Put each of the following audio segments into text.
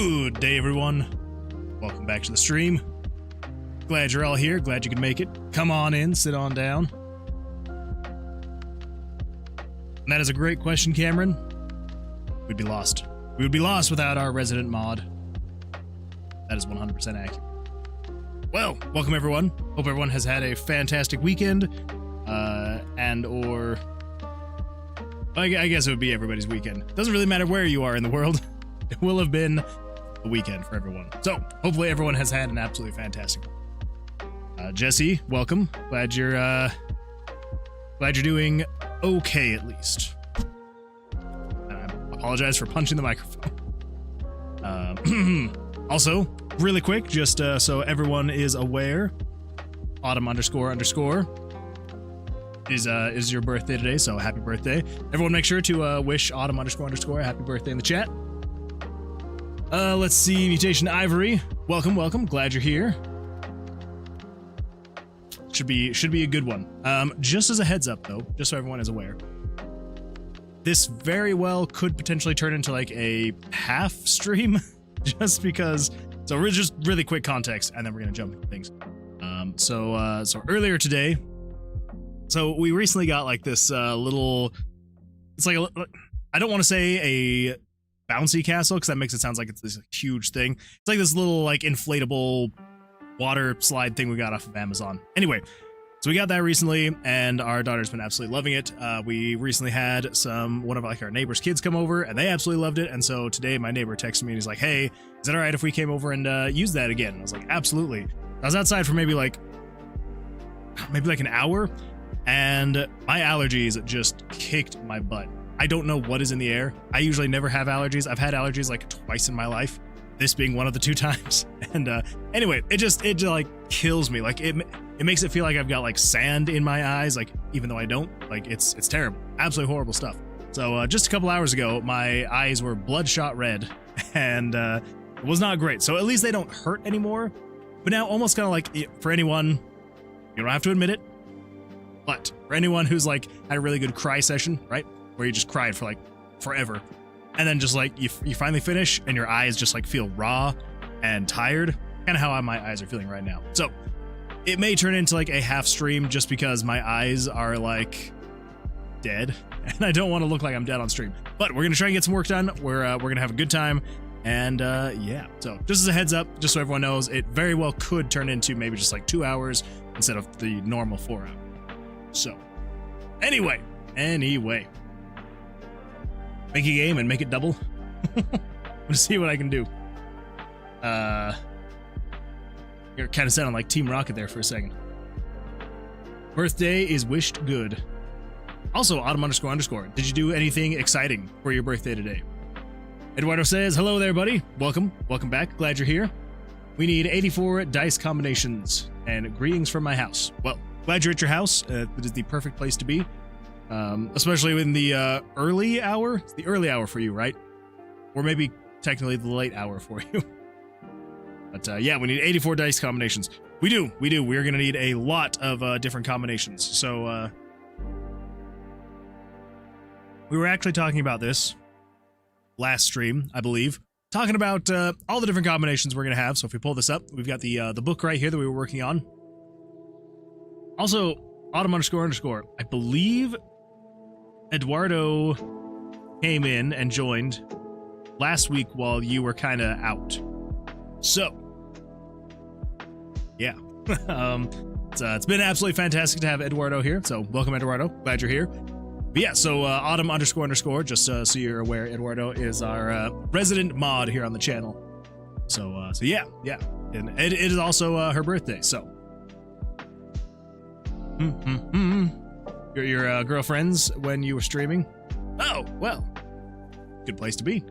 Good day, everyone. Welcome back to the stream. Glad you're all here. Glad you could make it. Come on in, sit on down. And that is a great question, Cameron. We'd be lost. We would be lost without our resident mod. That is 100% accurate. Well, welcome everyone. Hope everyone has had a fantastic weekend. I guess it would be everybody's weekend. Doesn't really matter where you are in the world. It will have been a weekend for everyone. So, hopefully everyone has had an absolutely fantastic one. Jesse, welcome. Glad you're doing okay at least. And I apologize for punching the microphone. Also, really quick, just so everyone is aware, autumn __ is your birthday today, so happy birthday. Everyone make sure to wish autumn __ happy birthday in the chat. Let's see, Mutation Ivory, welcome, glad you're here. Should be a good one. Just as a heads up though, just so everyone is aware, this very well could potentially turn into like a half stream, just because. So we're just really quick context, and then we're gonna jump into things. So earlier today, so we recently got like this little. It's like I don't want to say a bouncy castle because that makes it sound like it's this huge thing. It's like this little like inflatable water slide thing we got off of Amazon. Anyway, so we got that recently, and our daughter's been absolutely loving it. We recently had one of like our neighbors' kids come over, and they absolutely loved it. And so today, my neighbor texted me and he's like, "Hey, is it all right if we came over and use that again?" And I was like, "Absolutely." I was outside for maybe like an hour, and my allergies just kicked my butt. I don't know what is in the air. I usually never have allergies. I've had allergies like twice in my life, this being one of the 2 times. And anyway, it just like kills me. Like it makes it feel like I've got like sand in my eyes, like even though I don't. Like it's terrible. Absolutely horrible stuff. So just a couple hours ago, my eyes were bloodshot red, and it was not great. So at least they don't hurt anymore. But now almost kind of like, for anyone, you don't have to admit it, but for anyone who's like had a really good cry session, right? Where you just cried for like forever, and then just like you finally finish and your eyes just like feel raw and tired, kind of how my eyes are feeling right now. So it may turn into like a half stream just because my eyes are like dead, and I don't want to look like I'm dead on stream. But we're gonna try and get some work done. We're gonna have a good time, and yeah. So just as a heads up, just so everyone knows, it very well could turn into maybe just like 2 hours instead of the normal 4 hours. So anyway. Make a game and make it double. I'm gonna see what I can do. You're kind of sounding like Team Rocket there for a second. Birthday is wished good. Also, autumn __ did you do anything exciting for your birthday today? Eduardo says, hello there, buddy. Welcome back. Glad you're here. We need 84 dice combinations, and greetings from my house. Well, glad you're at your house. It is the perfect place to be. Especially in the early hour. It's the early hour for you, right? Or maybe technically the late hour for you. But yeah, we need 84 dice combinations. We do. We're gonna need a lot of different combinations. So we were actually talking about this last stream, I believe. Talking about all the different combinations we're gonna have. So if we pull this up, we've got the book right here that we were working on. Also, autumn __ I believe Eduardo came in and joined last week while you were kind of out. So, yeah. It's been absolutely fantastic to have Eduardo here. So, welcome, Eduardo. Glad you're here. But yeah, so autumn __ just so you're aware, Eduardo is our resident mod here on the channel. So yeah. And it is also her birthday, so. Your girlfriends when you were streaming? Oh, well. Good place to be.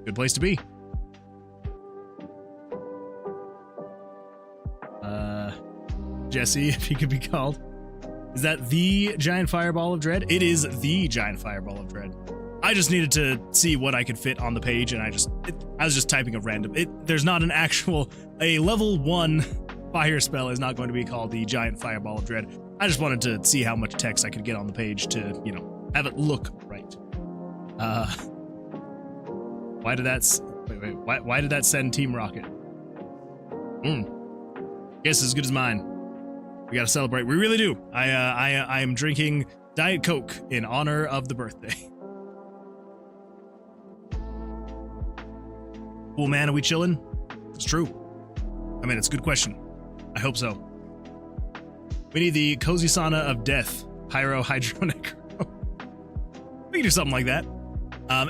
Jesse, if he could be called. Is that the giant fireball of dread? It is the giant fireball of dread. I just needed to see what I could fit on the page, and I was just typing a random. There's not an actual, a level 1 fire spell is not going to be called the giant fireball of dread. I just wanted to see how much text I could get on the page to, have it look right. Why did that... Wait, Wait. Why did that send Team Rocket? Guess as good as mine. We gotta celebrate. We really do. I am drinking Diet Coke in honor of the birthday. Cool, man. Are we chilling? It's true. I mean, it's a good question. I hope so. We need the cozy sauna of death. Pyro, Hydro, Necro. We can do something like that.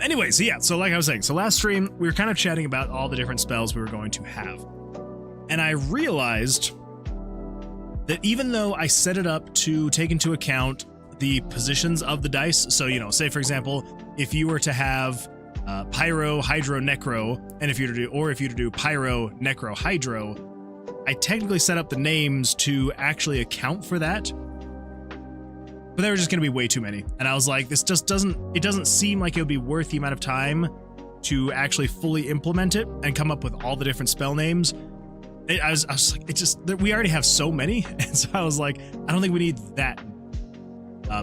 Anyway, so like I was saying, so last stream, we were kind of chatting about all the different spells we were going to have. And I realized that even though I set it up to take into account the positions of the dice, so, you know, say for example, if you were to have Pyro, Hydro, Necro, and if you were to do Pyro, Necro, Hydro, I technically set up the names to actually account for that. But there were just going to be way too many. And I was like, this just doesn't seem like it would be worth the amount of time to actually fully implement it and come up with all the different spell names. I was like, we already have so many. And so I was like, I don't think we need that.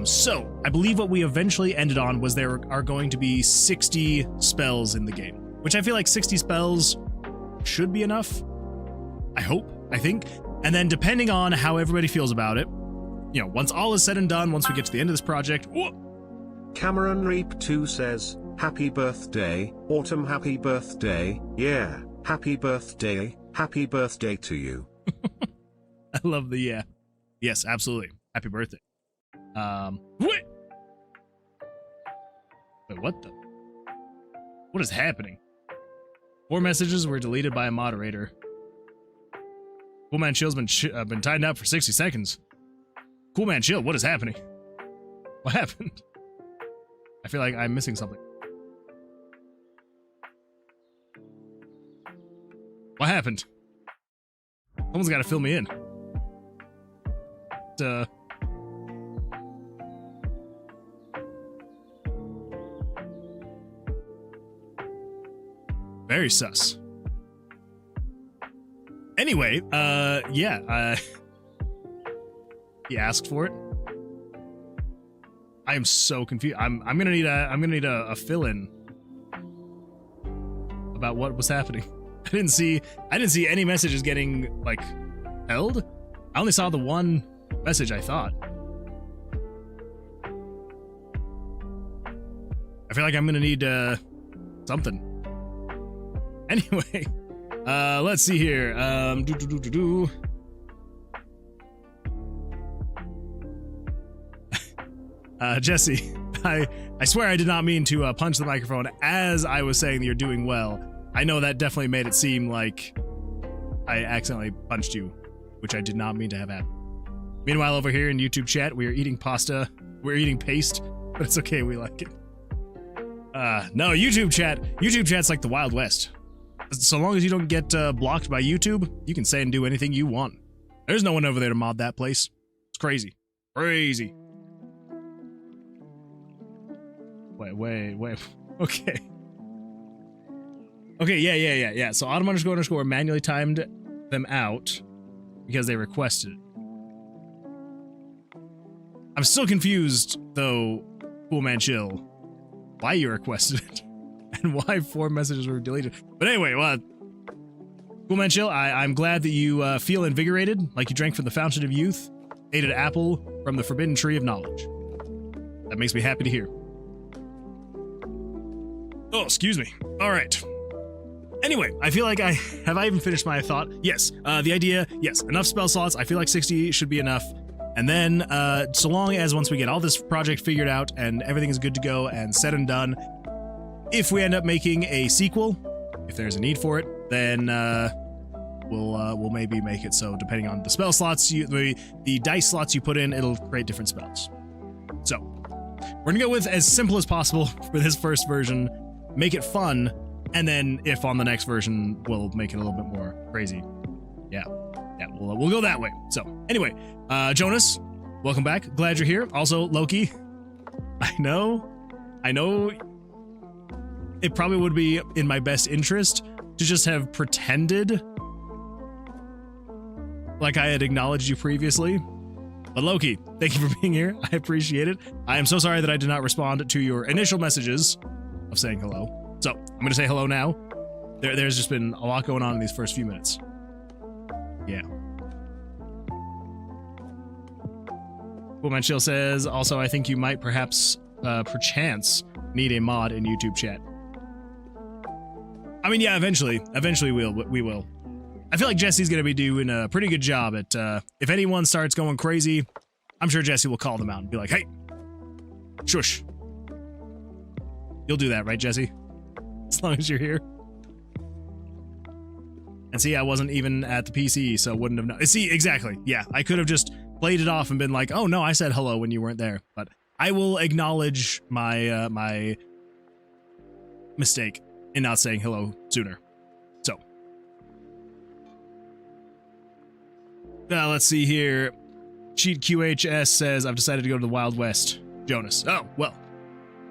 So I believe what we eventually ended on was there are going to be 60 spells in the game, which I feel like 60 spells should be enough. I think. And then depending on how everybody feels about it, you know, once all is said and done, once we get to the end of this project. Cameron Reap 2 says, happy birthday, Autumn, happy birthday, yeah, happy birthday to you. I love the yeah. Yes, absolutely. Happy birthday. Wait, what is happening? 4 messages were deleted by a moderator. Cool Man Chill's been tied up for 60 seconds. Cool Man Chill, what is happening? What happened? I feel like I'm missing something. What happened? Someone's got to fill me in. Very sus. Anyway, yeah, he asked for it. I am so confused. I'm gonna need a fill-in about what was happening. I didn't see any messages getting like held. I only saw the one message, I thought. I feel like I'm gonna need something. Anyway, let's see here. Jesse, I swear I did not mean to punch the microphone as I was saying that you're doing well. I know that definitely made it seem like I accidentally punched you, which I did not mean to have happen. Meanwhile, over here in YouTube chat, we are eating pasta. We're eating paste, but it's okay. We like it. No, YouTube chat's like the Wild West. So long as you don't get blocked by YouTube, you can say and do anything you want. There's no one over there to mod that place. It's crazy. Crazy. Wait. Okay. Okay, yeah. So Autumn__ manually timed them out because they requested it. I'm still confused, though, Cool Man Chill, why you requested it and why 4 messages were deleted. But anyway, well, Cool Man Chill, I'm glad that you feel invigorated, like you drank from the fountain of youth, ate an apple from the forbidden tree of knowledge. That makes me happy to hear. Oh, excuse me. All right. Anyway, I feel like I even finished my thought? Yes. The idea, yes, enough spell slots. I feel like 60 should be enough. And then, so long as once we get all this project figured out and everything is good to go and said and done, if we end up making a sequel, if there's a need for it, then we'll maybe make it so depending on the spell slots, the dice slots you put in, it'll create different spells. So, we're gonna go with as simple as possible for this first version, make it fun, and then if on the next version, we'll make it a little bit more crazy. Yeah, we'll go that way. So, anyway, Jonas, welcome back. Glad you're here. Also, Loki, I know it probably would be in my best interest to just have pretended like I had acknowledged you previously. But Loki, thank you for being here. I appreciate it. I am so sorry that I did not respond to your initial messages of saying hello. So, I'm going to say hello now. there's just been a lot going on in these first few minutes. Yeah. Coolman Chill says, also, I think you might perhaps, perchance, need a mod in YouTube chat. I mean, yeah, eventually we will. I feel like Jesse's gonna be doing a pretty good job at, if anyone starts going crazy, I'm sure Jesse will call them out and be like, hey, shush. You'll do that, right, Jesse? As long as you're here. And see, I wasn't even at the PC, so wouldn't have known. See, exactly. Yeah, I could have just played it off and been like, oh no, I said hello when you weren't there. But I will acknowledge my, my mistake in not saying hello sooner. So. Let's see here. Cheat QHS says, I've decided to go to the Wild West. Jonas. Oh, well.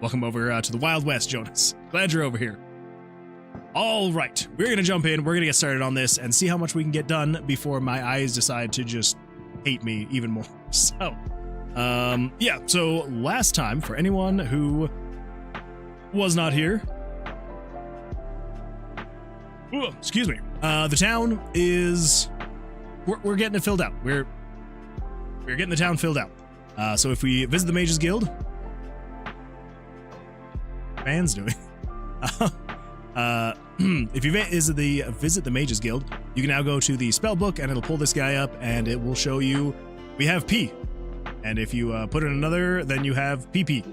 Welcome over to the Wild West, Jonas. Glad you're over here. All right, we're going to jump in. We're going to get started on this and see how much we can get done before my eyes decide to just hate me even more. So, yeah, so last time, for anyone who was not here, ooh, excuse me, the town is, we're getting it filled out. We're getting the town filled out. So if we visit the Mages Guild, man's doing. If you visit the Mages Guild, you can now go to the spell book and it'll pull this guy up and it will show you we have P. And if you put in another, then you have PP.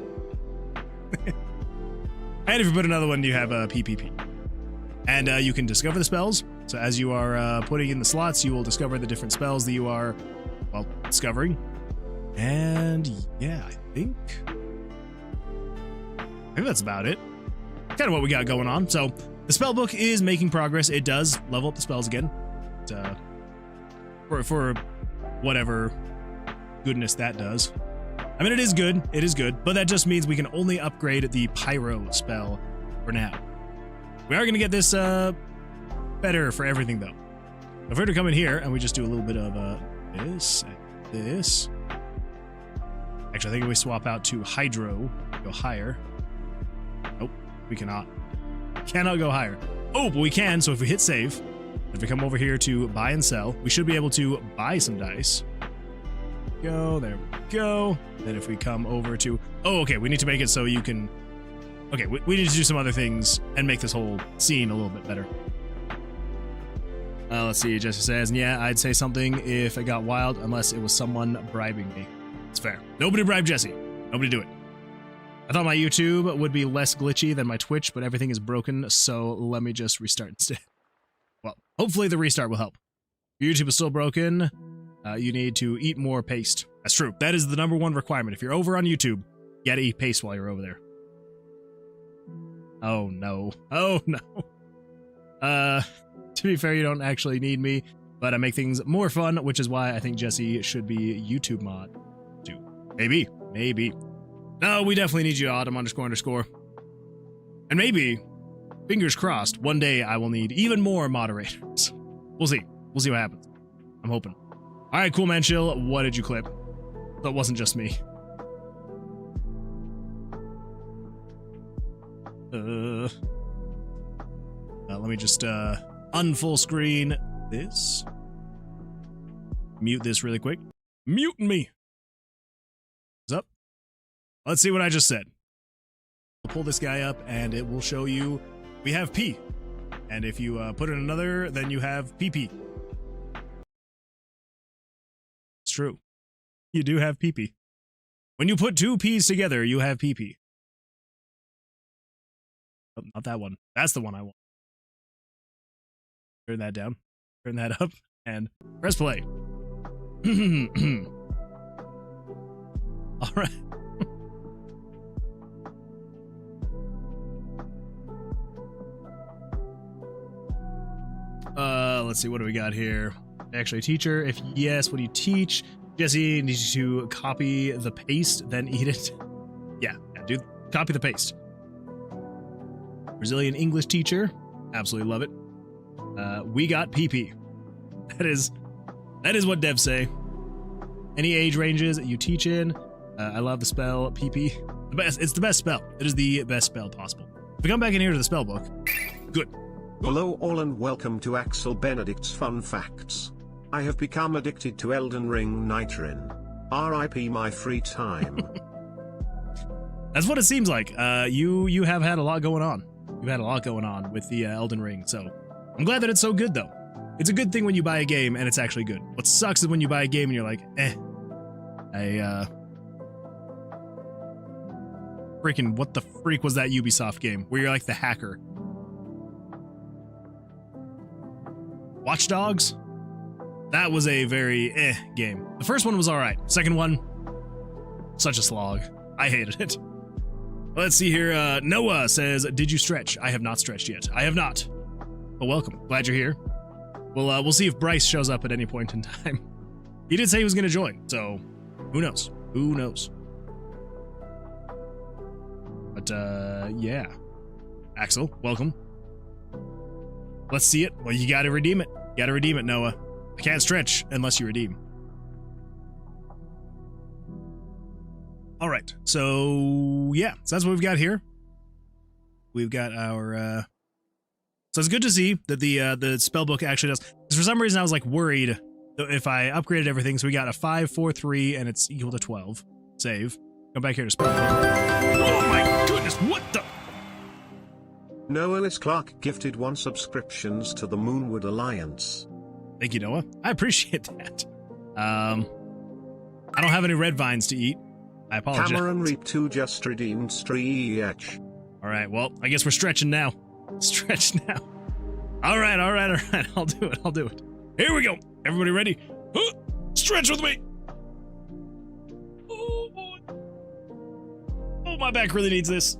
And if you put another one, you have PPP. And you can discover the spells. So as you are putting in the slots, you will discover the different spells that you are, well, discovering. And yeah, I think that's about it. Kind of what we got going on. So the spell book is making progress. It does level up the spells again. For whatever goodness that does. I mean, it is good. It is good. But that just means we can only upgrade the pyro spell for now. We are going to get this better for everything, though. If we were to come in here and we just do a little bit of this and this. Actually, I think if we swap out to hydro, go higher. Nope, we cannot. Cannot go higher. Oh, but we can, so if we hit save, if we come over here to buy and sell, we should be able to buy some dice. Go, there we go. Then if we come over to, oh, okay, we need to make it so you can, okay, we need to do some other things and make this whole scene a little bit better. Let's see, Jesse says, yeah, I'd say something if it got wild, unless it was someone bribing me. It's fair. Nobody bribe Jesse. Nobody do it. I thought my YouTube would be less glitchy than my Twitch, but everything is broken, so let me just restart instead. Well, hopefully the restart will help. Your YouTube is still broken. You need to eat more paste. That's true. That is the #1 requirement. If you're over on YouTube, you gotta eat paste while you're over there. Oh, no. Oh, no. To be fair, you don't actually need me, but I make things more fun, which is why I think Jesse should be YouTube mod too. Maybe. Maybe. No, we definitely need you, Autumn__. And maybe, fingers crossed, one day I will need even more moderators. We'll see. We'll see what happens. I'm hoping. All right, cool, man, chill. What did you clip? That wasn't just me. Let me just unfull screen this. Mute this really quick. Muting me. What's up? Let's see what I just said. We'll pull this guy up and it will show you we have P. And if you put in another, then you have PP. It's true. You do have PP. When you put two P's together, you have PP. Oh, not that one. That's the one I want. Turn that down. Turn that up. And press play. All right. Let's see, what do we got here? Actually, teacher, if yes, what do you teach? Jesse needs you to copy the paste, then eat it. Yeah, dude, copy the paste. Brazilian English teacher, absolutely love it. We got PP. That is what devs say. Any age ranges you teach in. I love the spell PP. The best. It's the best spell. It is the best spell possible. If we come back in here to the spell book, good. Hello all and welcome to Axel Benedict's Fun Facts. I have become addicted to Elden Ring Nitrin. RIP my free time. That's what it seems like. You have had a lot going on. You've had a lot going on with the Elden Ring, so I'm glad that it's so good, though. It's a good thing when you buy a game and it's actually good. What sucks is when you buy a game and you're like, freaking what the freak was that Ubisoft game where you're like the hacker? Watch Dogs? That was a very game. The first one was alright. Second one, such a slog. I hated it. Let's see here. Noah says, did you stretch? I have not stretched yet. I have not. But welcome. Glad you're here. We'll see if Bryce shows up at any point in time. He did say he was going to join, so who knows? Who knows? But, yeah. Axel, welcome. Let's see it. Well, you gotta redeem it. You gotta redeem it, Noah. I can't stretch unless you redeem. All right, so yeah, so that's what we've got here. We've got our, so it's good to see that the spell book actually does, because for some reason I was like worried if I upgraded everything, so we got a 5, 4, 3, and it's equal to 12. Save. Come back here to spell book. Oh my goodness, what the? Noah S. Clark gifted 1 subscriptions to the Moonwood Alliance. Thank you, Noah. I appreciate that. I don't have any red vines to eat. I apologize. Cameron Reap 2 just redeemed Stretch. All right, well, I guess we're stretching now. Stretch now. All right. I'll do it. Here we go. Everybody ready? Stretch with me. Oh, boy. Oh, my back really needs this.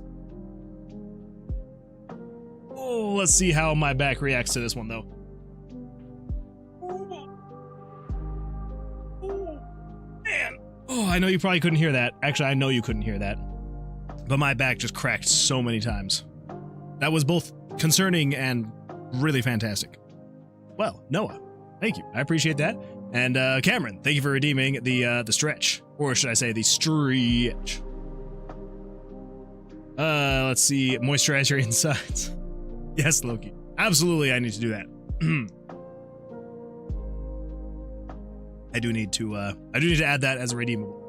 Oh, let's see how my back reacts to this one, though. Man. Oh, I know you probably couldn't hear that. Actually, I know you couldn't hear that. But my back just cracked so many times. That was both concerning and really fantastic. Well, Noah, thank you. I appreciate that. And Cameron, thank you for redeeming the stretch. Or should I say the stretch. Let's see. Moisturize your insides. Yes, Loki. Absolutely, I need to do that. I do need to add that as a redeemable.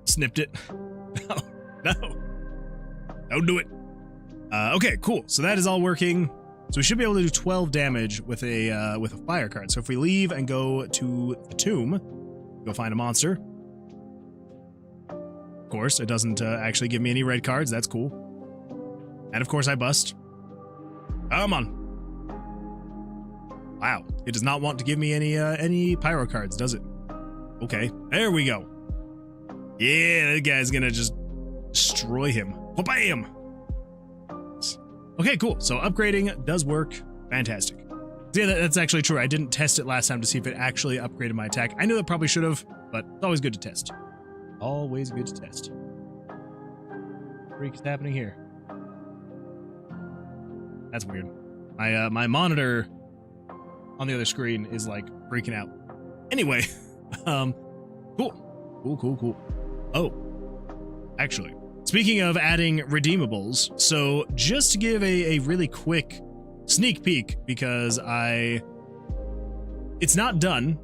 Snipped it. No. Don't do it. Okay, cool. So that is all working. So we should be able to do 12 damage with a fire card. So if we leave and go to the tomb, go find a monster. Of course, it doesn't actually give me any red cards. That's cool. And of course, I bust. Come on. Wow, it does not want to give me any pyro cards, does it? Okay, there we go. Yeah, that guy's gonna just destroy him. Bam! Okay, cool. So upgrading does work. Fantastic. So yeah, that's actually true. I didn't test it last time to see if it actually upgraded my attack. I knew it probably should have, but it's always good to test. Always good to test. What the freak is happening here? That's weird. My monitor on the other screen is like freaking out. Anyway, cool. Oh, actually, speaking of adding redeemables, so just to give a really quick sneak peek, because it's not done,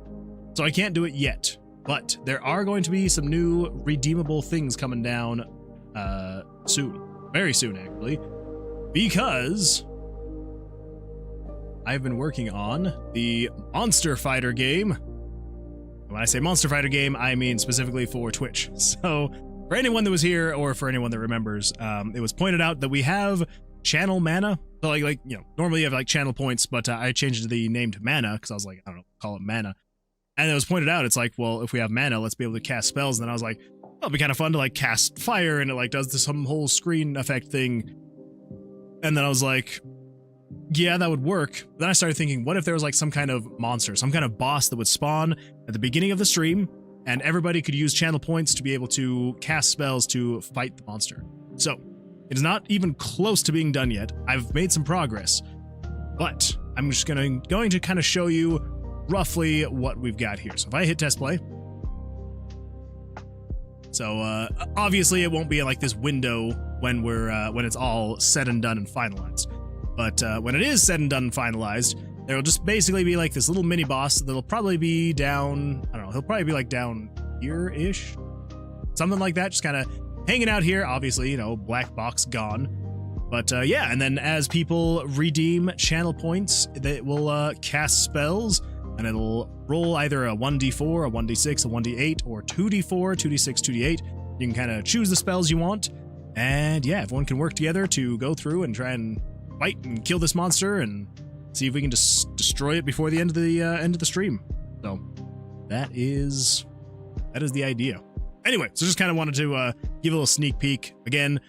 so I can't do it yet, but there are going to be some new redeemable things coming down soon. Very soon, actually, because I've been working on the Monster Fighter game. When I say Monster Fighter game, I mean specifically for Twitch. So for anyone that was here, or for anyone that remembers, it was pointed out that we have channel mana. So like you know, normally you have like channel points, but I changed the name to mana because I was like, I don't know, call it mana. And it was pointed out, it's like, well, if we have mana, let's be able to cast spells. And then I was like, oh, it'd be kind of fun to like cast fire, and it like does some whole screen effect thing. And then I was like, yeah, that would work. Then I started thinking, what if there was like some kind of monster, some kind of boss that would spawn at the beginning of the stream, and everybody could use channel points to be able to cast spells to fight the monster. So it is not even close to being done yet. I've made some progress, but I'm just going to kind of show you roughly what we've got here. So if I hit test play, so obviously it won't be like this window when when it's all said and done and finalized. But when it is said and done and finalized, there'll just basically be like this little mini boss that'll probably be down, I don't know, he'll probably be like down here-ish, something like that, just kind of hanging out here. Obviously, you know, black box gone. But yeah, and then as people redeem channel points, they will cast spells, and it'll roll either a 1d4, a 1d6, a 1d8, or 2d4, 2d6, 2d8. You can kind of choose the spells you want, and yeah, everyone can work together to go through and try and fight and kill this monster and see if we can just destroy it before the end of the stream. So that is the idea. Anyway, so just kind of wanted to give a little sneak peek. Again,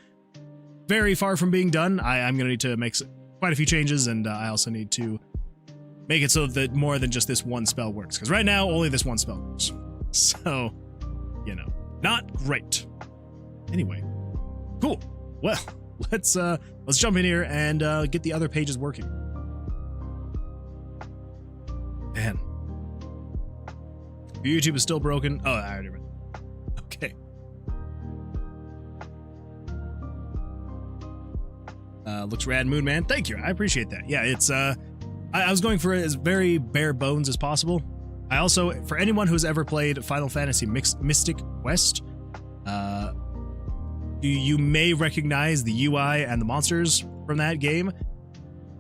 very far from being done. I'm gonna need to make quite a few changes, and I also need to make it so that more than just this one spell works, because right now only this one spell works. So, you know, not great. Anyway, cool. Well, let's jump in here and get the other pages working. Man, YouTube is still broken. Oh, I already read it. Okay. Looks rad, Moon Man. Thank you. I appreciate that. Yeah, it's I was going for it as very bare bones as possible. I also, for anyone who's ever played Final Fantasy Mystic Quest, you may recognize the UI and the monsters from that game.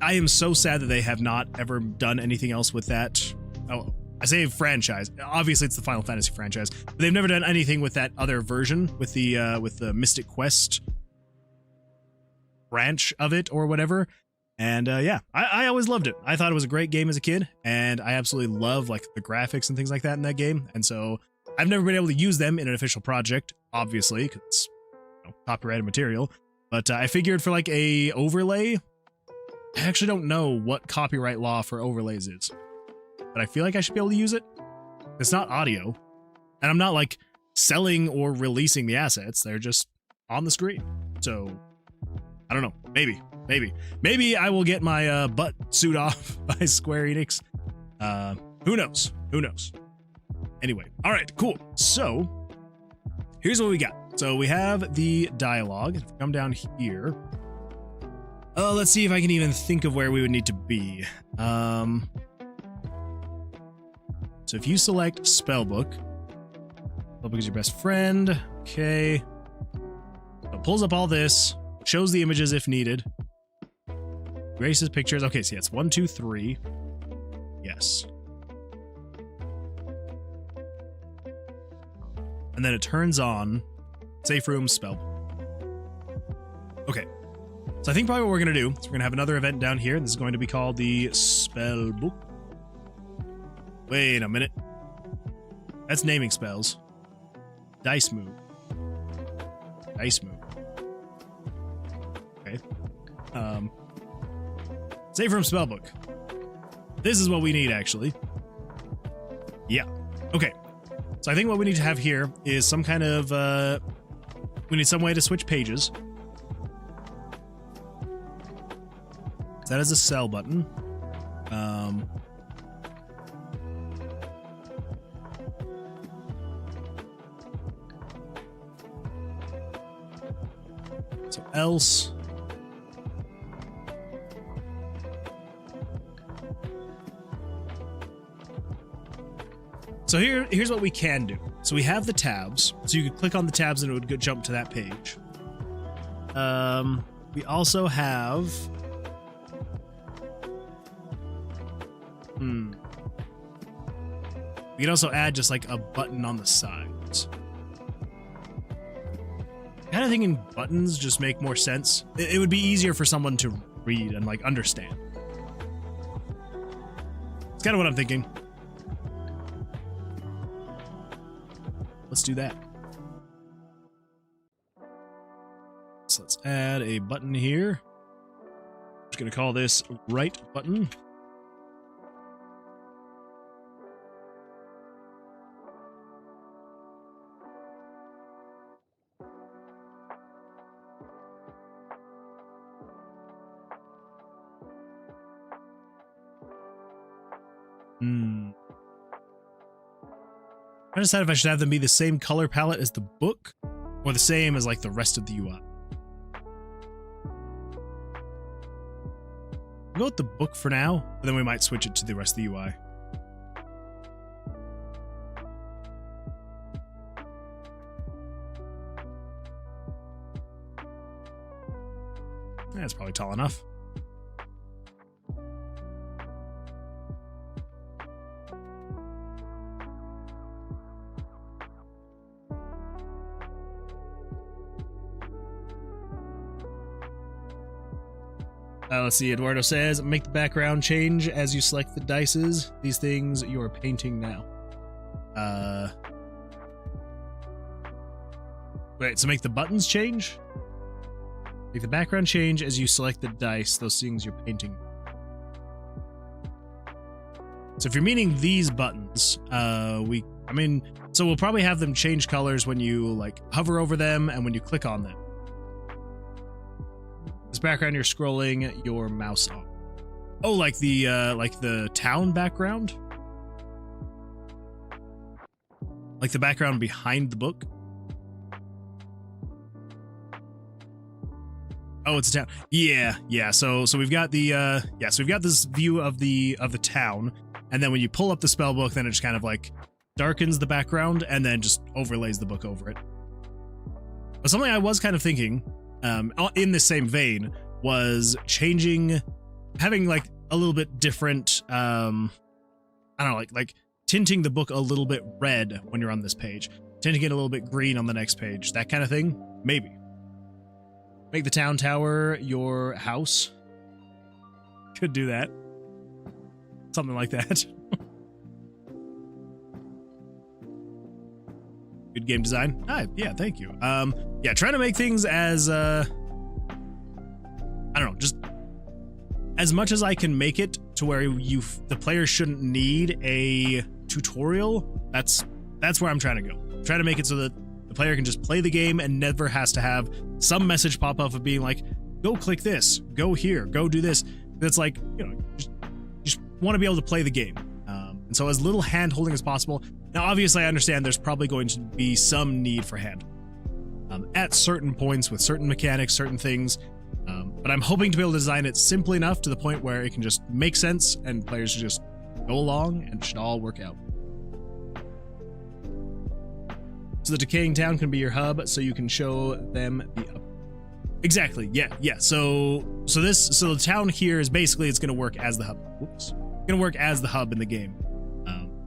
I am so sad that they have not ever done anything else with that. Oh, I say franchise. Obviously, it's the Final Fantasy franchise, but they've never done anything with that other version, with the Mystic Quest branch of it or whatever. And yeah, I always loved it. I thought it was a great game as a kid, and I absolutely love like the graphics and things like that in that game. And so I've never been able to use them in an official project, obviously, because it's, you know, copyrighted material. But I figured for like a overlay, I actually don't know what copyright law for overlays is, but I feel like I should be able to use it. It's not audio, and I'm not like selling or releasing the assets. They're just on the screen. So I don't know. Maybe I will get my butt suit off by Square Enix. Who knows? Who knows? Anyway, all right, cool. So here's what we got. So we have the dialogue. If we come down here. Let's see if I can even think of where we would need to be. So if you select Spellbook, Spellbook is your best friend. Okay. So it pulls up all this, shows the images if needed. Erases pictures. Okay, so yeah, it's 1, 2, 3. Yes. And then it turns on Safe Room Spellbook. Okay. So I think probably what we're going to do is we're going to have another event down here. This is going to be called the Spellbook. Wait a minute. That's naming spells. Dice move. Dice move. Okay. Save from Spellbook. This is what we need, actually. Yeah. Okay. So I think what we need to have here is some kind of, we need some way to switch pages. That is a sell button. So else. So here's what we can do. So we have the tabs. So you could click on the tabs and it would jump to that page. We also have... We can also add just like a button on the sides. Kind of thinking buttons just make more sense. It would be easier for someone to read and like understand. It's kind of what I'm thinking. Let's do that. So let's add a button here. I'm just gonna call this right button. I decided if I should have them be the same color palette as the book or the same as like the rest of the UI. We'll go with the book for now, but then we might switch it to the rest of the UI. That's probably tall enough. Let's see, Eduardo says, make the background change as you select the dices. These things you are painting now. Wait, so make the buttons change? Make the background change as you select the dice, those things you're painting. So if you're meaning these buttons, so we'll probably have them change colors when you like hover over them and when you click on them. This background you're scrolling your mouse on. Oh, like the town background? Like the background behind the book? Oh, it's a town. Yeah. So we've got the so we've got this view of the town, and then when you pull up the spell book, then it just kind of like darkens the background and then just overlays the book over it. But something I was kind of thinking, in the same vein, was having like a little bit different, I don't know, like tinting the book a little bit red when you're on this page, tinting it a little bit green on the next page, that kind of thing. Maybe. Make the town tower your house. Could do that. Something like that. Good game design. Yeah, thank you. Yeah, trying to make things as I don't know, just as much as I can make it to where the player shouldn't need a tutorial. That's where I'm trying to go. I'm trying to make it so that the player can just play the game and never has to have some message pop up of being like, go click this, go here, go do this. That's like, you know, just want to be able to play the game. And so as little hand holding as possible. Now, obviously, I understand there's probably going to be some need for hand at certain points with certain mechanics, certain things. But I'm hoping to be able to design it simply enough to the point where it can just make sense and players should just go along and it should all work out. So the decaying town can be your hub, so you can show them the up. Exactly. Yeah. So the town here is basically, it's going to work as the hub. Whoops. It's going to work as the hub in the game.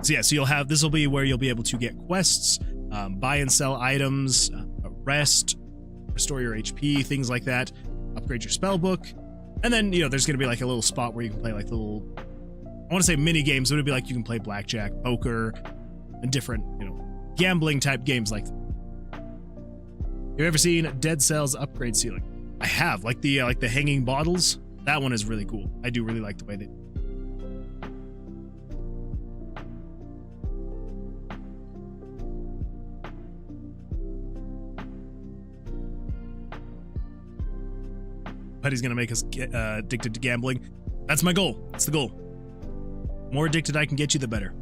So you'll have, this will be where you'll be able to get quests, buy and sell items, rest, restore your HP, things like that, upgrade your spell book. And then, there's going to be like a little spot where you can play like little, I want to say mini games. It would be like you can play blackjack, poker, and different, gambling type games like that. You ever seen Dead Cells upgrade ceiling? I have, like the hanging bottles. That one is really cool. I do really like the way they. But he's gonna make us get, addicted to gambling. That's my goal. That's the goal. The more addicted I can get you, the better.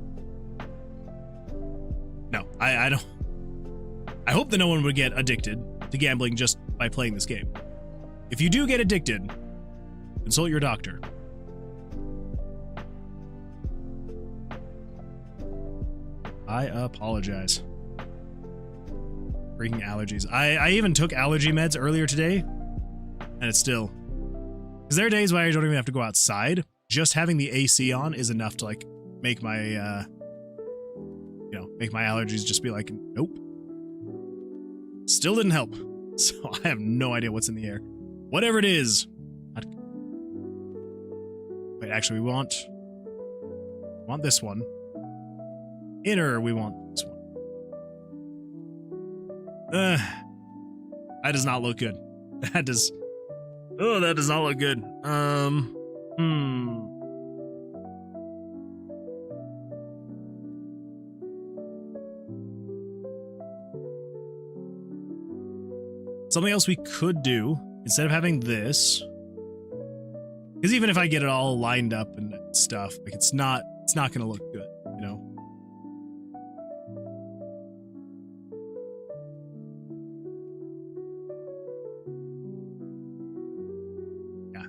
No, I don't. I hope that no one would get addicted to gambling just by playing this game. If you do get addicted, consult your doctor. I apologize. Freaking allergies. I even took allergy meds earlier today, and it's still. Because there are days where I don't even have to go outside. Just having the AC on is enough to like make my make my allergies just be like, nope. Still didn't help. So I have no idea what's in the air. Whatever it is. Wait, actually, we want this one. Inner, we want this one. That does not look good. That does not look good. Something else we could do, instead of having this, because even if I get it all lined up and stuff, like it's not gonna look good,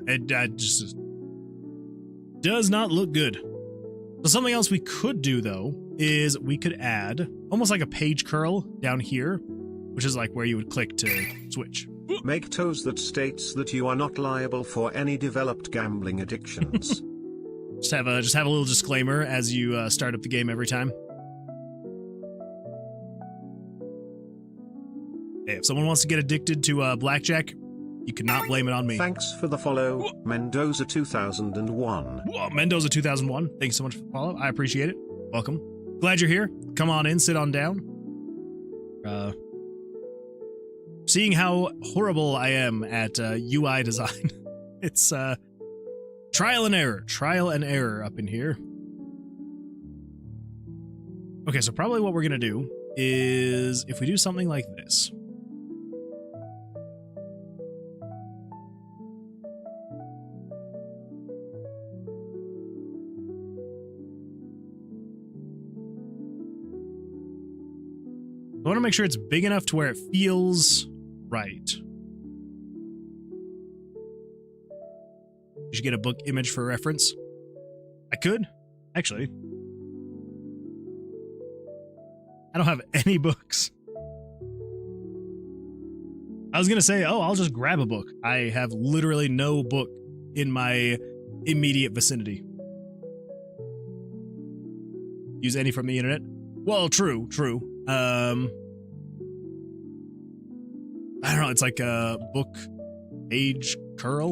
Yeah, it just. Does not look good. So something else we could do, though, is we could add almost like a page curl down here, which is like where you would click to switch. Make toes that states that you are not liable for any developed gambling addictions. Just have a little disclaimer as you start up the game every time. Hey, if someone wants to get addicted to blackjack, you cannot blame it on me. Thanks for the follow, Mendoza 2001. Whoa, Mendoza 2001. Thanks so much for the follow. I appreciate it. Welcome. Glad you're here. Come on in, sit on down. Seeing how horrible I am at UI design, it's trial and error up in here. Okay, so probably what we're gonna do is if we do something like this. I want to make sure it's big enough to where it feels right. You should get a book image for reference. I could, actually. I don't have any books. I was going to say, oh, I'll just grab a book. I have literally no book in my immediate vicinity. Use any from the internet? Well, true. I don't know, it's like a book age curl.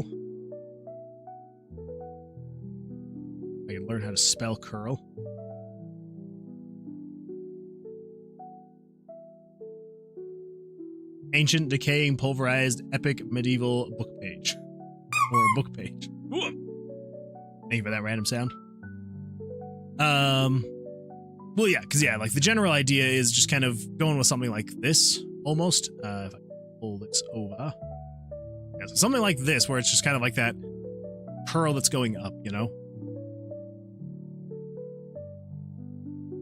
I can learn how to spell curl. Ancient, decaying, pulverized, epic, medieval book page. Or book page. Thank you for that random sound. Well, yeah, because, yeah, like, the general idea is just kind of going with something like this, almost. If I can pull this over. Yeah, so something like this, where it's just kind of like that curl that's going up, you know?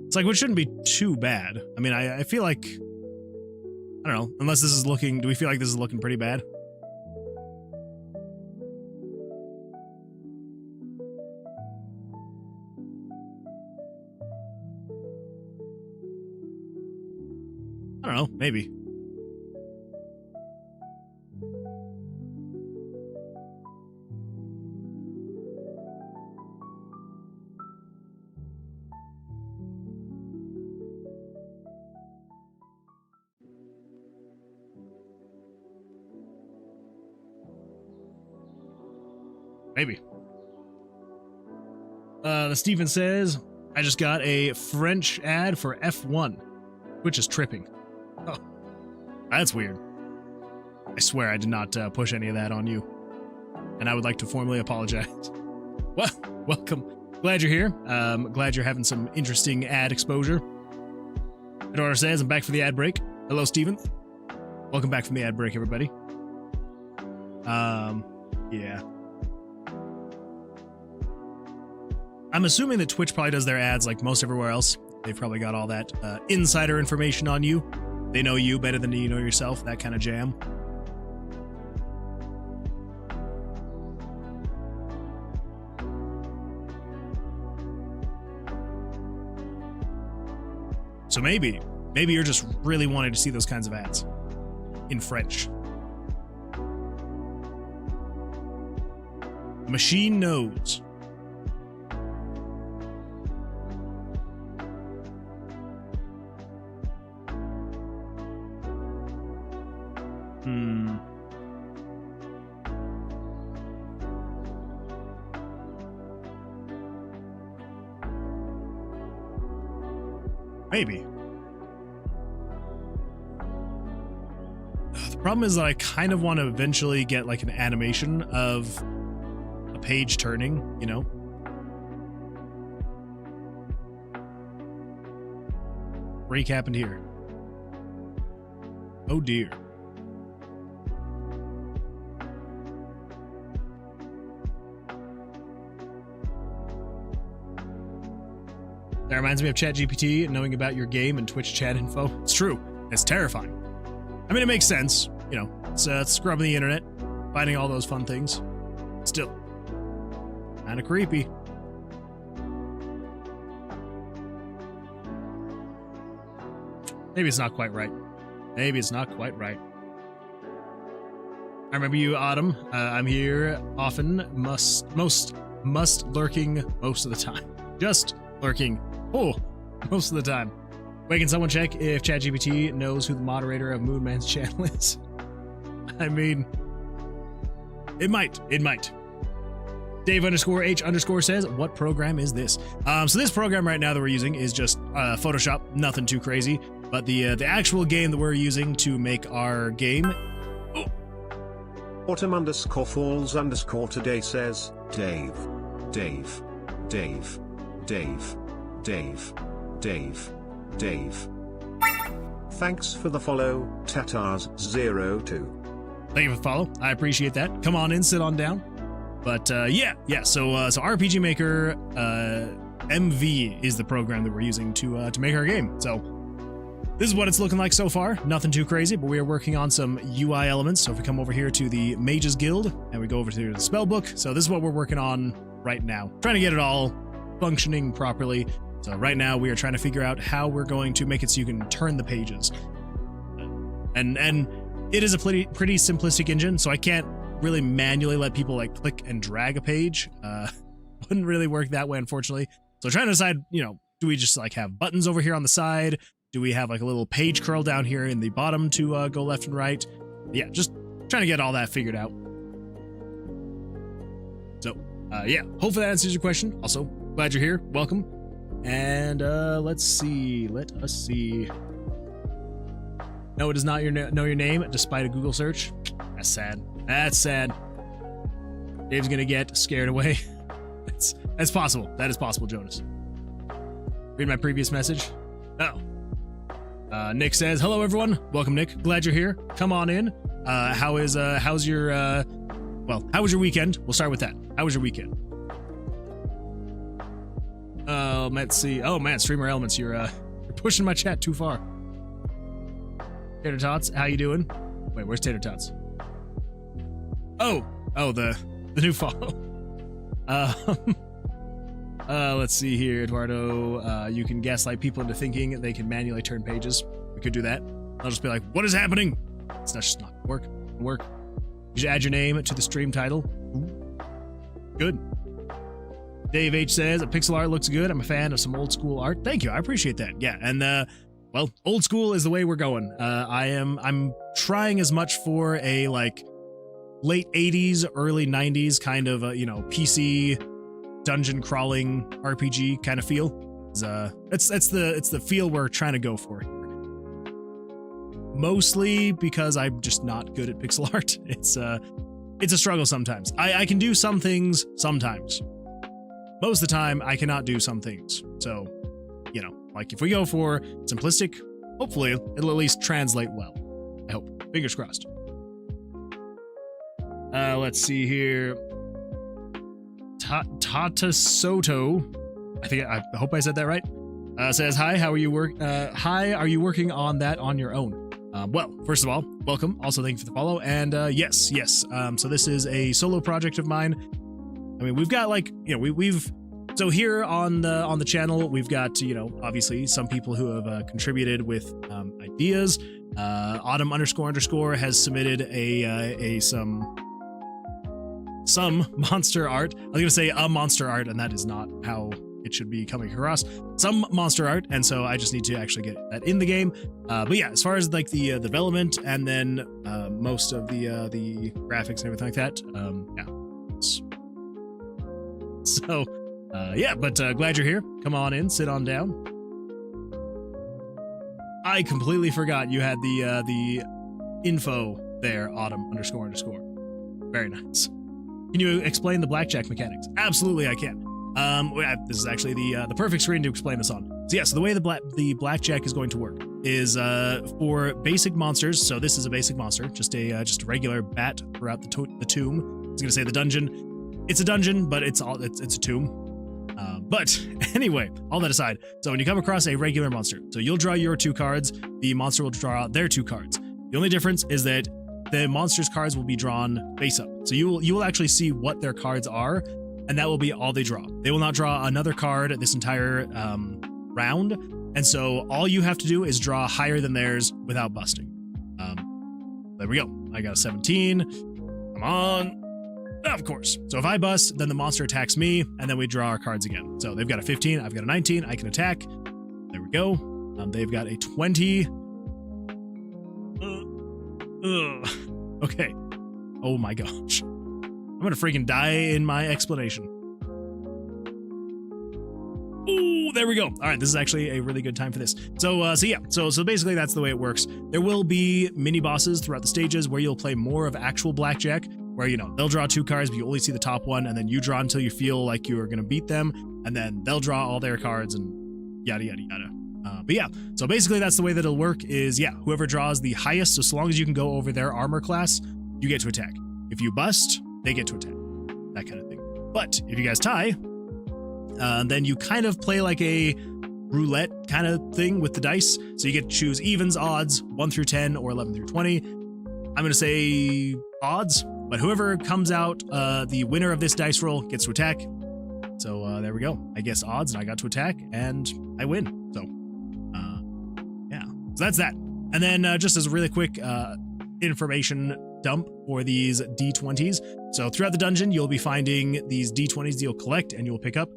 It's like, which shouldn't be too bad. I mean, I feel like, I don't know, unless this is looking, do we feel like this is looking pretty bad? I don't know, maybe. Maybe. The Steven says, I just got a French ad for F1, which is tripping. Oh, that's weird. I swear I did not push any of that on you. And I would like to formally apologize. Well, welcome. Glad you're here. Glad you're having some interesting ad exposure. My daughter says, I'm back for the ad break. Hello, Steven. Welcome back from the ad break, everybody. Yeah. I'm assuming that Twitch probably does their ads like most everywhere else. They've probably got all that insider information on you. They know you better than you know yourself, that kind of jam. So maybe you're just really wanting to see those kinds of ads in French. The machine knows. Maybe. The problem is that I kind of want to eventually get like an animation of a page turning, you know? Break happened here. Oh dear. That reminds me of ChatGPT and knowing about your game and Twitch chat info. It's true. It's terrifying. I mean, it makes sense. You know, it's scrubbing the internet, finding all those fun things. Still, kind of creepy. Maybe it's not quite right. Maybe it's not quite right. I remember you, Autumn. I'm here often, must lurking most of the time. Just lurking. Oh, most of the time. Wait, can someone check if ChatGPT knows who the moderator of Moonman's channel is? I mean, it might. It might. Dave_H_ says, what program is this? So this program right now that we're using is just Photoshop, nothing too crazy. But the actual game that we're using to make our game. Oh. Autumn_falls_today says, Dave. Thanks for the follow, Tatars02. Thank you for the follow. I appreciate that. Come on in, sit on down. But yeah. So RPG Maker MV is the program that we're using to make our game. So this is what it's looking like so far. Nothing too crazy, but we are working on some UI elements. So if we come over here to the Mages Guild and we go over to the spell book, so this is what we're working on right now. Trying to get it all functioning properly. So right now we are trying to figure out how we're going to make it so you can turn the pages. And it is a pretty simplistic engine, so I can't really manually let people like click and drag a page. Wouldn't really work that way, unfortunately. So trying to decide, do we just like have buttons over here on the side? Do we have like a little page curl down here in the bottom to go left and right? Yeah, just trying to get all that figured out. So yeah, hopefully that answers your question. Also, glad you're here. Welcome. And let's see. Let us see. No, it does not know your name despite a Google search. That's sad. That's sad. Dave's gonna get scared away. That's possible. That is possible, Jonas. Read my previous message. Oh. Nick says, hello everyone. Welcome, Nick. Glad you're here. Come on in. How's your how was your weekend? We'll start with that. How was your weekend? Let's see. Oh man, Streamer Elements, you're pushing my chat too far. Tater Tots, how you doing? Wait, where's Tater Tots? Oh, the new follow. Let's see here, Eduardo. You can gaslight people into thinking they can manually turn pages. We could do that. I'll just be like, what is happening? It's just not gonna work. You should add your name to the stream title. Ooh. Good. Dave H says, pixel art looks good. I'm a fan of some old school art. Thank you. I appreciate that. Yeah. And, well, old school is the way we're going. I'm trying as much for a like late 80s, early 90s kind of, PC dungeon crawling RPG kind of feel. It's the feel we're trying to go for. Mostly because I'm just not good at pixel art. It's a struggle sometimes. I can do some things sometimes. Most of the time, I cannot do some things. So, like if we go for simplistic, hopefully it'll at least translate well. I hope. Fingers crossed. Let's see here. Tata Soto, I hope I said that right. Says, hi, are you working on that on your own? Well, first of all, welcome. Also, thank you for the follow. And yes. So this is a solo project of mine. I mean, we've got like, so here on the channel, we've got, obviously some people who have contributed with ideas. Autumn__ has submitted some monster art. I was going to say a monster art, and that is not how it should be coming across. Some monster art, and so I just need to actually get that in the game. But yeah, as far as like the development and then most of the graphics and everything like that, yeah. So, yeah, but glad you're here. Come on in, sit on down. I completely forgot you had the info there, Autumn__. Very nice. Can you explain the blackjack mechanics? Absolutely, I can. This is actually the perfect screen to explain this on. So yeah, so the way the blackjack is going to work is for basic monsters. So this is a basic monster, just a regular bat throughout the tomb. I was gonna say the dungeon. It's a dungeon, but it's a tomb. But anyway, all that aside, so when you come across a regular monster, so you'll draw your 2 cards, the monster will draw their 2 cards. The only difference is that the monster's cards will be drawn face up. So you will actually see what their cards are, and that will be all they draw. They will not draw another card this entire round, And so all you have to do is draw higher than theirs without busting. There we go. I got a 17. Come on. Of course. So if I bust, then the monster attacks me, and then we draw our cards again. So they've got a 15, I've got a 19, I can attack. There we go. They've got a 20. Okay. Oh my gosh. I'm gonna freaking die in my explanation. Ooh, there we go. All right, this is actually a really good time for this. So basically that's the way it works. There will be mini bosses throughout the stages where you'll play more of actual blackjack, where, you know, they'll draw 2 cards, but you only see the top one, and then you draw until you feel like you are going to beat them, and then they'll draw all their cards, and yada, yada, yada. But yeah, so basically that's the way that it'll work is, yeah, whoever draws the highest, so long as you can go over their armor class, you get to attack. If you bust, they get to attack. That kind of thing. But if you guys tie, then you kind of play like a roulette kind of thing with the dice. So you get to choose evens, odds, 1 through 10, or 11 through 20. I'm going to say odds, but whoever comes out the winner of this dice roll gets to attack. So there we go. I guess odds, and I got to attack, and I win. So yeah, so that's that. And then just as a really quick information dump for these D20s. So throughout the dungeon, you'll be finding these D20s that you'll collect and you'll pick up.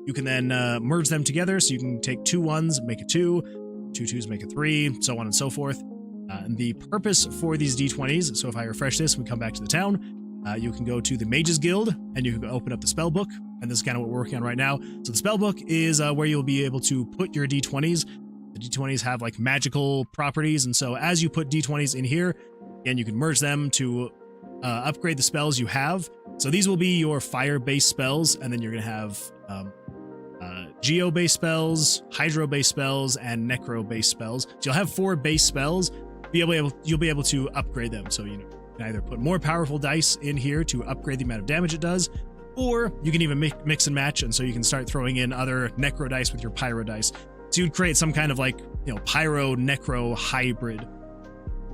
You can then merge them together, so you can take 2 1s, make a 2, 2 2s, make a 3, so on and so forth. And the purpose for these D20s, so if I refresh this, we come back to the town, you can go to the Mages Guild, and you can open up the spell book, and this is kind of what we're working on right now. So the spell book is where you'll be able to put your D20s. The D20s have like magical properties, and so as you put D20s in here, again, you can merge them to upgrade the spells you have. So these will be your fire-based spells, and then you're going to have geo-based spells, hydro-based spells, and necro-based spells. So you'll have 4 base spells. You'll be able to upgrade them. So, you know, you can either put more powerful dice in here to upgrade the amount of damage it does, or you can even mix and match, and so you can start throwing in other necro dice with your pyro dice. So you'd create some kind of like, you know, pyro necro hybrid,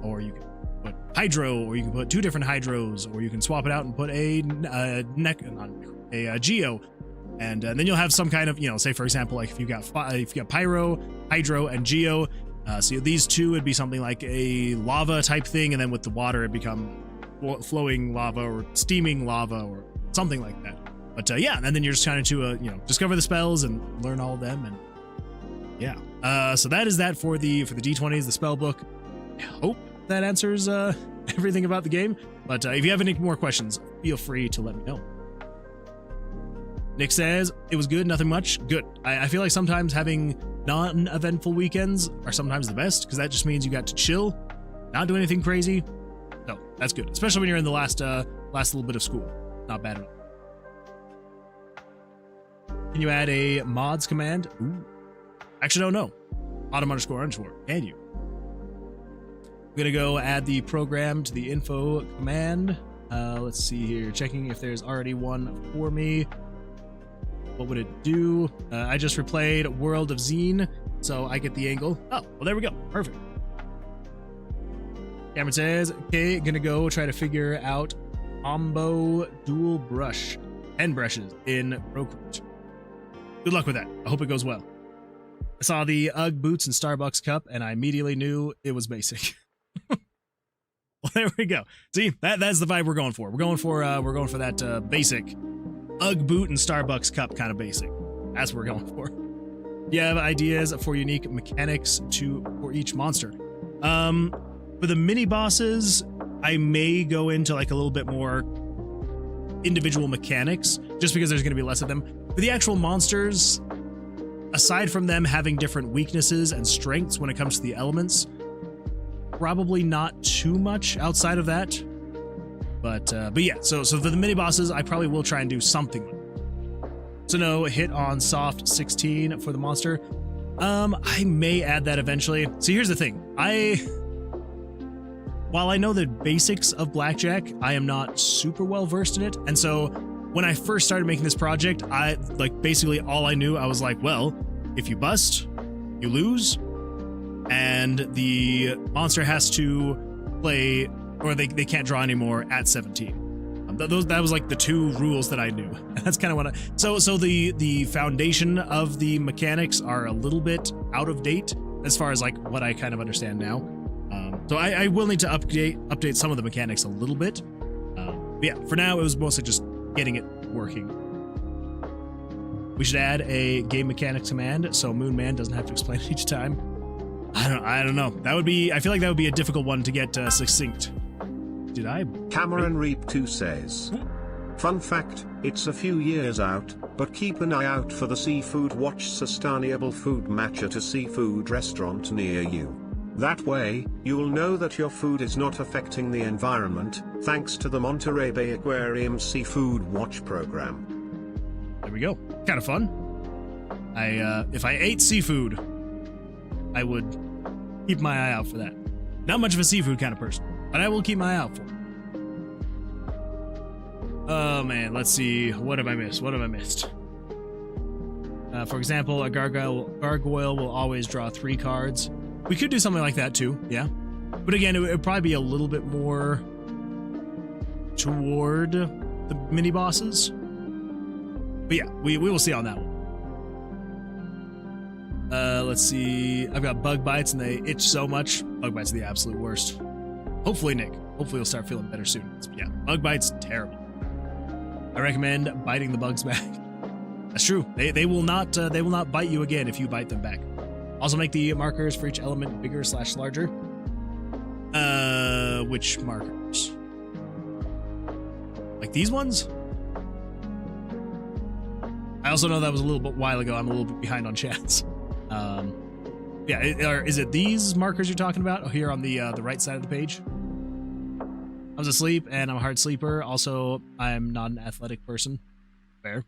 or you can put hydro, or you can put 2 different hydros, or you can swap it out and put a geo. And then you'll have some kind of, you know, say for example, like if you got pyro, hydro, and geo, so these 2 would be something like a lava type thing, and then with the water it become flowing lava or steaming lava or something like that. But yeah, and then you're just trying to you know, discover the spells and learn all of them, and yeah. So that is that for the D20s, the spell book. I hope that answers everything about the game. But if you have any more questions, feel free to let me know. Nick says, it was good, nothing much. Good. I feel like sometimes having non-eventful weekends are sometimes the best, because that just means you got to chill, not do anything crazy. So that's good, especially when you're in the last little bit of school. Not bad at all. Can you add a mods command? Ooh. Actually, don't know. Autumn__. Can you? I'm gonna go add the program to the info command. Let's see here, checking if there's already one for me. What would it do? I just replayed World of Zine, so I get the angle. Oh, well, there we go. Perfect. Cameron says, okay, gonna go try to figure out combo dual brush 10 brushes in Roguelike. Good luck with that. I hope it goes well. I saw the UGG boots and Starbucks cup, and I immediately knew it was basic. Well, there we go. See, that's the vibe we're going for. We're going for that basic UGG boot and Starbucks cup kind of basic. That's what we're going for. You have ideas for unique mechanics for each monster. For the mini bosses, I may go into like a little bit more individual mechanics, just because there's going to be less of them. For the actual monsters, aside from them having different weaknesses and strengths when it comes to the elements, probably not too much outside of that. But yeah, so for the mini bosses, I probably will try and do something. So no hit on soft 16 for the monster. I may add that eventually. So here's the thing. While I know the basics of Blackjack, I am not super well versed in it. And so when I first started making this project, basically all I knew, I was like, well, if you bust, you lose, and the monster has to play, or they can't draw anymore at 17. That was like the two rules that I knew. That's kind of what so the foundation of the mechanics are a little bit out of date as far as like what I kind of understand now. So I will need to update some of the mechanics a little bit. But yeah, for now it was mostly just getting it working. We should add a game mechanics command so Moon Man doesn't have to explain it each time. I don't know. That would be. I feel like that would be a difficult one to get succinct. Did I? Cameron Reap 2 says, fun fact, it's a few years out, but keep an eye out for the Seafood Watch Sustainable Food Match at a seafood restaurant near you. That way, you'll know that your food is not affecting the environment, thanks to the Monterey Bay Aquarium Seafood Watch program. There we go. Kind of fun. If I ate seafood, I would keep my eye out for that. Not much of a seafood kind of person, but I will keep my eye out for it. Oh man, let's see. What have I missed? What have I missed? For example, a gargoyle will always draw 3 cards. We could do something like that too, yeah. But again, it would probably be a little bit more toward the mini bosses. But yeah, we will see on that one. Let's see. I've got bug bites and they itch so much. Bug bites are the absolute worst. Hopefully, Nick. Hopefully you'll start feeling better soon. Yeah, bug bites, terrible. I recommend biting the bugs back. That's true. They will not bite you again if you bite them back. Also make the markers for each element bigger / larger. Which markers? Like these ones? I also know that was a little bit while ago. I'm a little bit behind on chats. Yeah, is it these markers you're talking about? Oh, here on the right side of the page. I was asleep and I'm a hard sleeper. Also, I'm not an athletic person. Fair.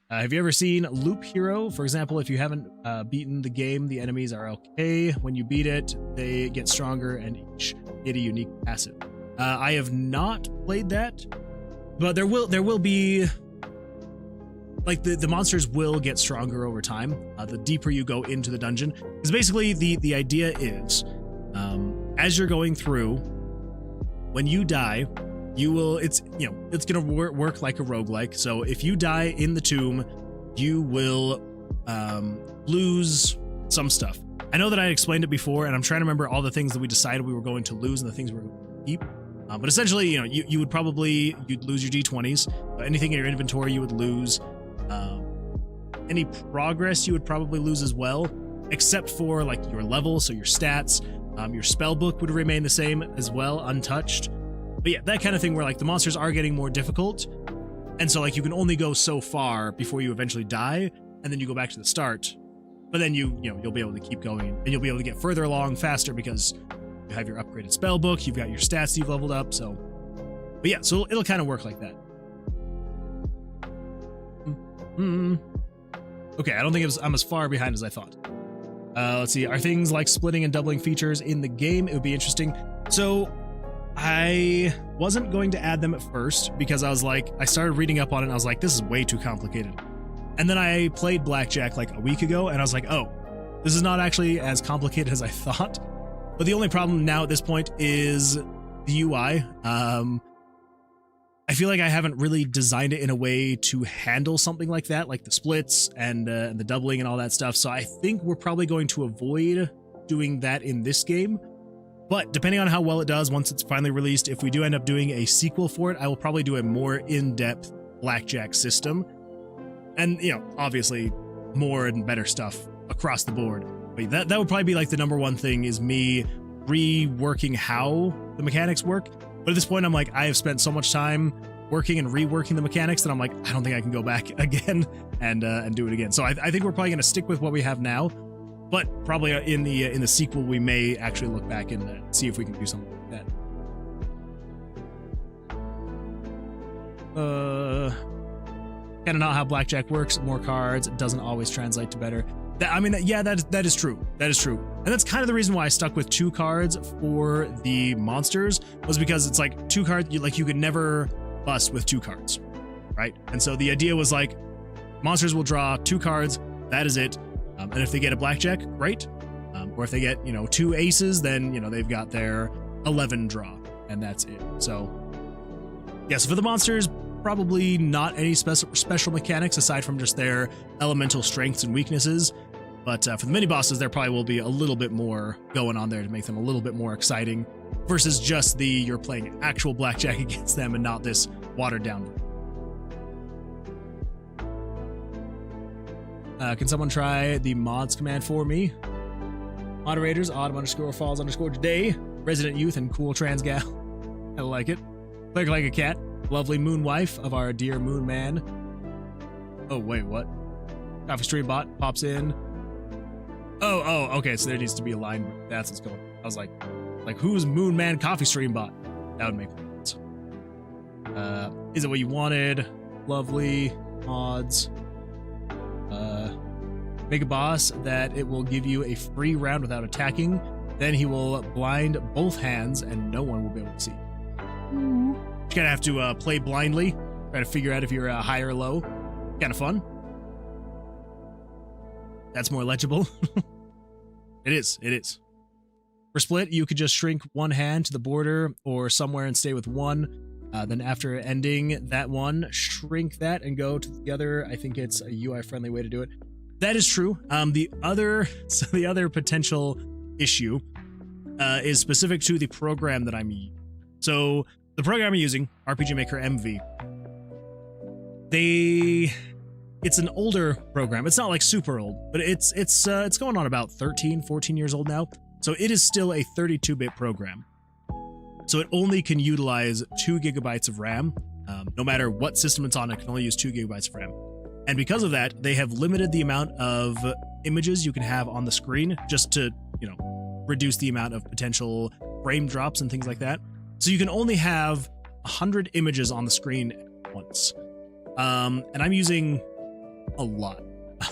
Have you ever seen Loop Hero? For example, if you haven't beaten the game, the enemies are okay. When you beat it, they get stronger and each get a unique passive. I have not played that, but there will be, like, the monsters will get stronger over time, the deeper you go into the dungeon. Because basically the idea is, as you're going through, when you die, it's gonna work like a roguelike. So if you die in the tomb, you will lose some stuff. I know that I explained it before, and I'm trying to remember all the things that we decided we were going to lose and the things we were going to keep. But essentially, you would you'd lose your D20s. Anything in your inventory you would lose. Any progress you would probably lose as well, except for like your level, so your stats. Your spell book would remain the same as well, untouched. But yeah, that kind of thing where like the monsters are getting more difficult, and so like you can only go so far before you eventually die, and then you go back to the start. But then you'll be able to keep going, and you'll be able to get further along faster because you have your upgraded spell book, you've got your stats you've leveled up. So, but yeah, so it'll kind of work like that. Okay, I don't think I'm as far behind as I thought. Let's see. Are things like splitting and doubling features in the game? It would be interesting. So I wasn't going to add them at first because I started reading up on it and I was like, this is way too complicated. And then I played Blackjack like a week ago and I was like, oh, this is not actually as complicated as I thought. But the only problem now at this point is the UI. I feel like I haven't really designed it in a way to handle something like that, like the splits and the doubling and all that stuff. So I think we're probably going to avoid doing that in this game. But depending on how well it does once it's finally released, if we do end up doing a sequel for it, I will probably do a more in-depth Blackjack system. And, obviously more and better stuff across the board. But that would probably be like the number one thing is me reworking how the mechanics work. But at this point, I'm like, I have spent so much time working and reworking the mechanics that I'm like, I don't think I can go back again and do it again. So I think we're probably going to stick with what we have now. But probably in the sequel, we may actually look back and see if we can do something like that. Kind of not how Blackjack works. More cards doesn't always translate to better. That is true. That is true. And that's kind of the reason why I stuck with 2 cards for the monsters, was because it's like 2 cards, you could never bust with 2 cards, right? And so the idea was like, monsters will draw 2 cards, that is it. And if they get a Blackjack, great. Or if they get, 2 aces, then, they've got their 11 draw, and that's it. So Yes, for the monsters, probably not any special mechanics aside from just their elemental strengths and weaknesses. But for the mini bosses, there probably will be a little bit more going on there to make them a little bit more exciting versus just you're playing actual blackjack against them and not this watered down. Can someone try the mods command for me? Moderators, autumn_falls_today, resident youth, and cool trans gal. I like it. Click like a cat. Lovely moon wife of our dear moon man. Oh, wait, what? Coffee Stream bot pops in. Oh, okay, so there needs to be a line. That's what's going on. I was like, who's moon man coffee stream bot? That would make sense. Is it what you wanted? Lovely mods. Make a boss that it will give you a free round without attacking. Then he will blind both hands and no one will be able to see. You kind of have to play blindly, try to figure out if you're high or low. Kind of fun. That's more legible. It is. For split, you could just shrink one hand to the border or somewhere and stay with one. Then after ending that one, shrink that and go to the other. I think it's a UI-friendly way to do it. That is true. The other potential issue is specific to the program that I'm using. So the program I'm using, RPG Maker MV, it's an older program. It's not like super old, but it's going on about 13, 14 years old now. So it is still a 32-bit program. So it only can utilize 2 gigabytes of RAM. No matter what system it's on, it can only use 2 gigabytes of RAM. And because of that, they have limited the amount of images you can have on the screen just to, reduce the amount of potential frame drops and things like that. So you can only have 100 images on the screen at once. And I'm using a lot.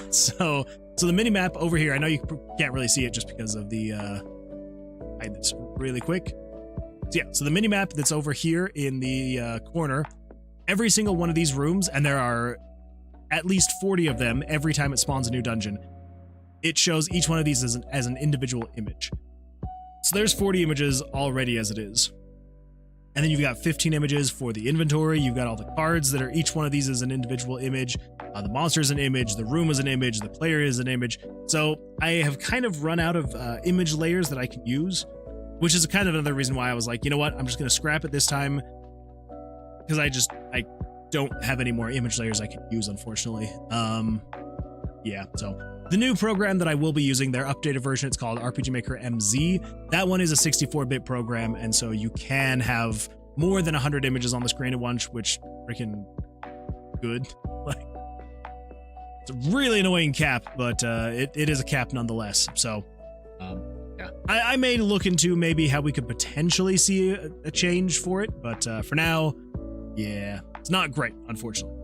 So the mini map over here, I know you can't really see it just because of the hide this really quick. So yeah, so the mini map that's over here in the corner, every single one of these rooms, and there are at least 40 of them every time it spawns a new dungeon, it shows each one of these as an individual image. So there's 40 images already as it is. And then you've got 15 images for the inventory. You've got all the cards that are each one of these is an individual image. The monster is an image. The room is an image. The player is an image. So I have kind of run out of image layers that I can use, which is kind of another reason why I was like, you know what? I'm just going to scrap it this time because I don't have any more image layers I can use, unfortunately. Yeah, so the new program that I will be using, their updated version, it's called RPG Maker MZ. That one is a 64-bit program, and so you can have more than 100 images on the screen at once, which freaking good. Like, it's a really annoying cap, but it is a cap nonetheless. So, yeah, I may look into maybe how we could potentially see a change for it, but for now, yeah, it's not great, unfortunately.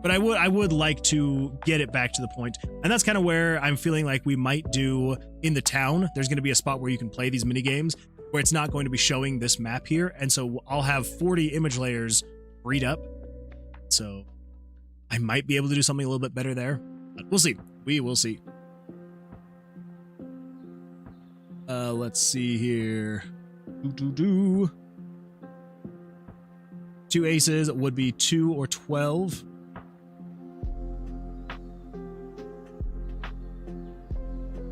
But I would like to get it back to the point, and that's kind of where I'm feeling like we might do in the town. There's going to be a spot where you can play these mini games where it's not going to be showing this map here, and so I'll have 40 image layers freed up. So I might be able to do something a little bit better there, but we'll see. We will see. Let's see here. 2 aces would be 2 or 12.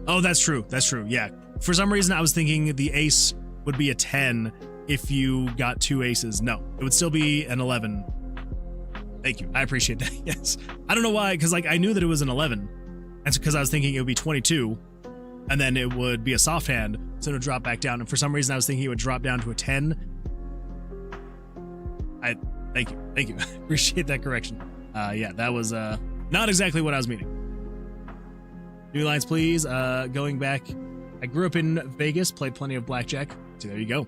Oh, that's true. That's true. Yeah. For some reason, I was thinking the ace would be a 10 if you got 2 aces. No, it would still be an 11. Thank you. I appreciate that. Yes. I don't know why, because like I knew that it was an 11. That's because I was thinking it would be 22, and then it would be a soft hand, so it would drop back down. And for some reason, I was thinking it would drop down to a 10. Thank you. Thank you. I appreciate that correction. Yeah, that was not exactly what I was meaning. New lines, please. Going back, I grew up in Vegas, played plenty of Blackjack. So there you go.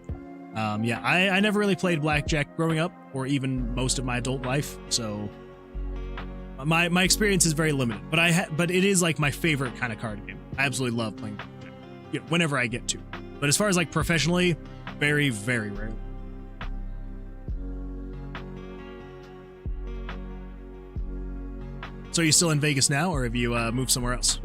Yeah, I never really played Blackjack growing up, or even most of my adult life. So my experience is very limited. But it is like my favorite kind of card game. I absolutely love playing Blackjack, whenever I get to. But as far as like professionally, very, very rarely. So are you still in Vegas now, or have you moved somewhere else?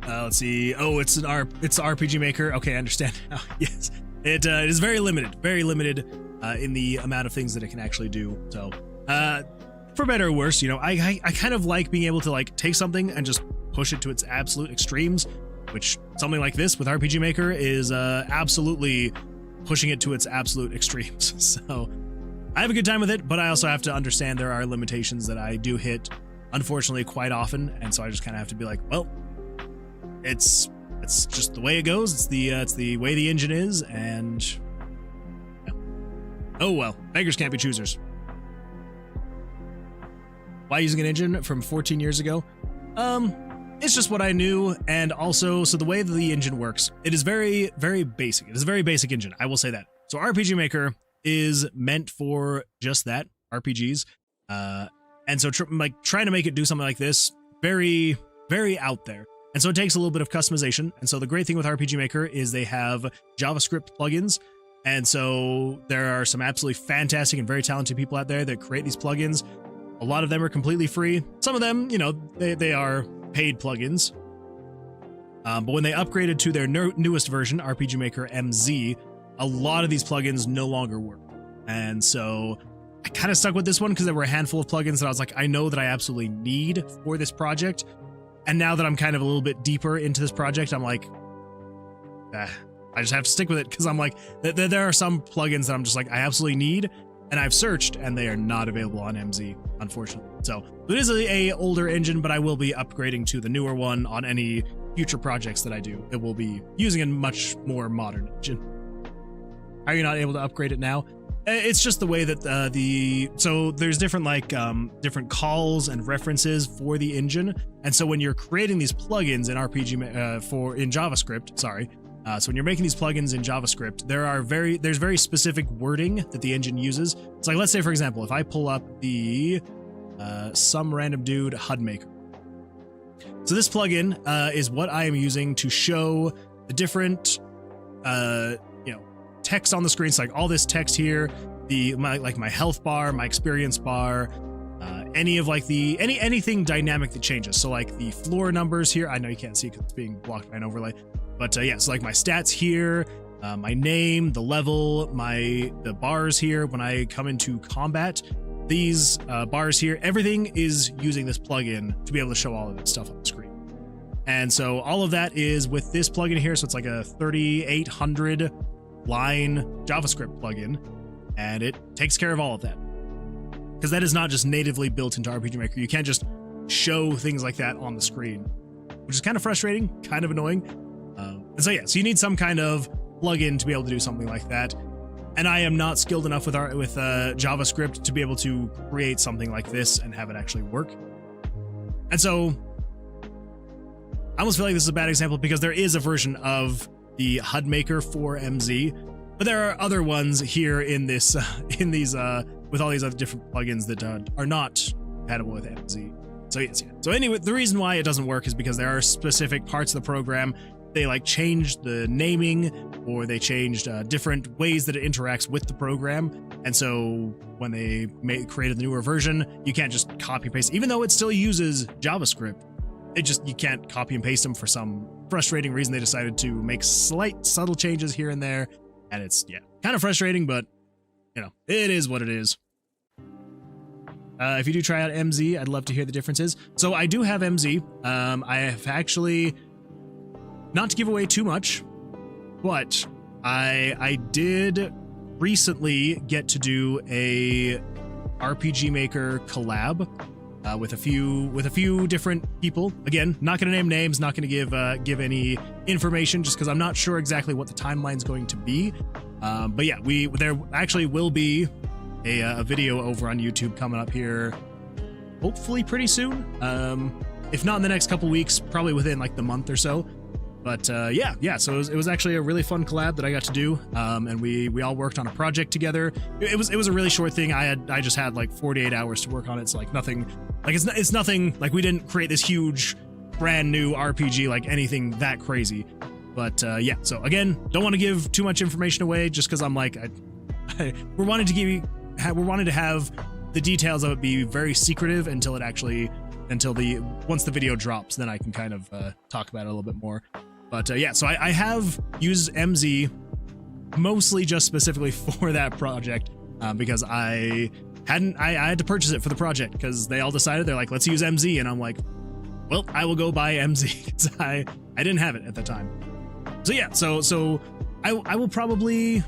Let's see. Oh, it's RPG Maker. Okay, I understand now. Yes. It is very limited in the amount of things that it can actually do. So, for better or worse, you know, I kind of like being able to like take something and just push it to its absolute extremes, which something like this with RPG Maker is absolutely pushing it to its absolute extremes. So I have a good time with it, but I also have to understand there are limitations that I do hit, unfortunately, quite often, and so I just kind of have to be like, well, it's just the way it goes. It's the way the engine is, and yeah. Oh well, beggars can't be choosers. Why using an engine from 14 years ago? It's just what I knew, and also, so the way that the engine works, it is very, very basic. It is a very basic engine, I will say that. So RPG Maker is meant for just that, RPGs, and so trying to make it do something like this, very, very out there. And so it takes a little bit of customization. And so the great thing with RPG Maker is they have JavaScript plugins. And so there are some absolutely fantastic and very talented people out there that create these plugins. A lot of them are completely free. Some of them, you know, they are paid plugins. But when they upgraded to their newest version, RPG Maker MZ, a lot of these plugins no longer work. And so I kind of stuck with this one because there were a handful of plugins that I was like, I know that I absolutely need for this project. And now that I'm kind of a little bit deeper into this project, I'm like, I just have to stick with it because I'm like, there are some plugins that I'm just like, I absolutely need, and I've searched, and they are not available on MZ, unfortunately. So it is a older engine, but I will be upgrading to the newer one on any future projects that I do. It will be using a much more modern engine. Are you not able to upgrade it now? It's just the way that so there's different different calls and references for the engine, and so when you're creating these plugins in in JavaScript, so when you're making these plugins in JavaScript, there's very specific wording that the engine uses. It's like, let's say for example, if I pull up the some random dude HUD maker. So this plugin is what I am using to show the different text on the screen. So like all this text here, my health bar, my experience bar, any of like anything dynamic that changes. So like the floor numbers here, I know you can't see because it's being blocked by an overlay, but yeah, so like my stats here, my name, the level, the bars here when I come into combat, these bars here, everything is using this plugin to be able to show all of that stuff on the screen. And so all of that is with this plugin here. So it's like a 3,800 line JavaScript plugin, and it takes care of all of that because that is not just natively built into RPG Maker. You can't just show things like that on the screen, which is kind of frustrating, kind of annoying. And so yeah, so you need some kind of plugin to be able to do something like that, and I am not skilled enough with JavaScript to be able to create something like this and have it actually work. And so I almost feel like this is a bad example because there is a version of the HUD maker for MZ, but there are other ones here in this with all these other different plugins that are not compatible with MZ. So yes, yeah. So anyway, the reason why it doesn't work is because there are specific parts of the program they like changed the naming, or they changed different ways that it interacts with the program. And so when they created the newer version, you can't just copy paste, even though it still uses JavaScript. You can't copy and paste them. For some frustrating reason, they decided to make slight subtle changes here and there, and it's kind of frustrating, but you know, it is what it is. If you do try out MZ, I'd love to hear the differences. So I do have MZ. I have actually, not to give away too much, but I did recently get to do a RPG Maker collab with a few different people. Again, not going to name names, not going to give any information, just because I'm not sure exactly what the timeline's going to be. But yeah, there actually will be a video over on YouTube coming up here, hopefully pretty soon. If not in the next couple weeks, probably within like the month or so. But yeah. So it was actually a really fun collab that I got to do, and we all worked on a project together. It was a really short thing. I just had like 48 hours to work on it. It's like nothing, like it's nothing, like we didn't create this huge brand new RPG, like anything that crazy. But yeah, so again, don't want to give too much information away, just because I'm like, we're wanting to have the details of it be very secretive until once the video drops, then I can kind of talk about it a little bit more. But yeah, so I have used MZ mostly just specifically for that project, because I had to purchase it for the project because they all decided, they're like, let's use MZ, and I'm like, well, I will go buy MZ because I didn't have it at the time. So yeah, so I will probably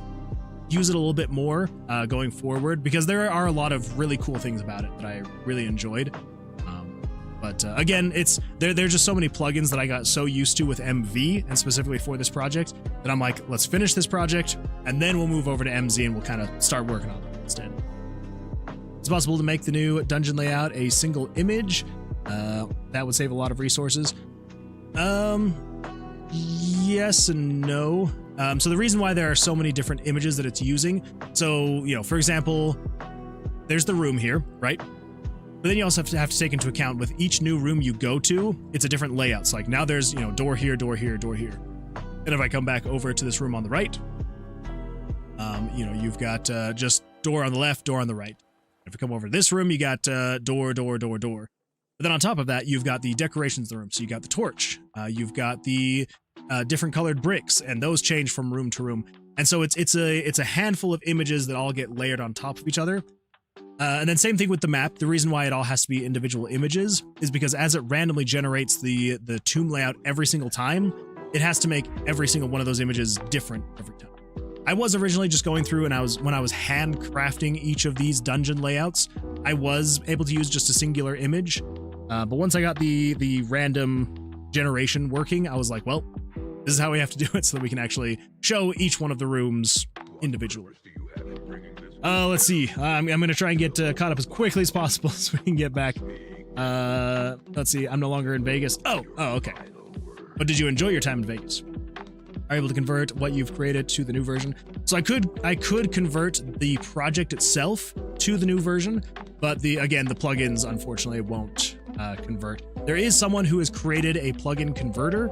use it a little bit more going forward, because there are a lot of really cool things about it that I really enjoyed. But again, there's just so many plugins that I got so used to with MV, and specifically for this project, that I'm like, let's finish this project and then we'll move over to MZ and we'll kind of start working on it instead. It's possible to make the new dungeon layout a single image. That would save a lot of resources. Yes and no. So the reason why there are so many different images that it's using, so, you know, for example, there's the room here, right? But then you also have to take into account, with each new room you go to, it's a different layout. So like now there's, you know, door here, door here, door here. And if I come back over to this room on the right, you know, you've got just door on the left, door on the right. If you come over to this room, you got door, door, door, door. But then on top of that, you've got the decorations of the room. So you got the torch, you've got the different colored bricks, and those change from room to room. And so it's a handful of images that all get layered on top of each other. And then same thing with the map. The reason why it all has to be individual images is because as it randomly generates the tomb layout every single time, it has to make every single one of those images different every time. I was originally just going through, and when I was handcrafting each of these dungeon layouts, I was able to use just a singular image. But once I got the random generation working, I was like, well, this is how we have to do it so that we can actually show each one of the rooms individually. Let's see. I'm going to try and get caught up as quickly as possible so we can get back. Let's see. I'm no longer in Vegas. Oh, okay. But did you enjoy your time in Vegas? Are you able to convert what you've created to the new version? So I could convert the project itself to the new version, but again, the plugins unfortunately won't convert. There is someone who has created a plugin converter,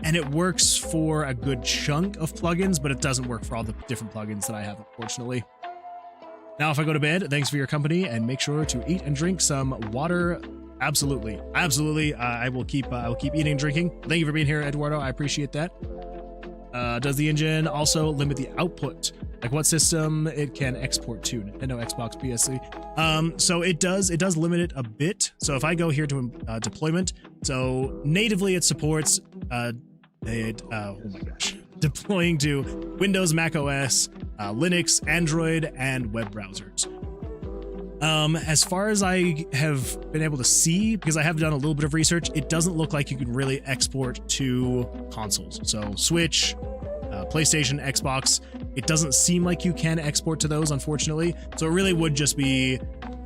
and it works for a good chunk of plugins, but it doesn't work for all the different plugins that I have, unfortunately. Now, if I go to bed, thanks for your company, and make sure to eat and drink some water. Absolutely. I will keep eating and drinking. Thank you for being here, Eduardo. I appreciate that. Does the engine also limit the output? Like what system it can export to? Nintendo, Xbox, PSC. So it does limit it a bit. So if I go here to deployment, so natively it supports oh my gosh, deploying to Windows, Mac OS, Linux, Android, and web browsers. As far as I have been able to see, because I have done a little bit of research, it doesn't look like you can really export to consoles. So Switch, PlayStation, Xbox, it doesn't seem like you can export to those, unfortunately. So it really would just be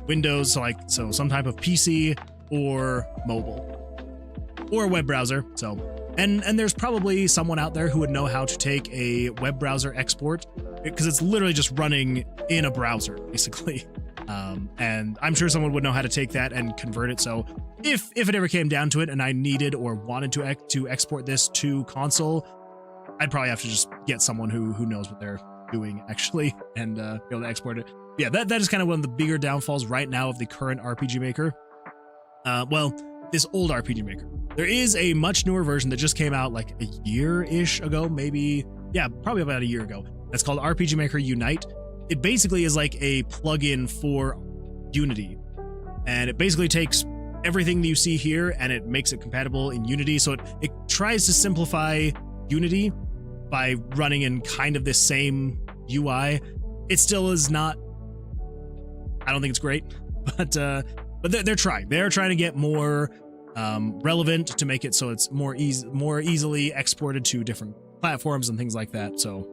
Windows, so some type of PC or mobile or web browser. So, and there's probably someone out there who would know how to take a web browser export, because it's literally just running in a browser, basically. And I'm sure someone would know how to take that and convert it. So if it ever came down to it and I needed or wanted to export this to console, I'd probably have to just get someone who knows what they're doing actually, and be able to export it. Yeah, that is kind of one of the bigger downfalls right now of the current RPG Maker. Well, this old RPG Maker. There is a much newer version that just came out like a year-ish ago, maybe. Yeah, probably about a year ago. That's called RPG Maker Unite. It basically is like a plugin for Unity, and it basically takes everything that you see here and it makes it compatible in Unity. So it tries to simplify Unity by running in kind of this same UI. It still is not, I don't think it's great, but they're trying. They're trying to get more relevant to make it so it's more easily exported to different platforms and things like that. So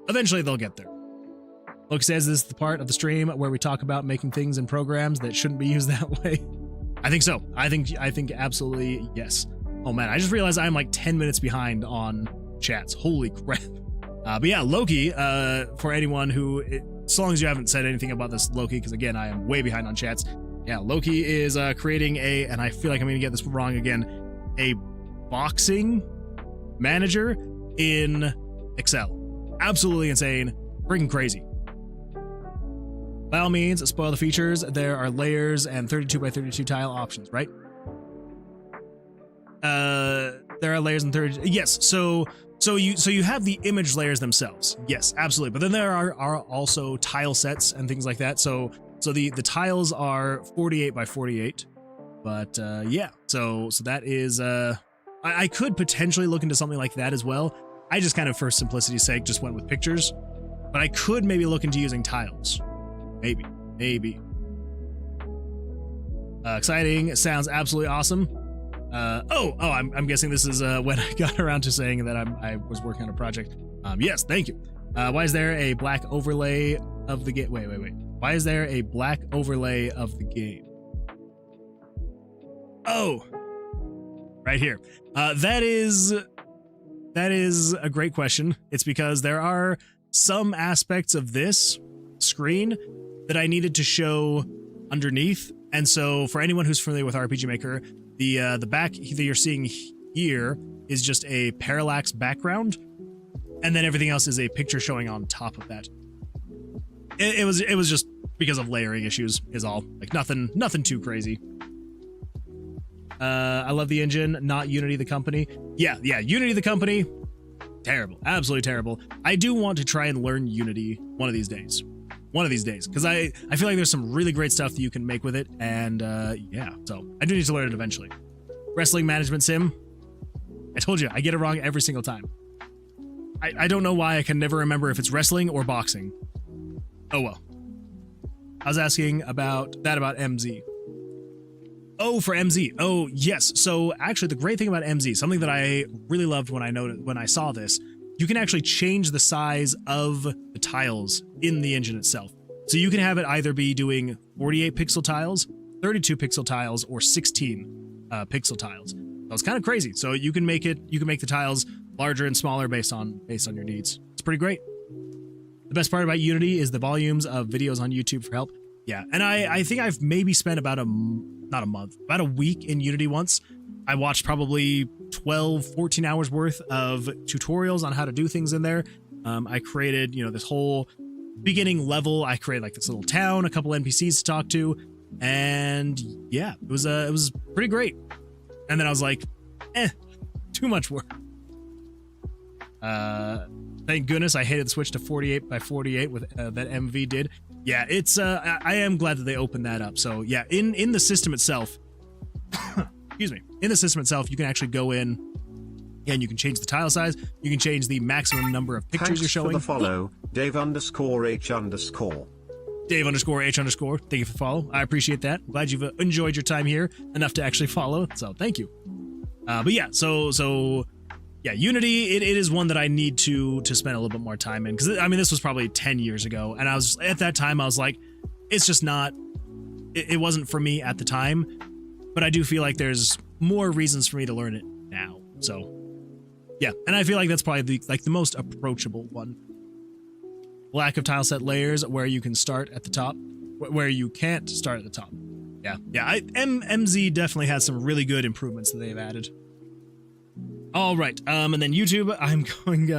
eventually they'll get there. Look says this is the part of the stream where we talk about making things in programs that shouldn't be used that way. I think so. I think absolutely yes. Oh man, I just realized I'm like 10 minutes behind on chats. Holy crap. But yeah, Loki, for anyone who, as long as you haven't said anything about this Loki, because again, I am way behind on chats. Yeah, Loki is creating and I feel like I'm going to get this wrong again, a boxing manager in Excel. Absolutely insane. Freaking crazy. By all means, spoil the features. There are layers and 32 by 32 tile options, right? There are layers and 30. Yes. So So you have the image layers themselves. Yes, absolutely. But then there are also tile sets and things like that. So the tiles are 48 by 48. But yeah, so that is I could potentially look into something like that as well. I just kind of, for simplicity's sake, just went with pictures. But I could maybe look into using tiles. Maybe. Exciting. Sounds absolutely awesome. I'm guessing this is when I got around to saying that I was working on a project. Yes, thank you. Why is there a black overlay of the game? Wait. Why is there a black overlay of the game? Oh, right here. That is a great question. It's because there are some aspects of this screen that I needed to show underneath. And so for anyone who's familiar with RPG Maker, the back that you're seeing here is just a parallax background, and then everything else is a picture showing on top of that. It was just because of layering issues is all. Like nothing too crazy. I love the engine, not Unity the company. Yeah, Unity the company, terrible, absolutely terrible. I do want to try and learn Unity one of these days, because I feel like there's some really great stuff that you can make with it, and yeah, so I do need to learn it eventually. Wrestling management sim, I told you, I get it wrong every single time. I don't know why I can never remember if it's wrestling or boxing. Oh well. I was asking about MZ. Oh, for MZ. Oh, yes. So actually the great thing about MZ, something that I really loved when I saw this, you can actually change the size of the tiles in the engine itself. So you can have it either be doing 48 pixel tiles, 32 pixel tiles, or 16 pixel tiles. So it's kind of crazy. So you can make the tiles larger and smaller based on your needs. It's pretty great. The best part about Unity is the volumes of videos on YouTube for help. Yeah, and I think I've maybe spent about about a week in Unity once. I watched probably 12, 14 hours worth of tutorials on how to do things in there. I created, this whole beginning level. I created like this little town, a couple NPCs to talk to, and yeah, it was pretty great. And then I was like, too much work. Thank goodness I hated the switch to 48 by 48 with that MV did. Yeah, it's I am glad that they opened that up. So yeah, in the system itself, excuse me, in the system itself, you can actually go in and you can change the tile size. You can change the maximum number of pictures Thanks you're showing. For the follow, Dave_H_. Dave_H_. Thank you for the follow. I appreciate that. Glad you've enjoyed your time here enough to actually follow. So thank you. But yeah, so yeah, Unity, it is one that I need to spend a little bit more time in, because I mean, this was probably 10 years ago, and at that time I was like, it's just not, it wasn't for me at the time, but I do feel like there's more reasons for me to learn it now. So yeah, and I feel like that's probably the most approachable one. Lack of tile set layers where you can start at the top, where you can't start at the top. Yeah, MZ definitely has some really good improvements that they've added. All right, and then YouTube, I'm going,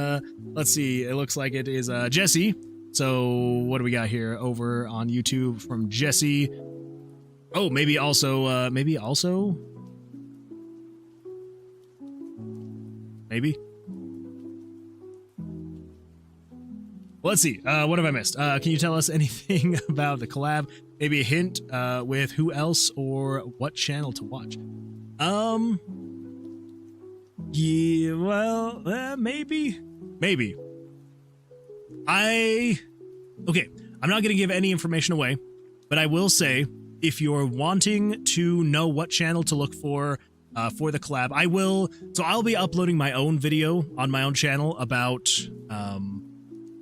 let's see, it looks like it is Jesse. So what do we got here over on YouTube from Jesse? Oh, maybe also, maybe. Let's see, what have I missed? Can you tell us anything about the collab? Maybe a hint with who else or what channel to watch? Yeah, well, maybe. Okay, I'm not going to give any information away, but I will say, if you're wanting to know what channel to look for the collab, I'll be uploading my own video on my own channel about,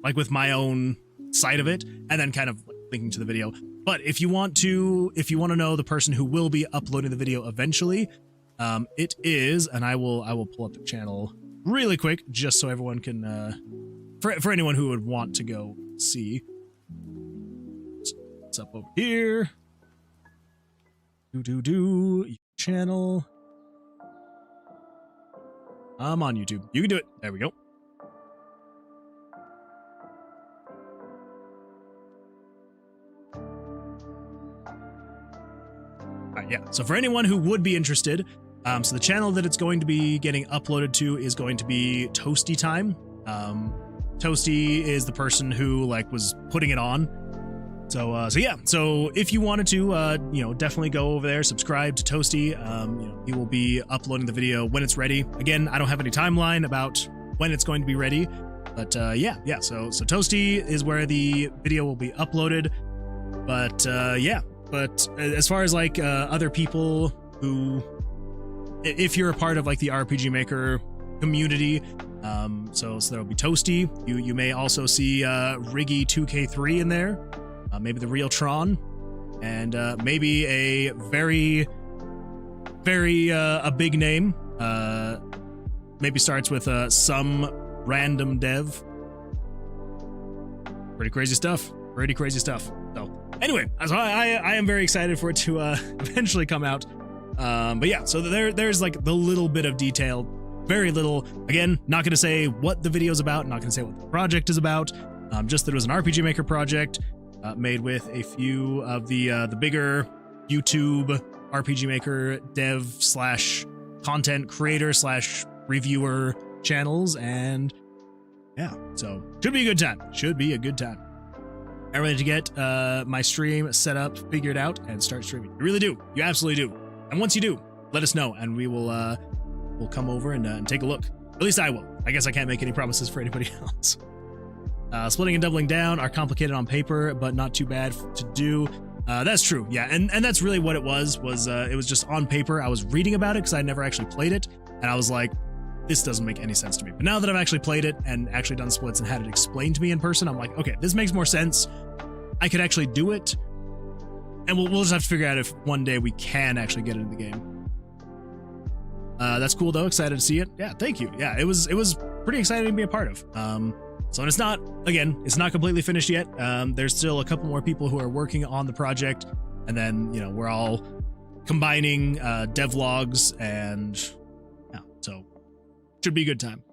like with my own side of it, and then kind of linking to the video. But if you want to know the person who will be uploading the video eventually, it is, and I will pull up the channel really quick just so everyone can, for anyone who would want to go see. What's up over here? Channel. I'm on YouTube. You can do it. There we go. All right, yeah. So for anyone who would be interested, So the channel that it's going to be getting uploaded to is going to be Toasty Time. Toasty is the person who like was putting it on. So yeah. So if you wanted to, definitely go over there, subscribe to Toasty. He will be uploading the video when it's ready. Again, I don't have any timeline about when it's going to be ready, but yeah. So Toasty is where the video will be uploaded. But yeah. But as far as like other people who, if you're a part of like the RPG Maker community, so there'll be Toasty. You may also see Riggy 2K3 in there. Maybe the real Tron, and maybe a very a big name. Maybe starts with some random dev. Pretty crazy stuff. So anyway, so I am very excited for it to eventually come out. But yeah, so there's like the little bit of detail, very little. Again, not going to say what the video's about, not going to say what the project is about. Just that it was an RPG Maker project. Made with a few of the bigger YouTube RPG Maker dev / content creator / reviewer channels, and yeah, so should be a good time. I'm ready to get my stream set up, figured out, and start streaming. You really do. You absolutely do. And once you do, let us know, and we will we'll come over and take a look. At least I will. I guess I can't make any promises for anybody else. Splitting and doubling down are complicated on paper, but not too bad to do. That's true, yeah, and that's really what it was it was just on paper. I was reading about it because I never actually played it, and I was like, this doesn't make any sense to me. But now that I've actually played it and actually done splits and had it explained to me in person, I'm like, okay, this makes more sense. I could actually do it, and we'll just have to figure out if one day we can actually get into the game. That's cool though, excited to see it. Yeah, thank you. Yeah, it was pretty exciting to be a part of. So it's not completely finished yet. There's still a couple more people who are working on the project, and then, we're all combining devlogs, and yeah, so should be a good time.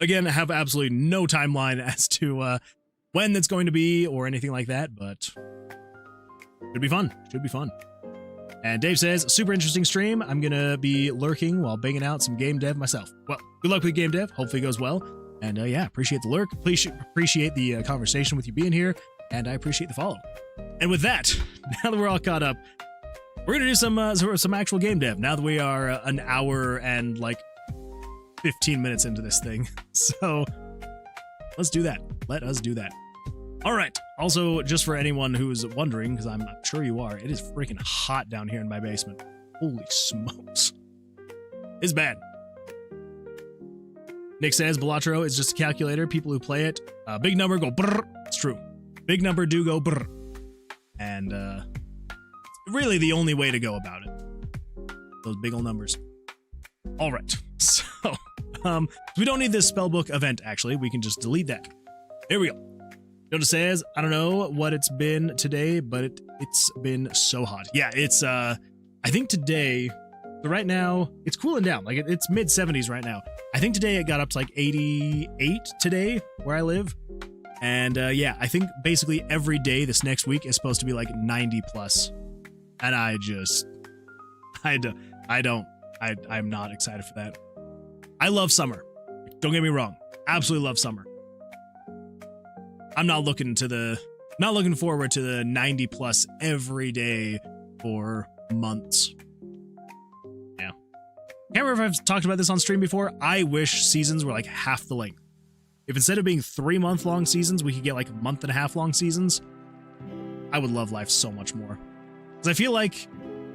Again, I have absolutely no timeline as to when that's going to be or anything like that, but should be fun. And Dave says, super interesting stream. I'm gonna be lurking while banging out some game dev myself. Well, good luck with game dev. Hopefully it goes well. And yeah, appreciate the lurk. Please appreciate the conversation with you being here, and I appreciate the follow. And with that, now that we're all caught up, we're gonna do some actual game dev. Now that we are an hour and like 15 minutes into this thing, so let's do that. Let us do that. All right. Also, just for anyone who's wondering, because I'm sure you are, it is freaking hot down here in my basement. Holy smokes, it's bad. Nick says, Balatro is just a calculator. People who play it, big number go brr. It's true. Big number do go brr. And really the only way to go about it. Those big old numbers. All right. So, we don't need this spellbook event, actually. We can just delete that. There we go. Jonah says, I don't know what it's been today, but it's been so hot. Yeah, it's, I think today, so right now, it's cooling down. Like, it's mid-70s right now. I think today it got up to like 88 today where I live. And yeah, I think basically every day this next week is supposed to be like 90 plus. And I'm not excited for that. I love summer. Don't get me wrong. Absolutely love summer. I'm not looking forward to the 90 plus every day for months. Can't remember if I've talked about this on stream before. I wish seasons were like half the length. If instead of being 3-month long seasons, we could get like 1.5 long seasons, I would love life so much more. Because I feel like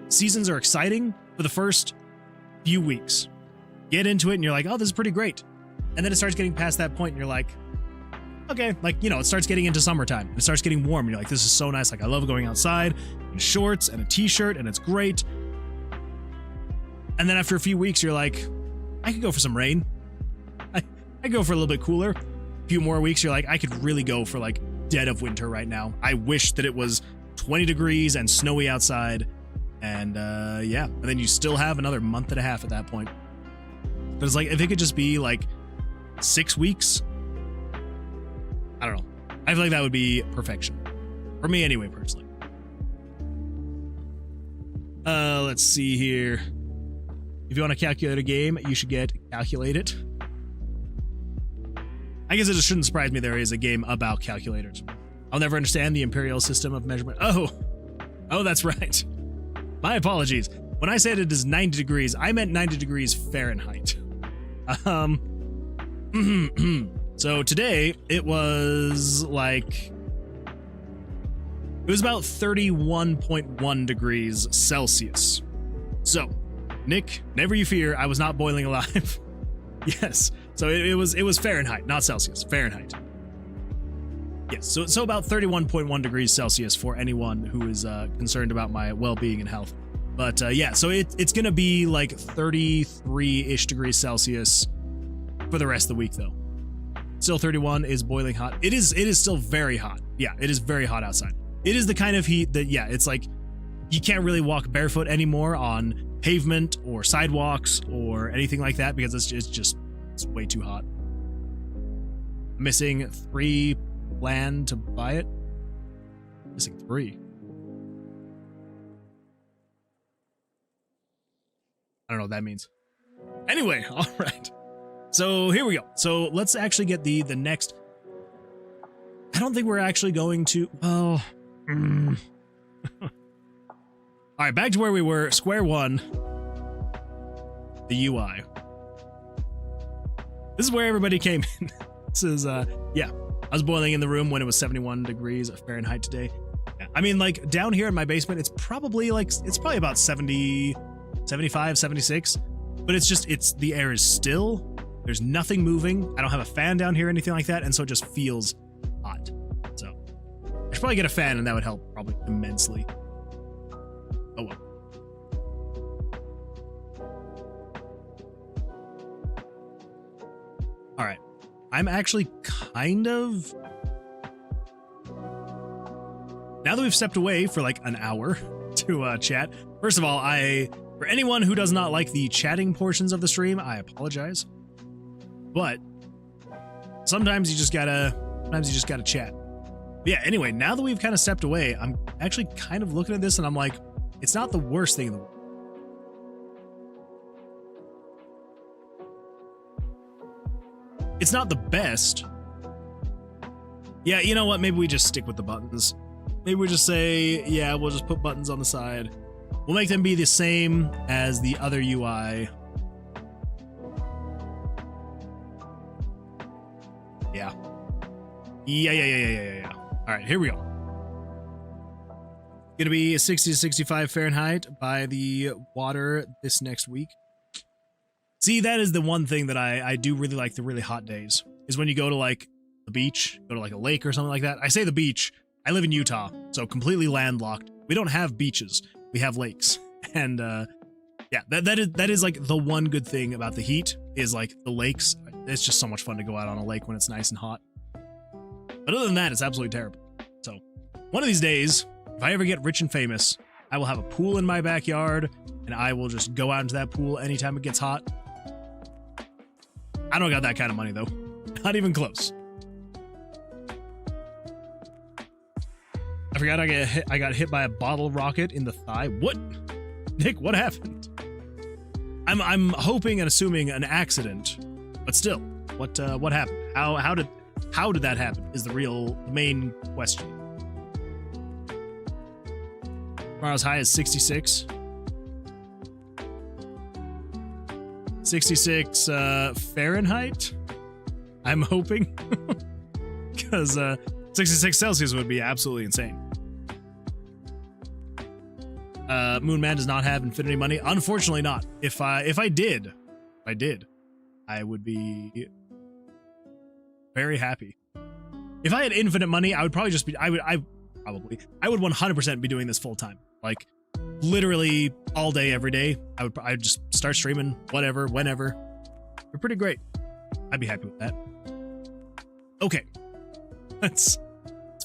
seasons are exciting for the first few weeks. Get into it and you're like, oh, this is pretty great. And then it starts getting past that point and you're like, okay, like, it starts getting into summertime. It starts getting warm. And you're like, this is so nice. Like, I love going outside in shorts and a t-shirt and it's great. And then after a few weeks, you're like, I could go for some rain. I go for a little bit cooler. A few more weeks, you're like, I could really go for like dead of winter right now. I wish that it was 20 degrees and snowy outside. And yeah, and then you still have another 1.5 months at that point. But it's like, if it could just be like 6 weeks, I don't know. I feel like that would be perfection. For me anyway, personally. Let's see here. If you want to calculate a game, you should get Calculate It. I guess it just shouldn't surprise me there is a game about calculators. I'll never understand the imperial system of measurement. Oh, that's right. My apologies. When I said it is 90 degrees, I meant 90 degrees Fahrenheit. So today it was like, it was about 31.1 degrees Celsius. So, Nick, never you fear, I was not boiling alive. Yes. So it was Fahrenheit, not Celsius. Fahrenheit. Yes. So about 31.1 degrees Celsius for anyone who is concerned about my well-being and health. But yeah, so it's gonna be like 33-ish degrees Celsius for the rest of the week, though. Still 31 is boiling hot. It is still very hot. Yeah, it is very hot outside. It is the kind of heat that, yeah, it's like you can't really walk barefoot anymore on pavement or sidewalks or anything like that because it's way too hot. Missing 3 land to buy it. Missing 3. I don't know what that means. Anyway, all right. So here we go. So let's actually get the next. I don't think we're actually going to. Oh. All right, back to where we were. Square one. The UI. This is where everybody came in. This is yeah. I was boiling in the room when it was 71 degrees Fahrenheit today. Yeah. I mean, like down here in my basement, it's probably about 70, 75, 76. But it's the air is still. There's nothing moving. I don't have a fan down here or anything like that, and so it just feels hot. So I should probably get a fan, and that would help probably immensely. Oh well. All right. I'm actually kind of... Now that we've stepped away for like an hour to chat, first of all, for anyone who does not like the chatting portions of the stream, I apologize. But sometimes you just gotta chat. But yeah, anyway, now that we've kind of stepped away, I'm actually kind of looking at this and I'm like, it's not the worst thing in the world. It's not the best. Yeah, you know what? Maybe we just stick with the buttons. Maybe we just say, yeah, we'll just put buttons on the side. We'll make them be the same as the other UI. Yeah. Yeah. All right, here we go. Gonna be 60 to 65 Fahrenheit by the water this next week. See, that is the one thing that I do really like the really hot days, is when you go to like the beach, go to like a lake or something like that. I say the beach. I live in Utah, so completely landlocked. We don't have beaches. We have lakes. And yeah, that is like the one good thing about the heat is like the lakes. It's just so much fun to go out on a lake when it's nice and hot. But other than that, it's absolutely terrible. So one of these days, if I ever get rich and famous, I will have a pool in my backyard and I will just go out into that pool anytime it gets hot. I don't got that kind of money though. Not even close. I forgot I got hit by a bottle rocket in the thigh. What? Nick, what happened? I'm hoping and assuming an accident, but still, what happened? How did that happen is the main question. Tomorrow's high is 66. 66 Fahrenheit, I'm hoping, because 66 Celsius would be absolutely insane. Moon Man does not have infinity money. Unfortunately not. If I did, I would be very happy. If I had infinite money, I would probably just be, I would 100% be doing this full time. Like literally all day, every day. I'd just start streaming whatever, whenever. They're pretty great. I'd be happy with that. Okay. Let's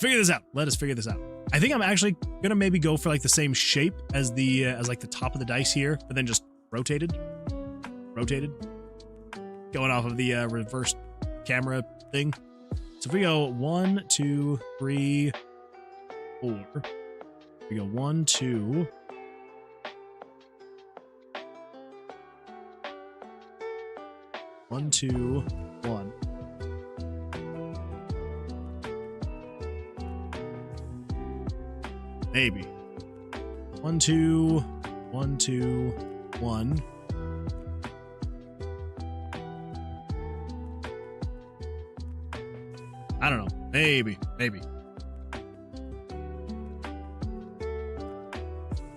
figure this out. Let us figure this out. I think I'm actually gonna maybe go for like the same shape as like the top of the dice here, but then just rotated. Going off of the reverse camera thing. So if we go 1, 2, 3, 4. We go 1, 2. 1, 2, 1. Maybe. 1, 2, 1, 2, 1. I don't know. Maybe.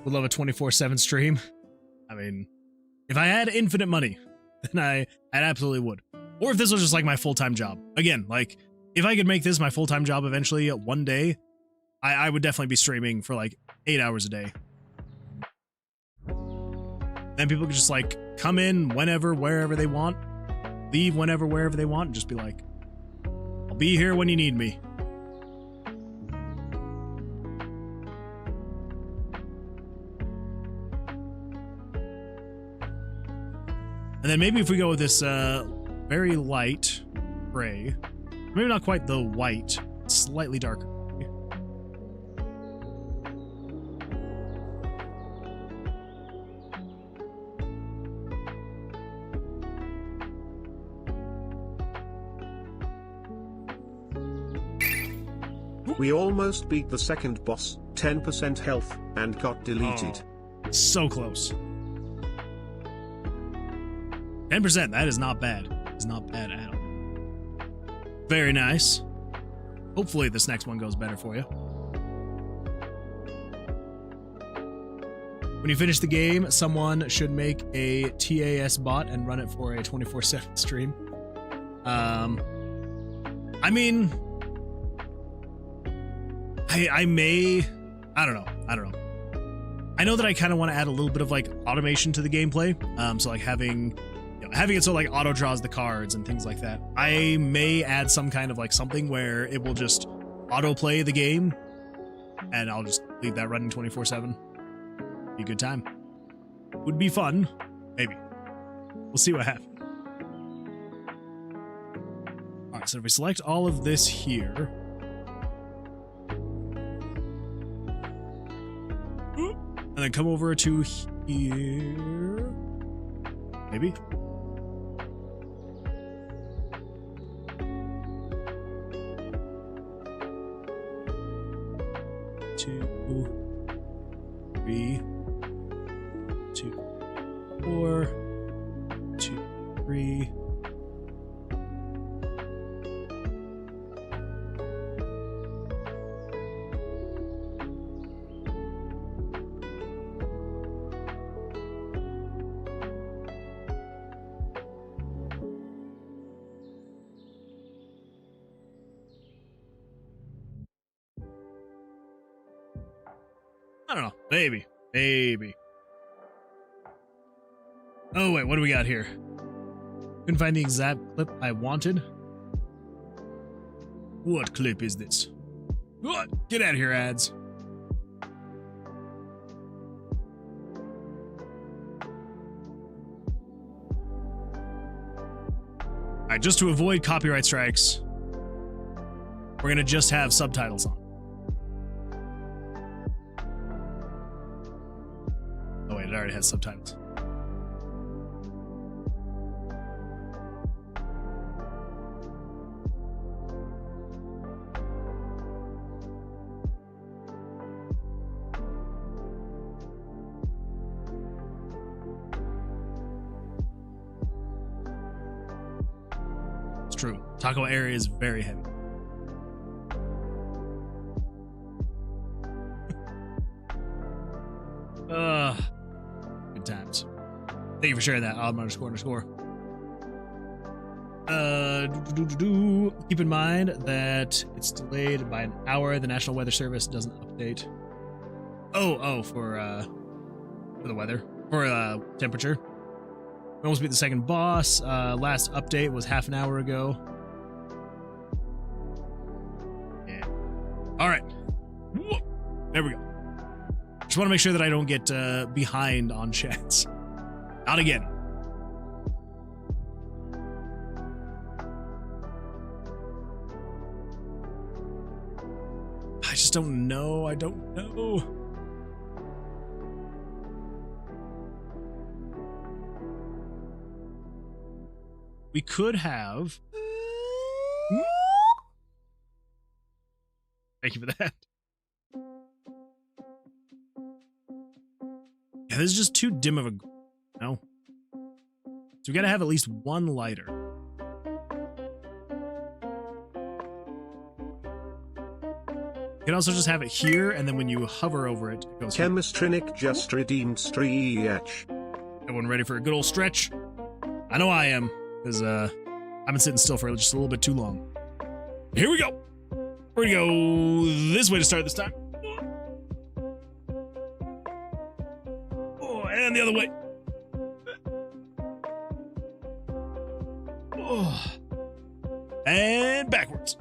Would love a 24/7 stream. I mean, if I had infinite money, then I absolutely would. Or if this was just like my full-time job. Again, like if I could make this my full-time job eventually one day, I would definitely be streaming for like 8 hours a day. Then people could just like come in whenever, wherever they want, leave whenever, wherever they want, and just be like, I'll be here when you need me. And then maybe if we go with this very light gray, maybe not quite the white, slightly darker. We almost beat the second boss, 10% health, and got deleted. Oh, so close. 10%, that is not bad. It's not bad at all. Very nice. Hopefully this next one goes better for you. When you finish the game, someone should make a TAS bot and run it for a 24/7 stream. I mean, I may, I don't know. I know that I kind of want to add a little bit of like automation to the gameplay. So like having it so like auto draws the cards and things like that. I may add some kind of like something where it will just auto play the game and I'll just leave that running 24/7. Be a good time. Would be fun. Maybe. We'll see what happens. All right, so if we select all of this here, and then come over to here, maybe. Two, 3, 2, 4, 2, 3. I don't know. Maybe. Oh, wait. What do we got here? Couldn't find the exact clip I wanted. What clip is this? What? Get out of here, ads. All right, just to avoid copyright strikes, we're going to just have subtitles on. Oh, wait, it already has subtitles. True. Taco area is very heavy. Good times. Thank you for sharing that. __. Keep in mind that it's delayed by an hour. The National Weather Service doesn't update. For the weather, for temperature. We almost beat the second boss. Last update was half an hour ago. Yeah. All right. Whoop. There we go. Just want to make sure that I don't get behind on chats. Not again. I just don't know. I don't know. we could have... Thank you for that. Yeah, this is just too dim of a... No. So we gotta have at least one lighter. You can also just have it here, and then when you hover over it, it goes here. Chemistrinic just redeemed Streech. Everyone ready for a good old stretch? I know I am, because I've been sitting still for just a little bit too long. Here we go. We're gonna go this way to start this time. Oh, and the other way. Oh. And backwards.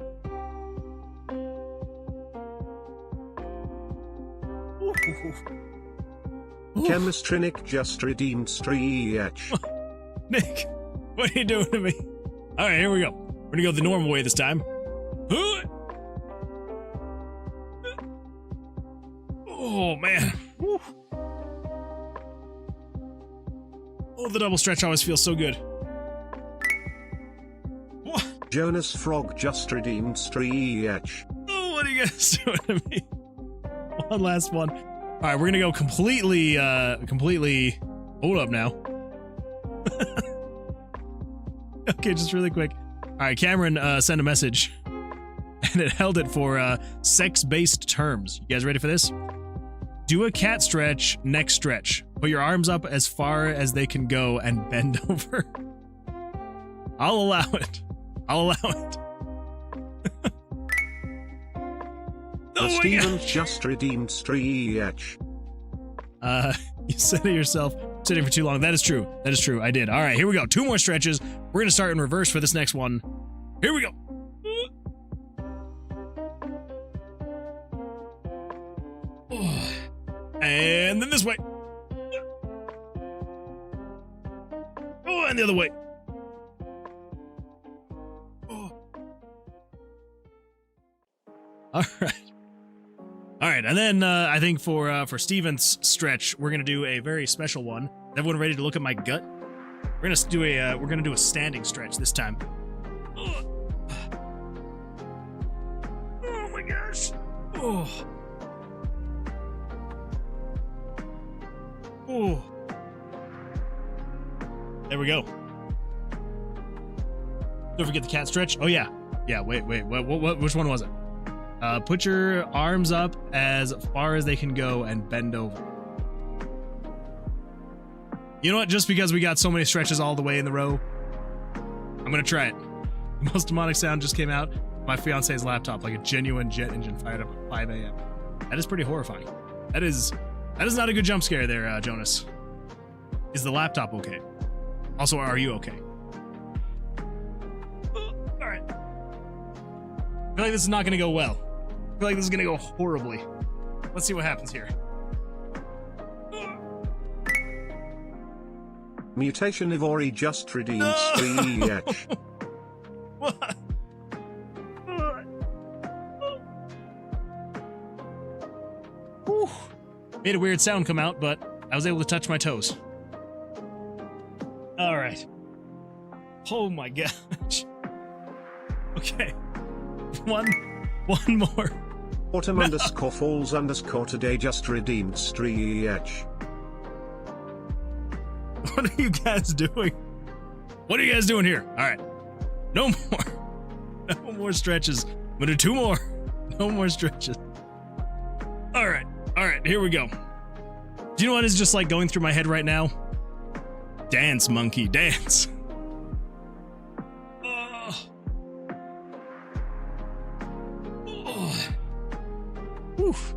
Chemistrinic just redeemed Streech. Nick, what are you doing to me? All right, here we go. We're gonna go the normal way this time. Oh, man. Woo. Oh, the double stretch always feels so good. What? Jonas Frog just redeemed Streech. Oh, what are you guys doing to me? One last one. All right, we're gonna go completely, hold up now. Okay, just really quick. All right, Cameron sent a message, and it held it for sex-based terms. You guys ready for this? Do a cat stretch, neck stretch. Put your arms up as far as they can go and bend over. I'll allow it. I'll allow it. The Stevens just redeemed Streech. You said it yourself. Sitting for too long. That is true. That is true. I did. All right, here we go. 2 more stretches. We're gonna start in reverse for this next one. Here we go. Oh. And then this way. Oh, and the other way. Oh. All right. All right, and then I think for Steven's stretch, we're gonna do a very special one. Is everyone ready to look at my gut? We're gonna do a standing stretch this time. Oh my gosh! Oh. Oh. There we go. Don't forget the cat stretch. Oh yeah, yeah. Wait. What? Which one was it? Put your arms up as far as they can go and bend over. You know what? Just because we got so many stretches all the way in the row, I'm gonna try it. The most demonic sound just came out. My fiance's laptop, like a genuine jet engine fired up at 5 a.m. That is pretty horrifying. That is not a good jump scare there, Jonas. Is the laptop okay? Also, are you okay? All right. I feel like this is not gonna go well. I feel like this is gonna go horribly. Let's see what happens here. Mutation Ivory just redeemed Streech. What? Whew. Made a weird sound come out, but I was able to touch my toes. All right. Oh my gosh. Okay. One more. Autumn _ falls _ today just redeemed Streech. What are you guys doing? What are you guys doing here? All right. No more. No more stretches. I'm gonna do 2 more. No more stretches. All right. All right. Here we go. Do you know what is just like going through my head right now? Dance, monkey, dance. Oof.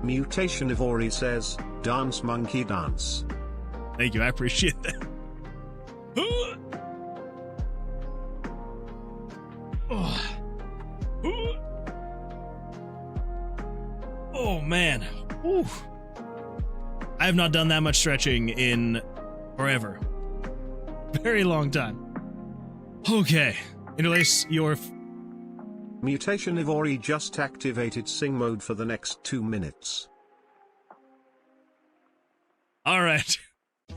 Mutation Ivory says, dance monkey dance. Thank you, I appreciate that. Oh man. Oof. I have not done that much stretching in forever. Very long time. Okay. Interlace your... Mutation Ivory just activated sing mode for the next 2 minutes. All right.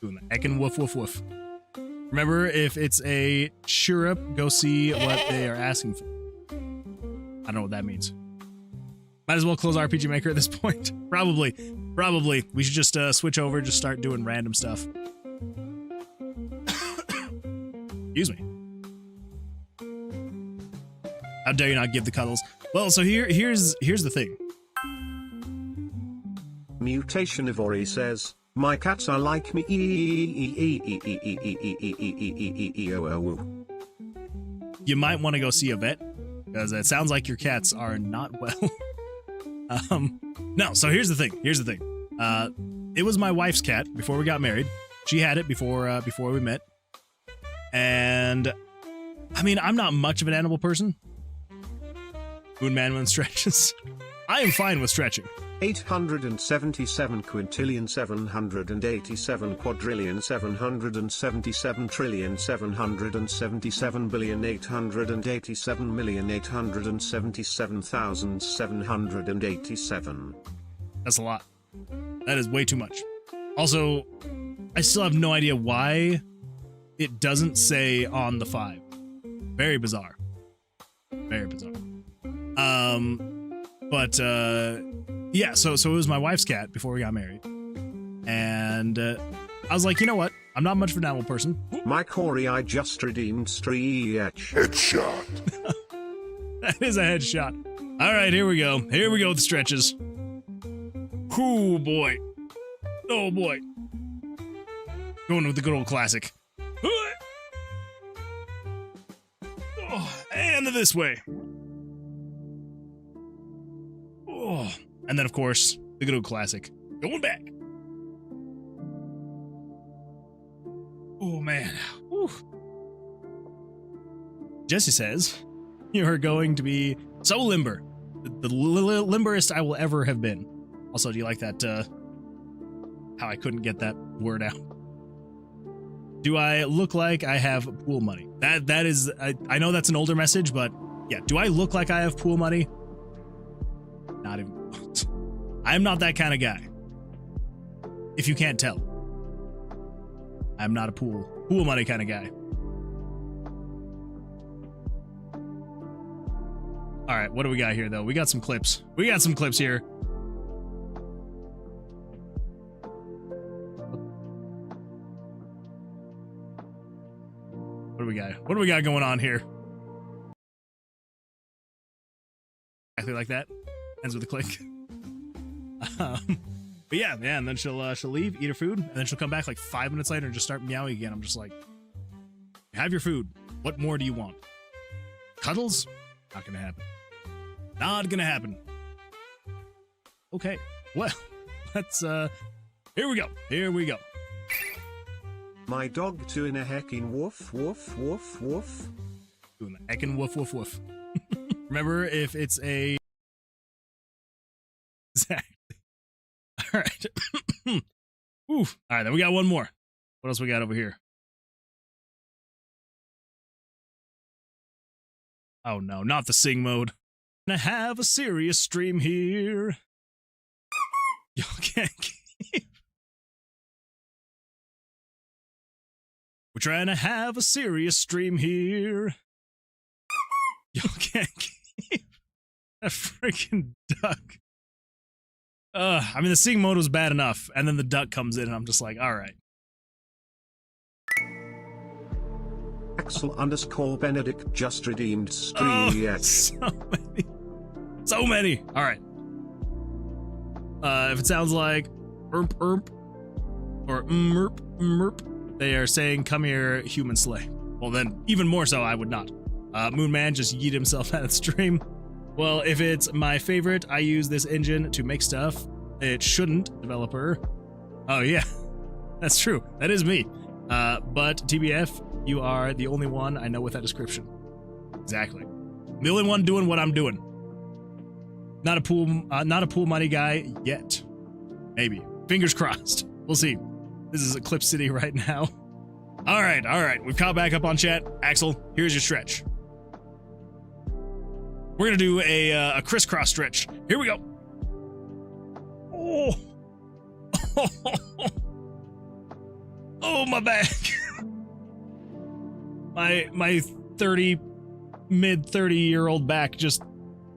Doing the heckin' woof woof woof. Remember, if it's a chirrup, go see what they are asking for. I don't know what that means. Might as well close RPG Maker at this point. Probably. We should just switch over, just start doing random stuff. Excuse me. How dare you not give the cuddles? Well, so here's the thing. Mutationivore says, my cats are like me. You might want to go see a vet, because it sounds like your cats are not well. No, so here's the thing. It was my wife's cat before we got married. She had it before we met. And I mean, I'm not much of an animal person. Moonman when stretches. I am fine with stretching. 877 quintillion 787 quadrillion 777 trillion 777 billion 887 million 877,787. That's a lot. That is way too much. Also, I still have no idea why it doesn't say on the 5. Very bizarre. But yeah, so it was my wife's cat before we got married. And I was like, you know what? I'm not much of an animal person. My Corey, I just redeemed stretch. Headshot. That is a headshot. All right, here we go. Here we go with the stretches. Oh boy. Oh boy. Going with the good old classic. Oh, and this way. Oh. And then, of course, the good old classic. Going back. Oh, man. Whew. Jesse says, you're going to be so limber. The limberest I will ever have been. Also, do you like that, how I couldn't get that word out? Do I look like I have pool money? That is, I know that's an older message, but yeah, do I look like I have pool money? Not even. I'm not that kind of guy. If you can't tell. I'm not a pool money kind of guy. All right, what do we got here though? We got some clips. Here. What do we got going on here? Exactly like that. Ends with a click. But yeah, and then she'll leave, eat her food, and then she'll come back like 5 minutes later and just start meowing again. I'm just like, have your food. What more do you want? Cuddles? Not gonna happen. Not gonna happen. Okay, well, let's here we go. My dog doing a heckin' woof woof woof woof. Doing the heckin' woof woof woof. Remember, if it's a exactly. All right. Ooh. All right, then we got one more. What else we got over here? Oh no, not the sing mode. Gonna have a serious stream here. Y'all can't keep. We're trying to have a serious stream here. Y'all can't keep that freaking duck. I mean, the sing mode was bad enough, and then the duck comes in, and I'm just like, all right. Axel _ Benedict just redeemed stretch. So many. All right. If it sounds like erp or merp, they are saying, come here, human slay. Well, then, even more so, I would not. Moonman just yeet himself out of the stream. Well, if it's my favorite, I use this engine to make stuff. It shouldn't, developer. Oh, yeah. That's true. That is me. But TBF, you are the only one I know with that description. Exactly. The only one doing what I'm doing. Not a pool money guy yet. Maybe. Fingers crossed. We'll see. This is Eclipse City right now. All right. We've caught back up on chat. Axel, here's your stretch. We're gonna do a crisscross stretch. Here we go. Oh. Oh, my back. my 30, mid 30-year-old back just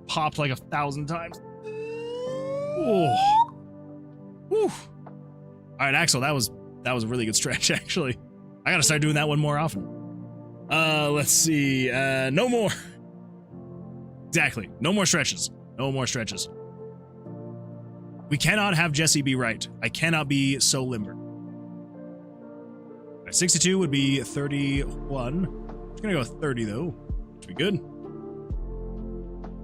popped like 1,000 times. Oh. Whew. All right, Axel, that was a really good stretch, actually. I gotta start doing that one more often. Let's see. No more. Exactly. No more stretches. No more stretches. We cannot have Jesse be right. I cannot be so limber. 62 would be 31. I'm gonna go with 30 though. Should be good.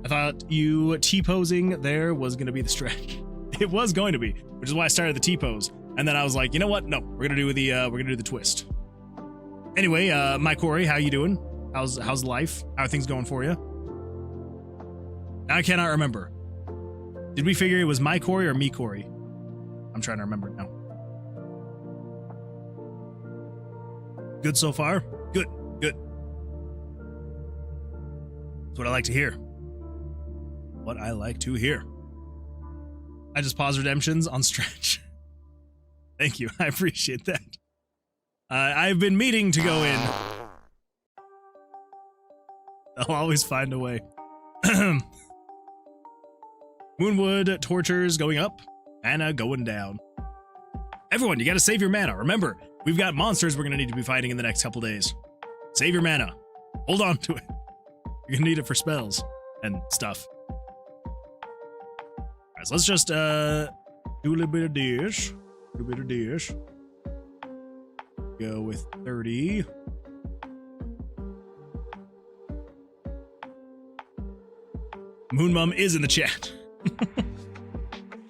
I thought you T-posing there was gonna be the stretch. It was going to be, which is why I started the T-pose. And then I was like, you know what? No, we're gonna do the twist. Anyway, my Corey, how you doing? How's life? How are things going for you? I cannot remember. Did we figure it was my Corey or me Corey? I'm trying to remember now. Good so far? Good, good. That's what I like to hear. What I like to hear. I just paused redemptions on stretch. Thank you, I appreciate that. I've been meaning to go in. I'll always find a way. Moonwood tortures going up, mana going down. Everyone, you gotta save your mana. Remember, we've got monsters we're gonna need to be fighting in the next couple days. Save your mana. Hold on to it. You're gonna need it for spells and stuff. Alright, so let's just do a little bit of dish. Do a bit of dish. Go with 30. Moon Mum is in the chat.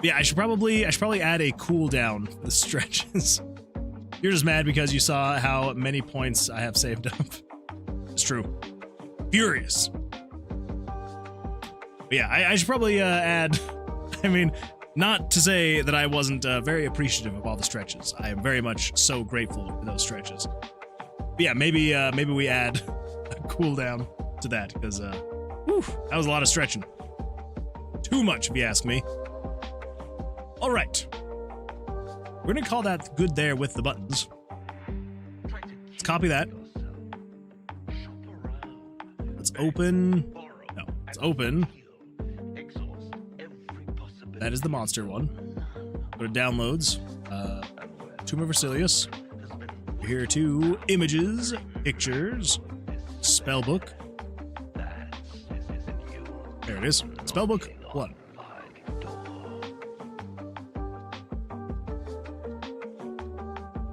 Yeah, I should probably add a cooldown for the stretches. You're just mad because you saw how many points I have saved up. It's true. Furious. But yeah, I should probably add. I mean, not to say that I wasn't very appreciative of all the stretches. I am very much so grateful for those stretches. But yeah, maybe we add a cooldown to that because that was a lot of stretching. Too much, if you ask me. All right. We're going to call that good there with the buttons. Let's copy that. Let's open. No, let's open. That is the monster one. Go to downloads. Tower of Vercilias. Here to images, pictures, spellbook. There it is. Spellbook 1.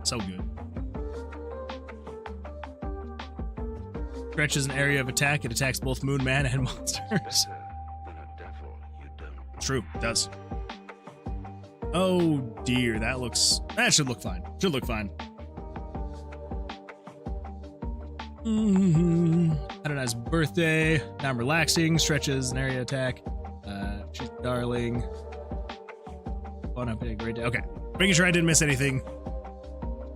So good. Stretch is an area of attack. It attacks both moon man and monsters. True, it does. Oh dear, that should look fine. Should look fine. Had a nice birthday. Now I'm relaxing. Stretches an area attack. She's darling. Fun, having a great day. Okay, making sure I didn't miss anything.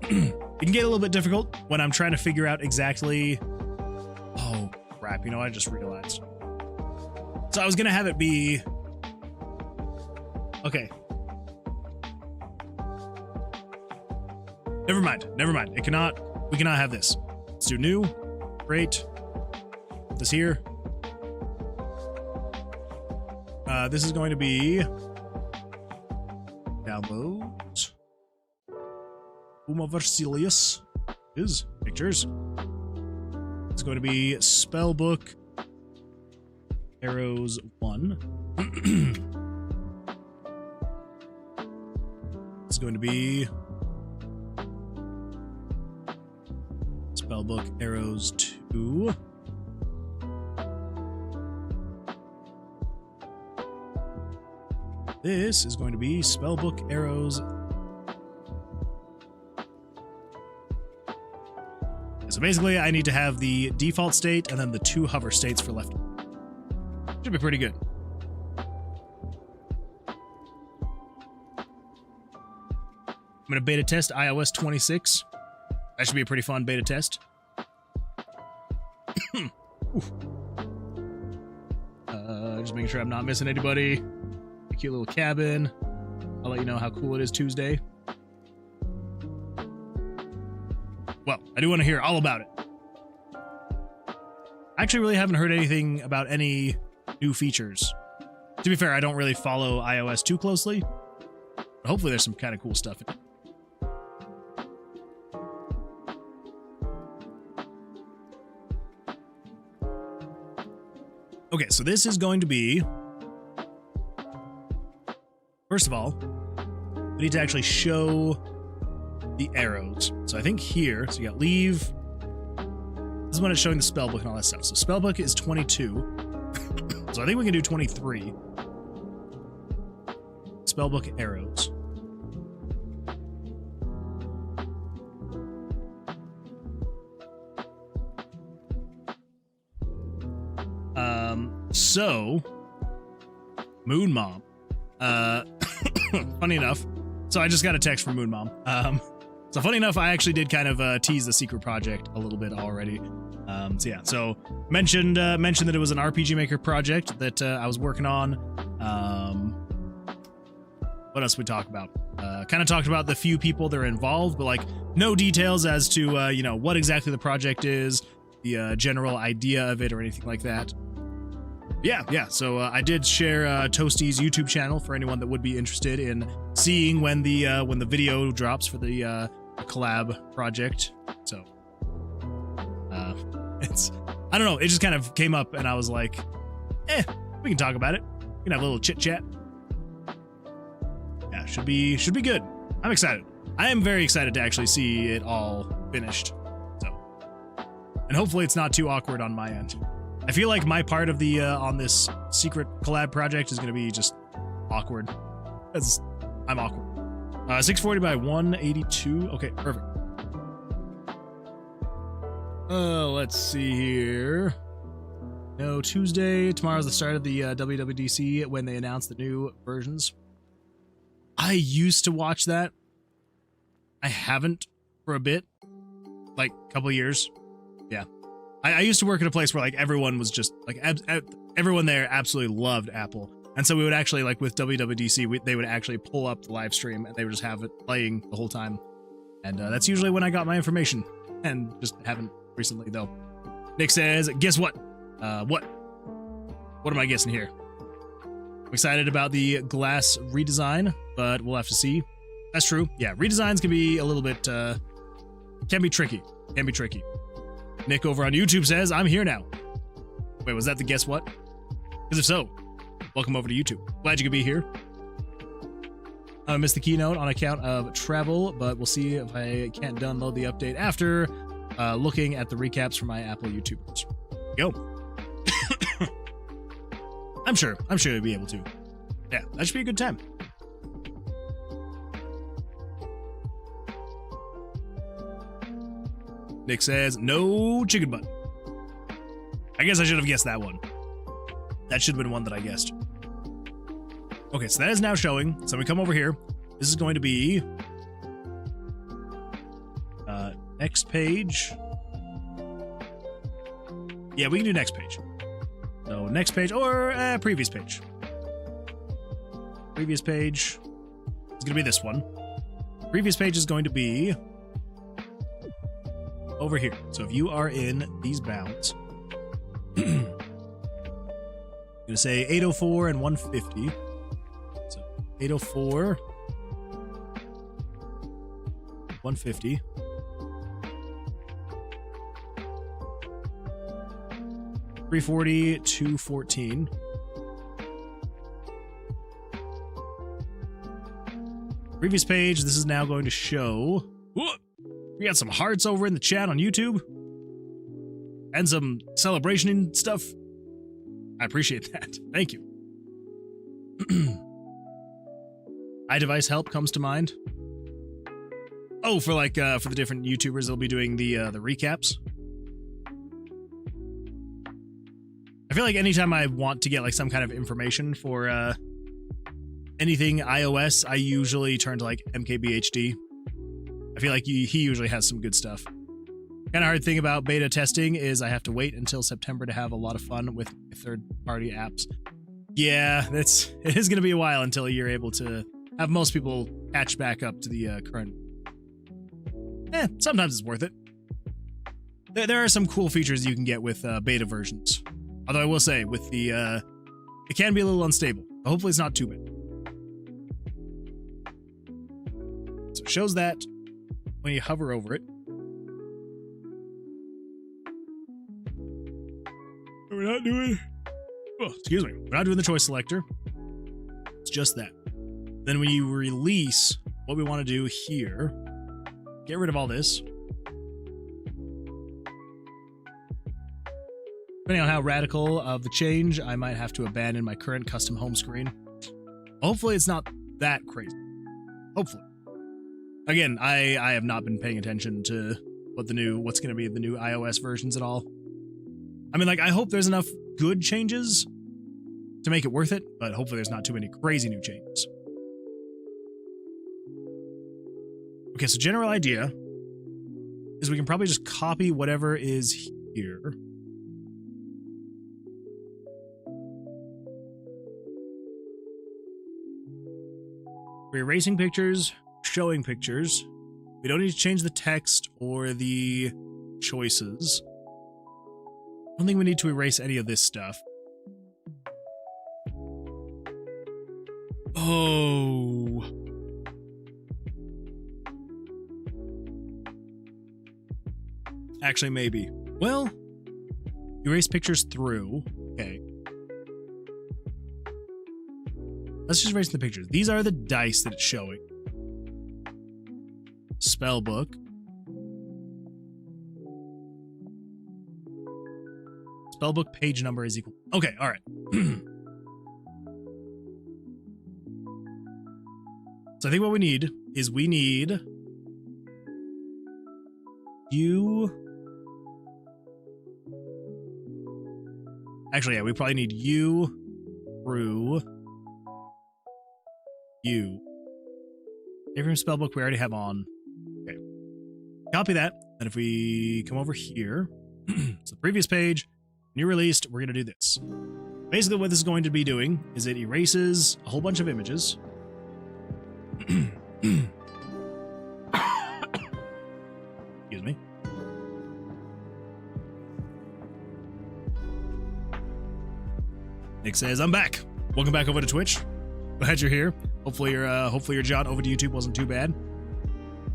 It can get a little bit difficult when I'm trying to figure out exactly. Oh crap! You know, I just realized. So I was gonna have it be. Okay. Never mind. Never mind. We cannot have this. Let's do new. Great. Put this here. This is going to be downloads. Tower of Vercilias is pictures. It's going to be spellbook arrows 1. It's going to be spellbook arrows 2. This is going to be spellbook arrows. So basically, I need to have the default state and then the 2 hover states for left. Should be pretty good. I'm going to beta test iOS 26. That should be a pretty fun beta test. Just making sure I'm not missing anybody. A cute little cabin. I'll let you know how cool it is Tuesday. I do want to hear all about it. I actually really haven't heard anything about any new features. To be fair, I don't really follow iOS too closely, but hopefully there's some kind of cool stuff in it. Okay, so this is going to be, first of all, we need to actually show the arrows. So I think here, so you got leave. This is when it's showing the spellbook and all that stuff. So spellbook is 22. So I think we can do 23. Spellbook arrows. So Moon Mom. Funny enough. So I just got a text from Moon Mom. So funny enough, I actually did kind of tease the secret project a little bit already. So yeah, so mentioned that it was an RPG Maker project that I was working on. What else we talk about? Kind of talked about the few people that are involved, but like no details as to you know, what exactly the project is, the general idea of it, or anything like that. Yeah. So I did share Toasty's YouTube channel for anyone that would be interested in seeing when the video drops for the collab project. So it's, I don't know, it just kind of came up and I was like, we can talk about it. We can have a little chit chat. Yeah, should be good. I'm excited. I am very excited to actually see it all finished. So, and hopefully it's not too awkward on my end. I feel like my part of the on this secret collab project is going to be just awkward, because I'm awkward. 640 by 182. Okay, perfect. Let's see here. No, Tuesday. Tomorrow's the start of the WWDC when they announce the new versions. I used to watch that. I haven't for a bit, like a couple years. Yeah. I used to work at a place where like everyone was just like everyone there absolutely loved Apple, and so we would actually, like with WWDC, they would actually pull up the live stream and they would just have it playing the whole time, and that's usually when I got my information, and just haven't recently though. Nick says, "Guess what? What am I guessing here?" I'm excited about the glass redesign, but we'll have to see. That's true. Yeah, redesigns can be a little bit can be tricky. Nick over on YouTube says, "I'm here now." Wait, was that the guess what? Because if so, welcome over to YouTube. Glad you could be here. I missed the keynote on account of travel, but we'll see if I can't download the update after looking at the recaps from my Apple YouTubers. Go. I'm sure you'll be able to. Yeah, that should be a good time. Nick says, no chicken butt. I guess I should have guessed that one. That should have been one that I guessed. Okay, so that is now showing. So we come over here. This is going to be next page. Yeah, we can do next page. So next page or previous page. Previous page is going to be this one. Previous page is going to be over here. So if you are in these bounds, I'm going to say 804 and 150. So 804, 150. 340, 214. Previous page, this is now going to show. Whoop, we got some hearts over in the chat on YouTube. And some celebration and stuff. I appreciate that. Thank you. iDevice help comes to mind. Oh, for like for the different YouTubers, they'll be doing the recaps. I feel like anytime I want to get like some kind of information for anything iOS, I usually turn to like MKBHD. I feel like he usually has some good stuff. Kind of hard thing about beta testing is I have to wait until September to have a lot of fun with third-party apps. Yeah, it is going to be a while until you're able to have most people catch back up to the current. Sometimes it's worth it. there are some cool features you can get with beta versions. Although I will say, with the it can be a little unstable. Hopefully it's not too bad. So it shows that when you hover over it. We're not doing... Oh, excuse me. We're not doing the choice selector. It's just that. Then when you release, what we want to do here, get rid of all this. Depending on how radical of the change, I might have to abandon my current custom home screen. Hopefully it's not that crazy. Hopefully. Again, I have not been paying attention to what's going to be the new iOS versions at all. I mean, like, I hope there's enough good changes to make it worth it, but hopefully there's not too many crazy new changes. Okay, so general idea is we can probably just copy whatever is here. We're erasing pictures, showing pictures. We don't need to change the text or the choices. I don't think we need to erase any of this stuff. Oh. Actually, maybe. Well, erase pictures through. Okay. Let's just erase the pictures. These are the dice that it's showing. Spellbook. Spellbook page number is equal. Okay, all right. So I think what we need is you. Actually, yeah, we probably need you through you. Every spellbook we already have on. Okay. Copy that. And if we come over here, it's the previous page. New released, we're going to do this. Basically what this is going to be doing is it erases a whole bunch of images. Excuse me. Nick says, I'm back. Welcome back over to Twitch. Glad you're here. Hopefully your jaunt over to YouTube wasn't too bad.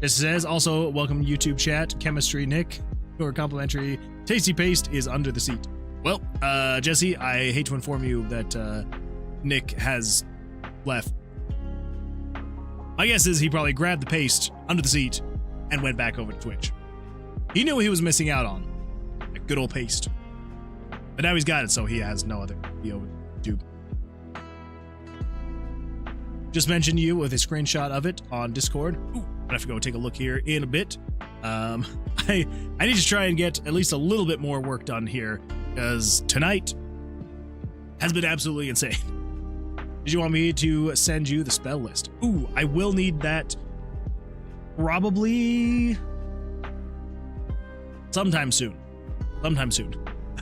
This says, also, welcome YouTube chat. Chemistry Nick. Your complimentary tasty paste is under the seat. Well, Jesse, I hate to inform you that Nick has left. My guess is he probably grabbed the paste under the seat and went back over to Twitch. He knew he was missing out on a good old paste. But now he's got it, so he has no other video to do. Just mentioned you with a screenshot of it on Discord. Ooh, I have to go take a look here in a bit. I need to try and get at least a little bit more work done here, because tonight has been absolutely insane. Did you want me to send you the spell list? Ooh, I will need that probably sometime soon. It's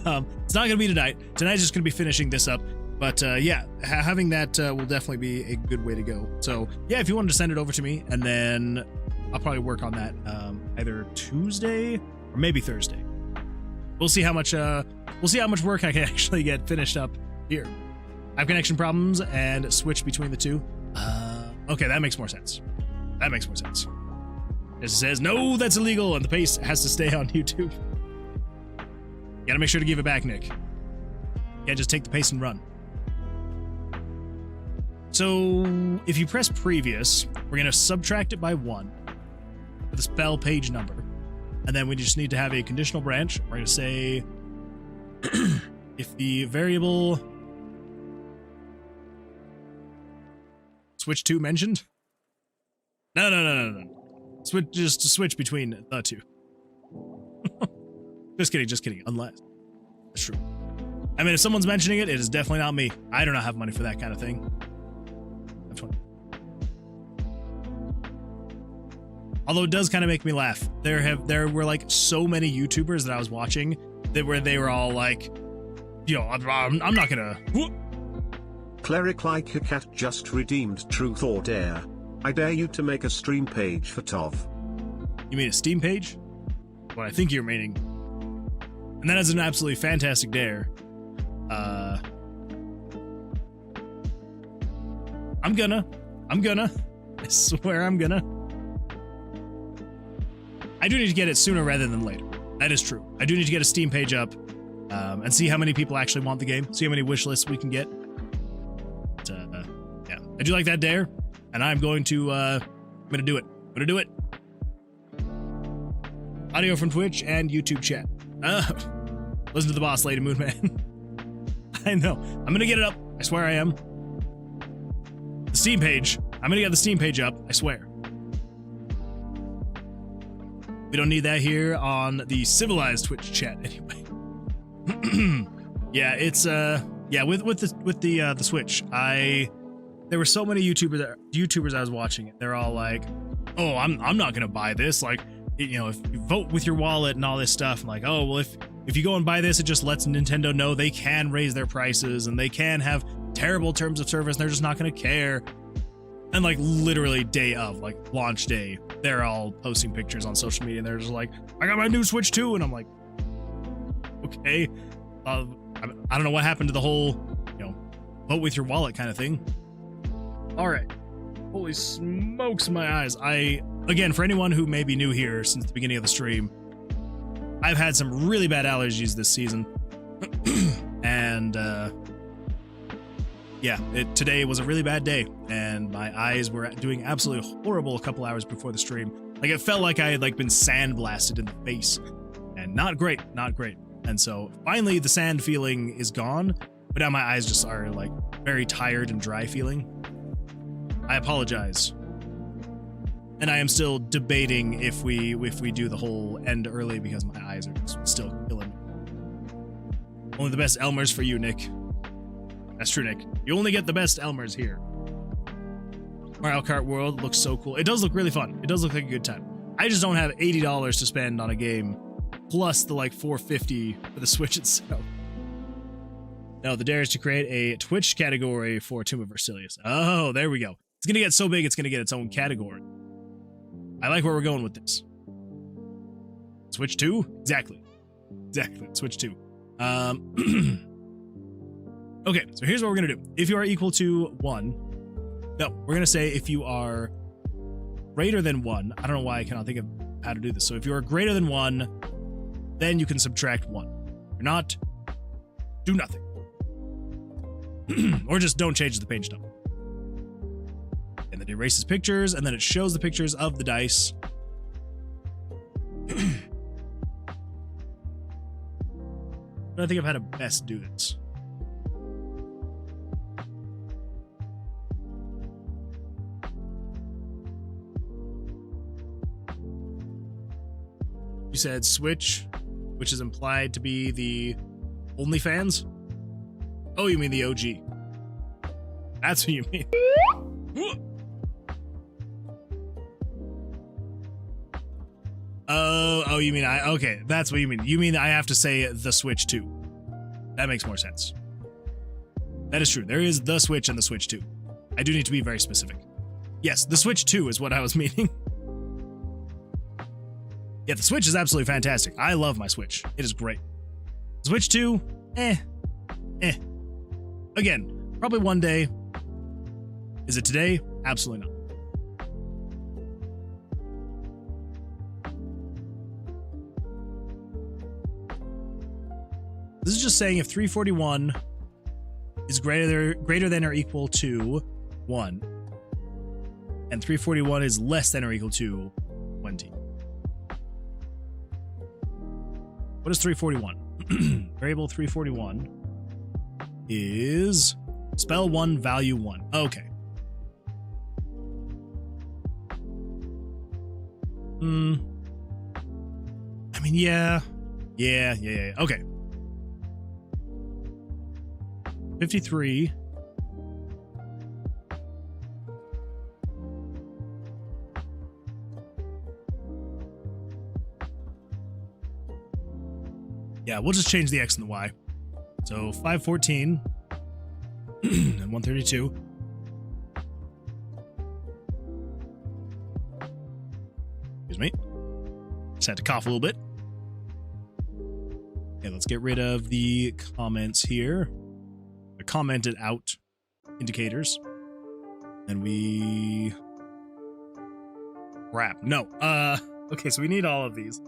not going to be tonight. Tonight's just going to be finishing this up. But yeah, having that will definitely be a good way to go. So yeah, if you wanted to send it over to me, and then I'll probably work on that either Tuesday or maybe Thursday. We'll see how much work I can actually get finished up here. I have connection problems and switch between the two. Okay, that makes more sense. It says, no, that's illegal, and the paste has to stay on YouTube. You gotta make sure to give it back, Nick. You can't just take the paste and run. So if you press previous, we're going to subtract it by 1 for the spell page number. And then we just need to have a conditional branch. We're going to say if the variable switch to mentioned. No. Switch between the two. Just kidding. Unless that's true. I mean, if someone's mentioning it, it is definitely not me. I do not have money for that kind of thing. Although it does kind of make me laugh. There were like so many YouTubers that I was watching that they were all like, yo, I'm not gonna. Cleric like a cat just redeemed Truth or Dare. I dare you to make a stream page for Tov. You mean a Steam page? What I think you're meaning And that is an absolutely fantastic dare. I'm gonna. I swear I'm gonna. I do need to get it sooner rather than later. That is true. I do need to get a Steam page up and see how many people actually want the game. See how many wish lists we can get. But, yeah, I do like that dare, and I'm going to. I'm gonna do it. I'm gonna do it. Audio from Twitch and YouTube chat. Listen to the boss, Lady Moon Man. I know. I'm gonna get it up. I swear I am. The Steam page. I'm gonna get the Steam page up. I swear. We don't need that here on the civilized Twitch chat anyway. Yeah, it's yeah, with the Switch. There were so many YouTubers I was watching. They're all like, "Oh, I'm not gonna buy this." Like, you know, if you vote with your wallet and all this stuff. I'm like, "Oh, well, if you go and buy this, it just lets Nintendo know they can raise their prices and they can have terrible terms of service. And they're just not gonna care." And like literally day of, like launch day, they're all posting pictures on social media and they're just like, "I got my new Switch 2." And I'm like, okay. I don't know what happened to the whole, you know, vote with your wallet kind of thing. All right. Holy smokes, my eyes. Again, for anyone who may be new here since the beginning of the stream, I've had some really bad allergies this season. And, yeah, today was a really bad day, and my eyes were doing absolutely horrible a couple hours before the stream. Like, it felt like I had, like, been sandblasted in the face, and not great, not great. And so, finally, the sand feeling is gone, but now my eyes just are, like, very tired and dry feeling. I apologize. And I am still debating if we do the whole end early, because my eyes are just still killing me. Only the best Elmers for you, Nick. That's true, Nick. You only get the best Elmers here. Mario Kart World looks so cool. It does look really fun. It does look like a good time. I just don't have $80 to spend on a game, plus the like $450 for the Switch itself. No, the dare is to create a Twitch category for Tomb of Vercilias. Oh, there we go. It's gonna get so big, it's gonna get its own category. I like where we're going with this. Switch 2? Exactly. Exactly. Switch 2. Okay, so here's what we're gonna do. If you are equal to 1, no, we're gonna say if you are greater than 1. I don't know why I cannot think of how to do this. So if you are greater than 1, then you can subtract 1. If you're not, do nothing. Or just don't change the page number. And then it erases pictures, and then it shows the pictures of the dice. I think of how to best do this. You said Switch, which is implied to be the OnlyFans? Oh, you mean the OG. That's what you mean. Oh, you mean okay, that's what you mean. You mean I have to say the Switch 2. That makes more sense. That is true. There is the Switch and the Switch 2. I do need to be very specific. Yes, the Switch 2 is what I was meaning. Yeah, the Switch is absolutely fantastic. I love my Switch. It is great. Switch 2, eh. Again, probably one day. Is it today? Absolutely not. This is just saying if 341 is greater than or equal to 1, and 341 is less than or equal to 20. What is 341? Variable 341 is spell 1, value 1. Okay. I mean, yeah. Okay. 53. Yeah, we'll just change the X and the Y. So 514 and 132. Excuse me. Just had to cough a little bit. Okay, let's get rid of the comments here. The commented out indicators. And we... Crap. No. Okay, so we need all of these.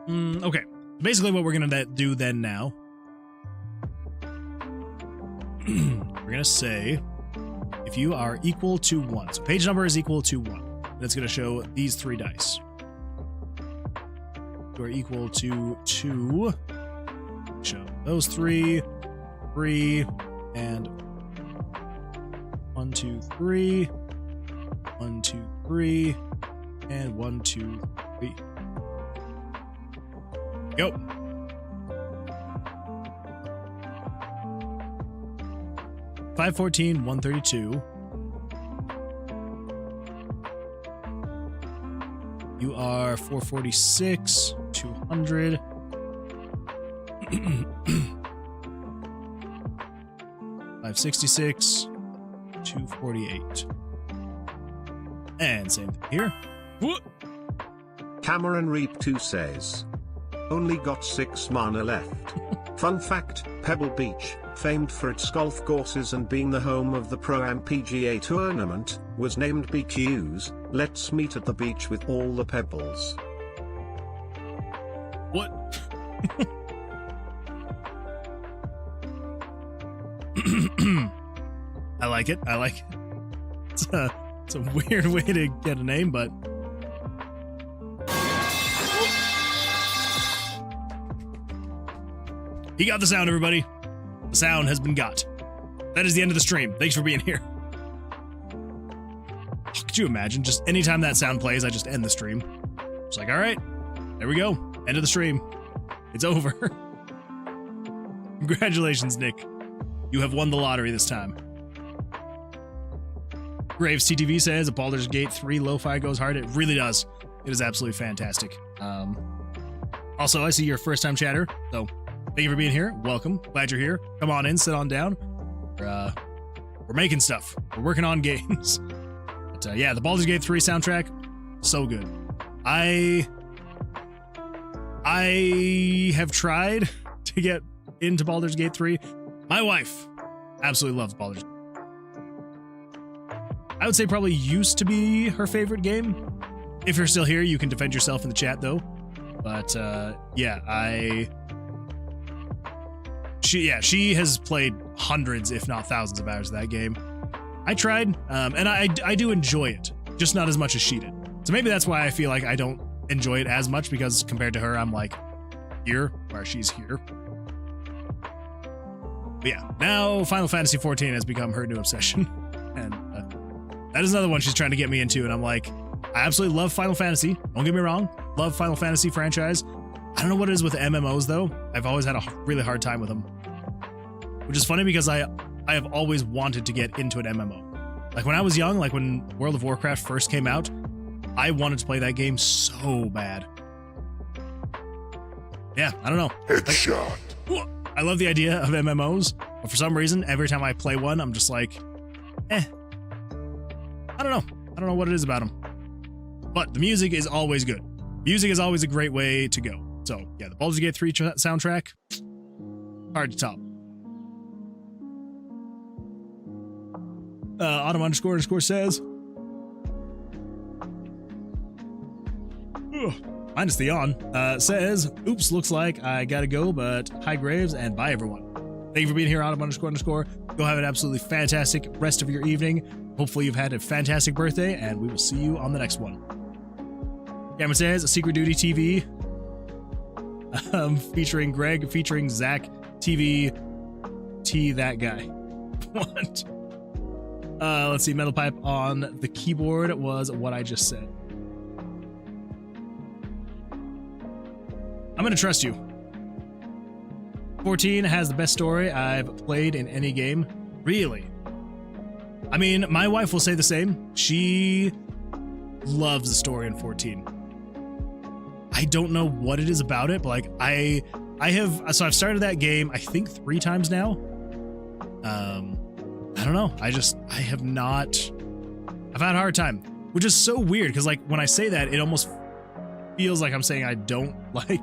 Okay. Basically what we're gonna do then now. We're gonna say if you are equal to 1. So page number is equal to 1. That's gonna show these 3 dice. You are equal to 2. Show those 3, 3, and 1, 2, 3, 1, 2, 3, and 1, 2, 3. Go. $514, $132. You are $446, $200. $566, $248. And same thing here. Whoop. Cameron Reap 2 says, only got 6 mana left. Fun fact, Pebble Beach, famed for its golf courses and being the home of the Pro-Am PGA tournament, was named BQ's, let's meet at the beach with all the pebbles. What? I like it. I like it. It's a weird way to get a name, but... He got the sound, everybody. The sound has been got. That is the end of the stream. Thanks for being here. Oh, could you imagine? Just anytime that sound plays, I just end the stream. It's like, all right, there we go. End of the stream. It's over. Congratulations, Nick. You have won the lottery this time. Graves TTV says, Baldur's Gate 3 lo-fi goes hard. It really does. It is absolutely fantastic. Also, I see you're a first-time chatter, so thank you for being here. Welcome. Glad you're here. Come on in. Sit on down. We're making stuff. We're working on games. But yeah, the Baldur's Gate 3 soundtrack, so good. I have tried to get into Baldur's Gate 3. My wife absolutely loves Baldur's Gate. I would say probably used to be her favorite game. If you're still here, you can defend yourself in the chat, though. But yeah, she has played hundreds, if not thousands of hours of that game. I tried, and I do enjoy it, just not as much as she did. So maybe that's why I feel like I don't enjoy it as much, because compared to her, I'm like here, where she's here. But yeah, now Final Fantasy XIV has become her new obsession. And that is another one she's trying to get me into, and I'm like, I absolutely love Final Fantasy. Don't get me wrong. Love Final Fantasy franchise. I don't know what it is with MMOs, though. I've always had a really hard time with them. Which is funny because I have always wanted to get into an MMO. Like when I was young, like when World of Warcraft first came out, I wanted to play that game so bad. Yeah, I don't know. Headshot. Like, I love the idea of MMOs, but for some reason, every time I play one, I'm just like, I don't know. I don't know what it is about them. But the music is always good. Music is always a great way to go. So, yeah, the Baldur's Gate 3 soundtrack, hard to top. Autumn __ says, minus the on, says, oops, looks like I gotta go, but hi Graves, and bye everyone. Thank you for being here, Autumn __ Go have an absolutely fantastic rest of your evening. Hopefully you've had a fantastic birthday, and we will see you on the next one. Cameron says, a Secret Duty TV, featuring Greg, featuring Zach, TV, T, that guy. What? Let's see, Metal Pipe on the keyboard was what I just said. I'm gonna trust you. 14 has the best story I've played in any game. Really? I mean, my wife will say the same. She loves the story in 14. I don't know what it is about it, but like I've started that game I think 3 times now. I don't know. I've had a hard time, which is so weird because like when I say that, it almost feels like I'm saying I don't like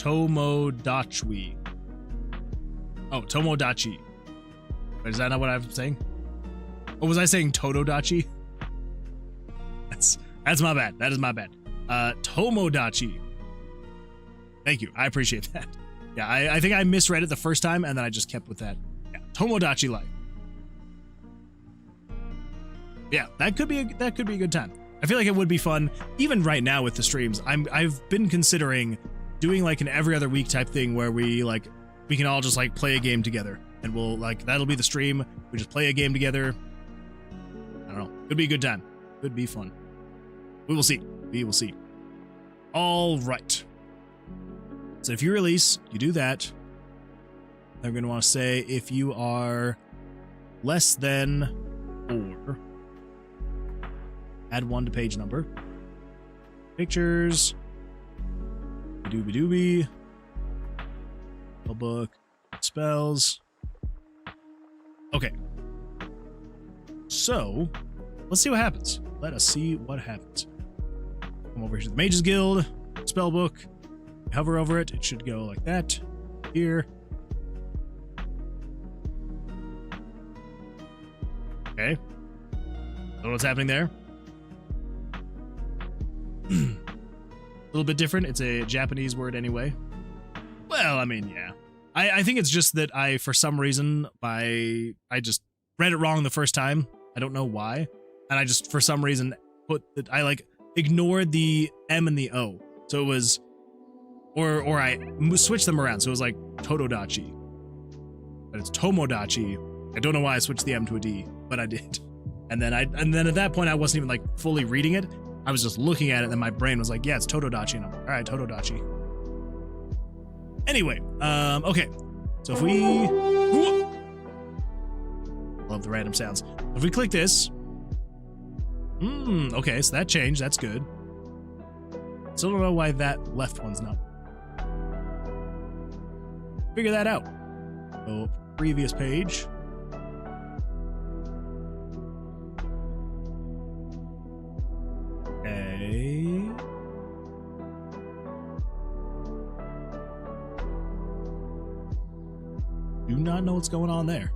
Tomodachi. Oh, Tomodachi. Wait, is that not what I'm saying? Or was I saying Totodachi? That's my bad. That is my bad. Tomodachi. Thank you. I appreciate that. Yeah, I think I misread it the first time, and then I just kept with that. Yeah, Tomodachi Life. Yeah, that could be a good time. I feel like it would be fun, even right now with the streams. I've been considering doing like an every other week type thing where we can all just like play a game together, and we'll like that'll be the stream. We just play a game together. I don't know. Could be a good time. Could be fun. We will see. We will see. All right. So if you release, you do that. I'm going to want to say if you are less than 4, add 1 to page number. Pictures. Doobie doobie. Book. Spells. Okay. So, let's see what happens. Let us see what happens. Come over here to the Mage's Guild. Spellbook. Hover over it. It should go like that. Here. Okay. Don't know what's happening there. A little bit different. It's a Japanese word anyway. Well, I mean, yeah. I think it's just that for some reason, I just read it wrong the first time. I don't know why. And I just, for some reason, I ignored the M and the O. So it was, or I switched them around. So it was like Totodachi. But it's Tomodachi. I don't know why I switched the M to a D, but I did. And then at that point, I wasn't even like fully reading it. I was just looking at it, and my brain was like, yeah, it's Totodachi. And I'm like, all right, Totodachi. Anyway, okay. So if we... Love the random sounds. If we click this... okay, so that changed. That's good. Still don't know why that left one's not. Figure that out. So, previous page. Okay. Do not know what's going on there.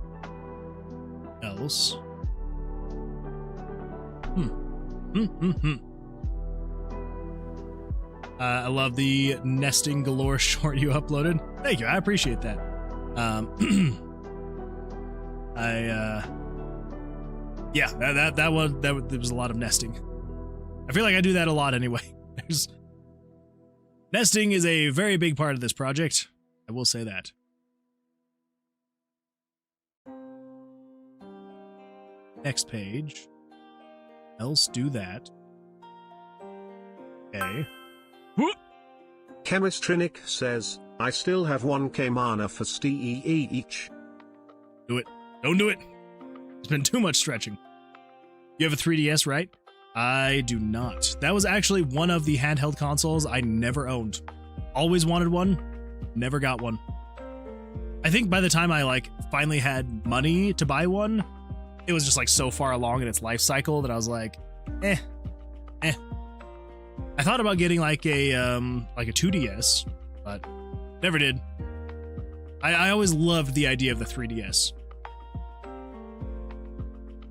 Else. I love the nesting galore short you uploaded. Thank you. I appreciate that. Yeah, that was a lot of nesting. I feel like I do that a lot anyway. Nesting is a very big part of this project. I will say that. Next page. Else do that. Okay. Chemistrinic says, I still have 1k mana for STEE each. Do it. Don't do it. It's been too much stretching. You have a 3DS, right? I do not. That was actually one of the handheld consoles I never owned. Always wanted one, never got one. I think by the time I finally had money to buy one, it was just so far along in its life cycle that I was like, eh. I thought about getting a 2DS, but never did. I always loved the idea of the 3DS.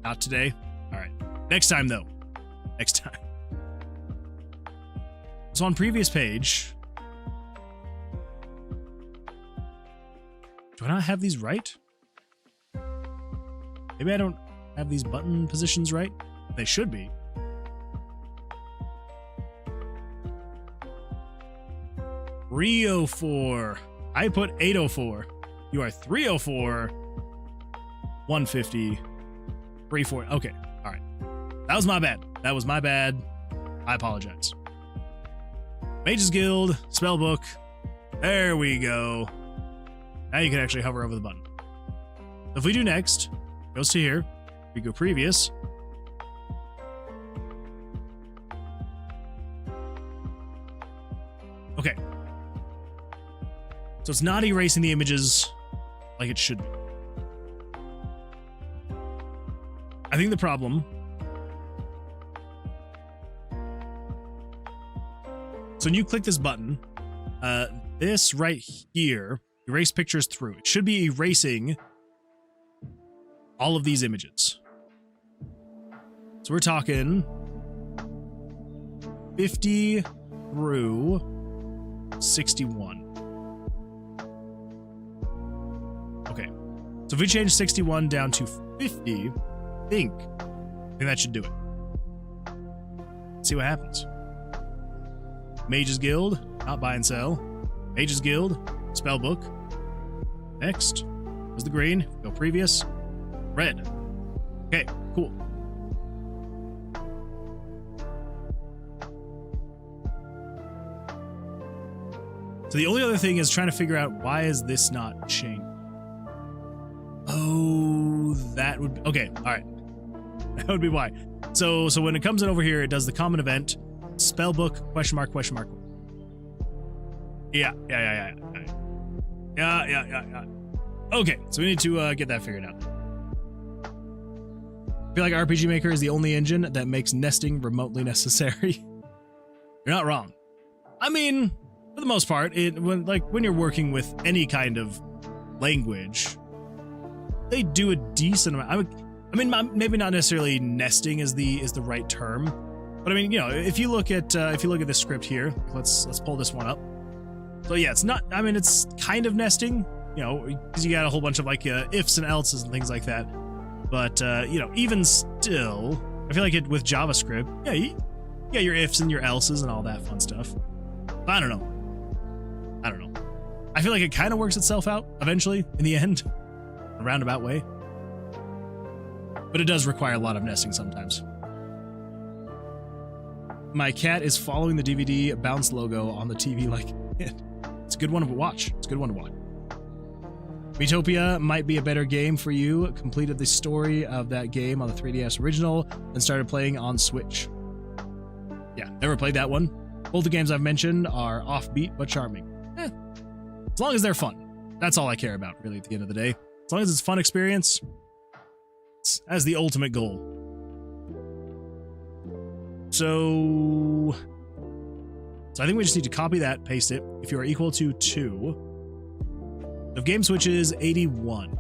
Not today. All right. Next time though. Next time. So on previous page, do I not have these right? Maybe I don't have these button positions right. They should be. $304. I put 804. You are 304. 150. 340. Okay. All right. That was my bad. That was my bad. I apologize. Mage's Guild. Spellbook. There we go. Now you can actually hover over the button. If we do next, goes to here. We go previous. Okay. So it's not erasing the images like it should be. I think the problem... So when you click this button, this right here, erase pictures through. It should be erasing all of these images. So we're talking 50 through 61. Okay. So if we change 61 down to 50, I think that should do it. Let's see what happens. Mage's Guild, not buy and sell. Mage's Guild, spellbook. Next was the green. Go previous. Red. Okay, cool. So the only other thing is trying to figure out why is this not changed. Oh, that would be, okay. All right, that would be why. So when it comes in over here, it does the common event spellbook question mark question mark. Yeah. Okay, so we need to get that figured out. I feel like RPG Maker is the only engine that makes nesting remotely necessary. You're not wrong. I mean, for the most part, when you're working with any kind of language, they do a decent amount. I mean, maybe not necessarily nesting is the right term, but I mean, you know, if you look at this script here, let's pull this one up. So yeah, it's not. I mean, it's kind of nesting, you know, because you got a whole bunch of like ifs and else's and things like that. But you know, even still, I feel like with JavaScript, yeah, you got your ifs and your else's and all that fun stuff. But I don't know. I feel like it kind of works itself out eventually in the end, in a roundabout way. But it does require a lot of nesting sometimes. My cat is following the DVD bounce logo on the TV like it. It's a good one to watch. Metopia might be a better game for you. Completed the story of that game on the 3DS original and started playing on Switch. Yeah, never played that one. Both the games I've mentioned are offbeat but charming. As long as they're fun. That's all I care about, really, at the end of the day. As long as it's a fun experience, as the ultimate goal. So I think we just need to copy that, paste it. If you are equal to 2, if game switch is 81.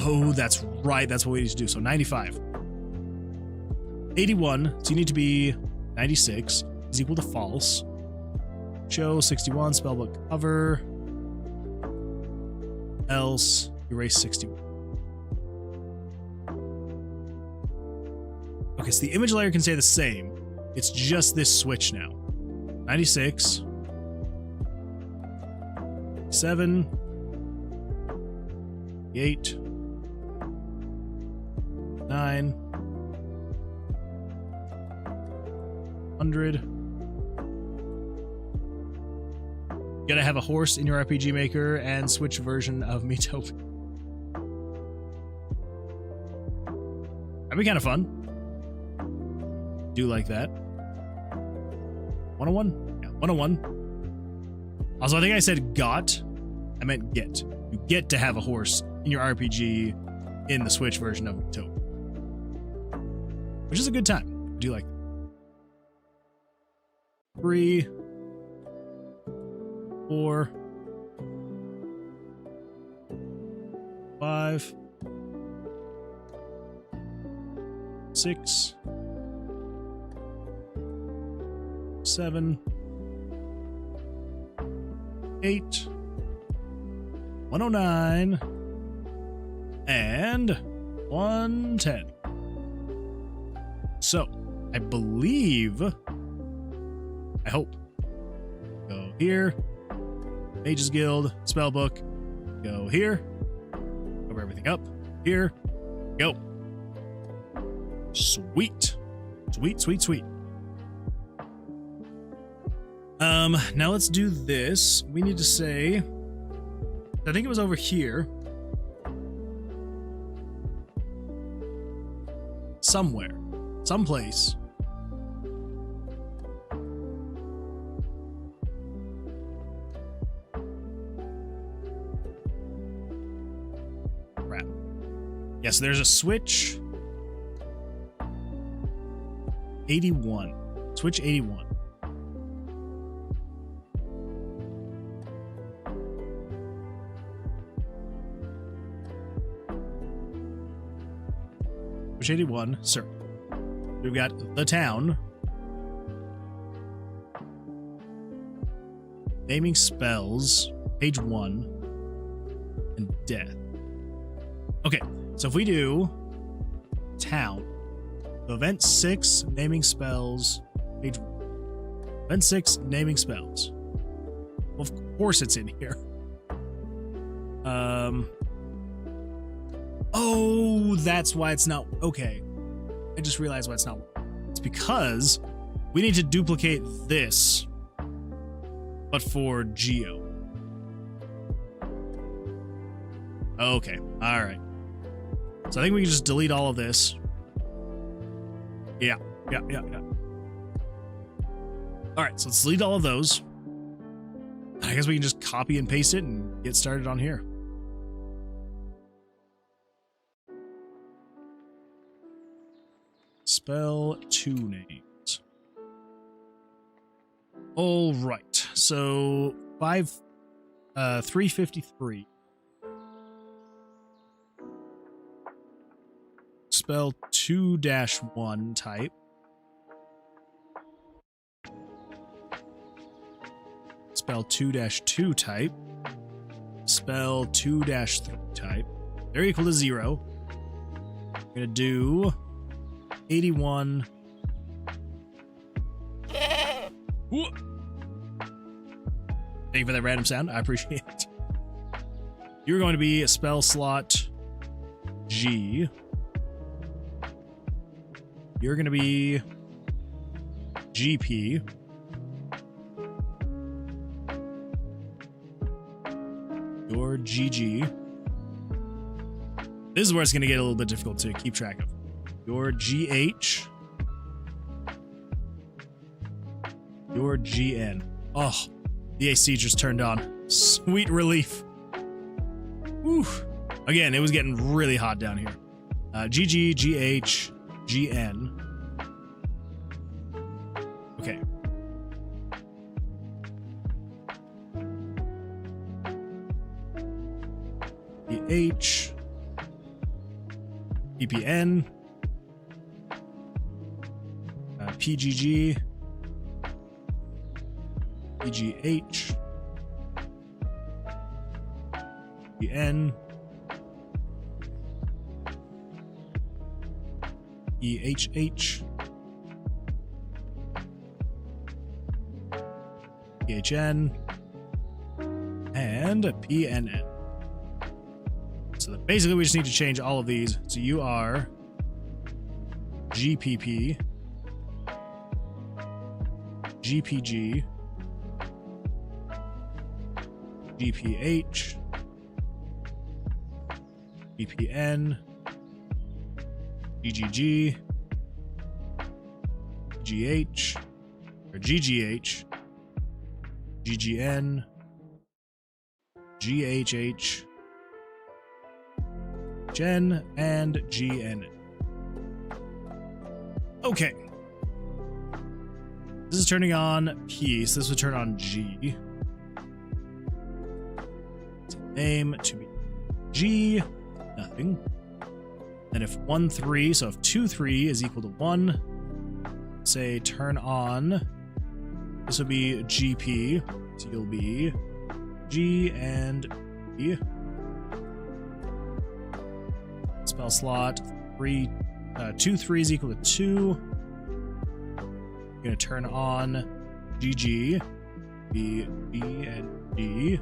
Oh, that's right. That's what we need to do. So 95. 81. So you need to be 96 is equal to false. Show 61 spellbook cover. Else erase 61. Okay, so the image layer can stay the same. It's just this switch now. 96. 7. 8. 9. 100. You gotta have a horse in your RPG Maker and Switch version of Metopia. That'd be kind of fun. Do like that. 101? Yeah, 101. Also, I think I said got. I meant get. You get to have a horse in your RPG in the Switch version of Metopia. Which is a good time. I do like that. 3, 4, 5, 6, 7, 8, 109, and 110. So, I believe, I hope, go here, Mage's Guild, Spellbook, go here, cover everything up, here, go. Sweet. Sweet, sweet, sweet. Now let's do this. We need to say, I think it was over here. Somewhere. Someplace. Crap. Yes, there's a switch. 81. Switch 81. Page 81, sir. We've got the town. Naming spells, page 1, and death. Okay, so if we do town, so event 6, naming spells, page 1. Event 6, naming spells. Well, of course it's in here. Oh, that's why it's not. Okay. I just realized why it's not. It's because we need to duplicate this, but for Geo. Okay. All right. So I think we can just delete all of this. Yeah. All right. So let's delete all of those. I guess we can just copy and paste it and get started on here. Spell 2 names. All right. So 353. Spell 2-1 type. Spell 2-2 type. Spell 2-3 type. They're equal to 0. I'm gonna do 81. Ooh. Thank you for that random sound. I appreciate it. You're going to be a spell slot G. You're going to be GP. You're GG. This is where it's going to get a little bit difficult to keep track of. You're GH. You're GN. Oh, the AC just turned on. Sweet relief. Whew. Again, it was getting really hot down here. GG, GH, GN. Okay. PH. PPN. PGG. PGH. PN. EHH. PHN. And PNN. So basically we just need to change all of these. So you are GPP, GPG, GPH, GPN, GGG, GH, or GGH, GGN, GHH, Gen, and GN. Okay. This is turning on P, so this would turn on G. So name to be G, nothing. And if 1, 3, so if 2, 3 is equal to 1, say turn on, this would be GP, so you'll be G and E. Spell slot 3, 2, 3 is equal to 2. You're gonna turn on GG, B, G, and G.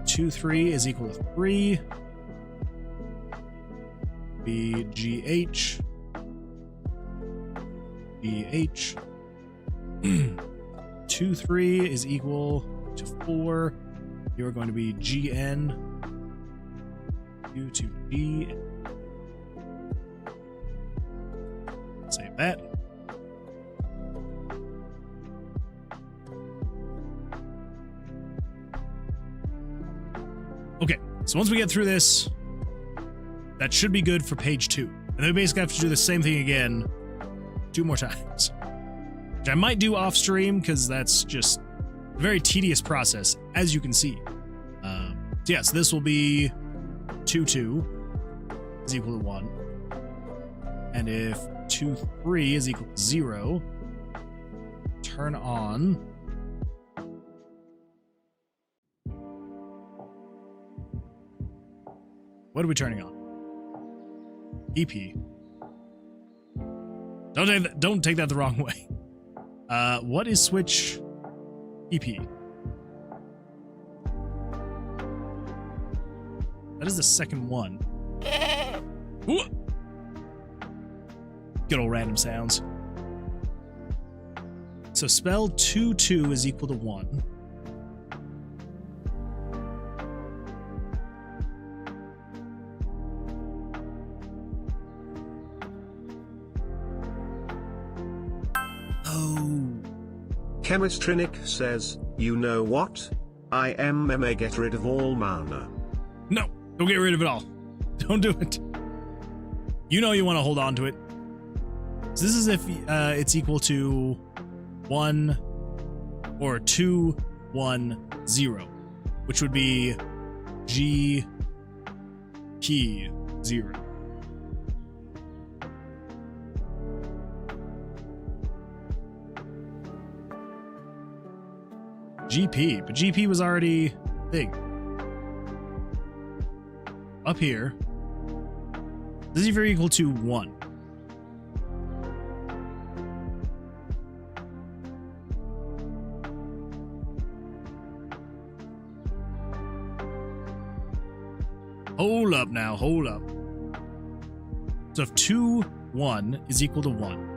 2, 3 is equal to 3. Be GH, GH. 2, 3 is equal to 4. You're going to be GN. U to G. Save that. Okay, so once we get through this, that should be good for page 2. And then we basically have to do the same thing again 2 more times. Which I might do off stream because that's just a very tedious process, as you can see. So yes, this will be 2, 2. is equal to 1, and if 2, 3 is equal to 0, turn on what are we turning on? EP. Don't take that the wrong way. What is switch EP? That is the second one. Ooh. Good old random sounds. So spell 2, 2 is equal to 1. Chemistrinic says, you know what? I am meme get rid of all mana. No, don't get rid of it all. Don't do it. You know you want to hold on to it. So this is if it's equal to 1 or 2, 1, 0, which would be G key 0. GP, but GP was already big. Up here, this is very equal to 1. Hold up now, hold up. So if 2, 1 is equal to 1.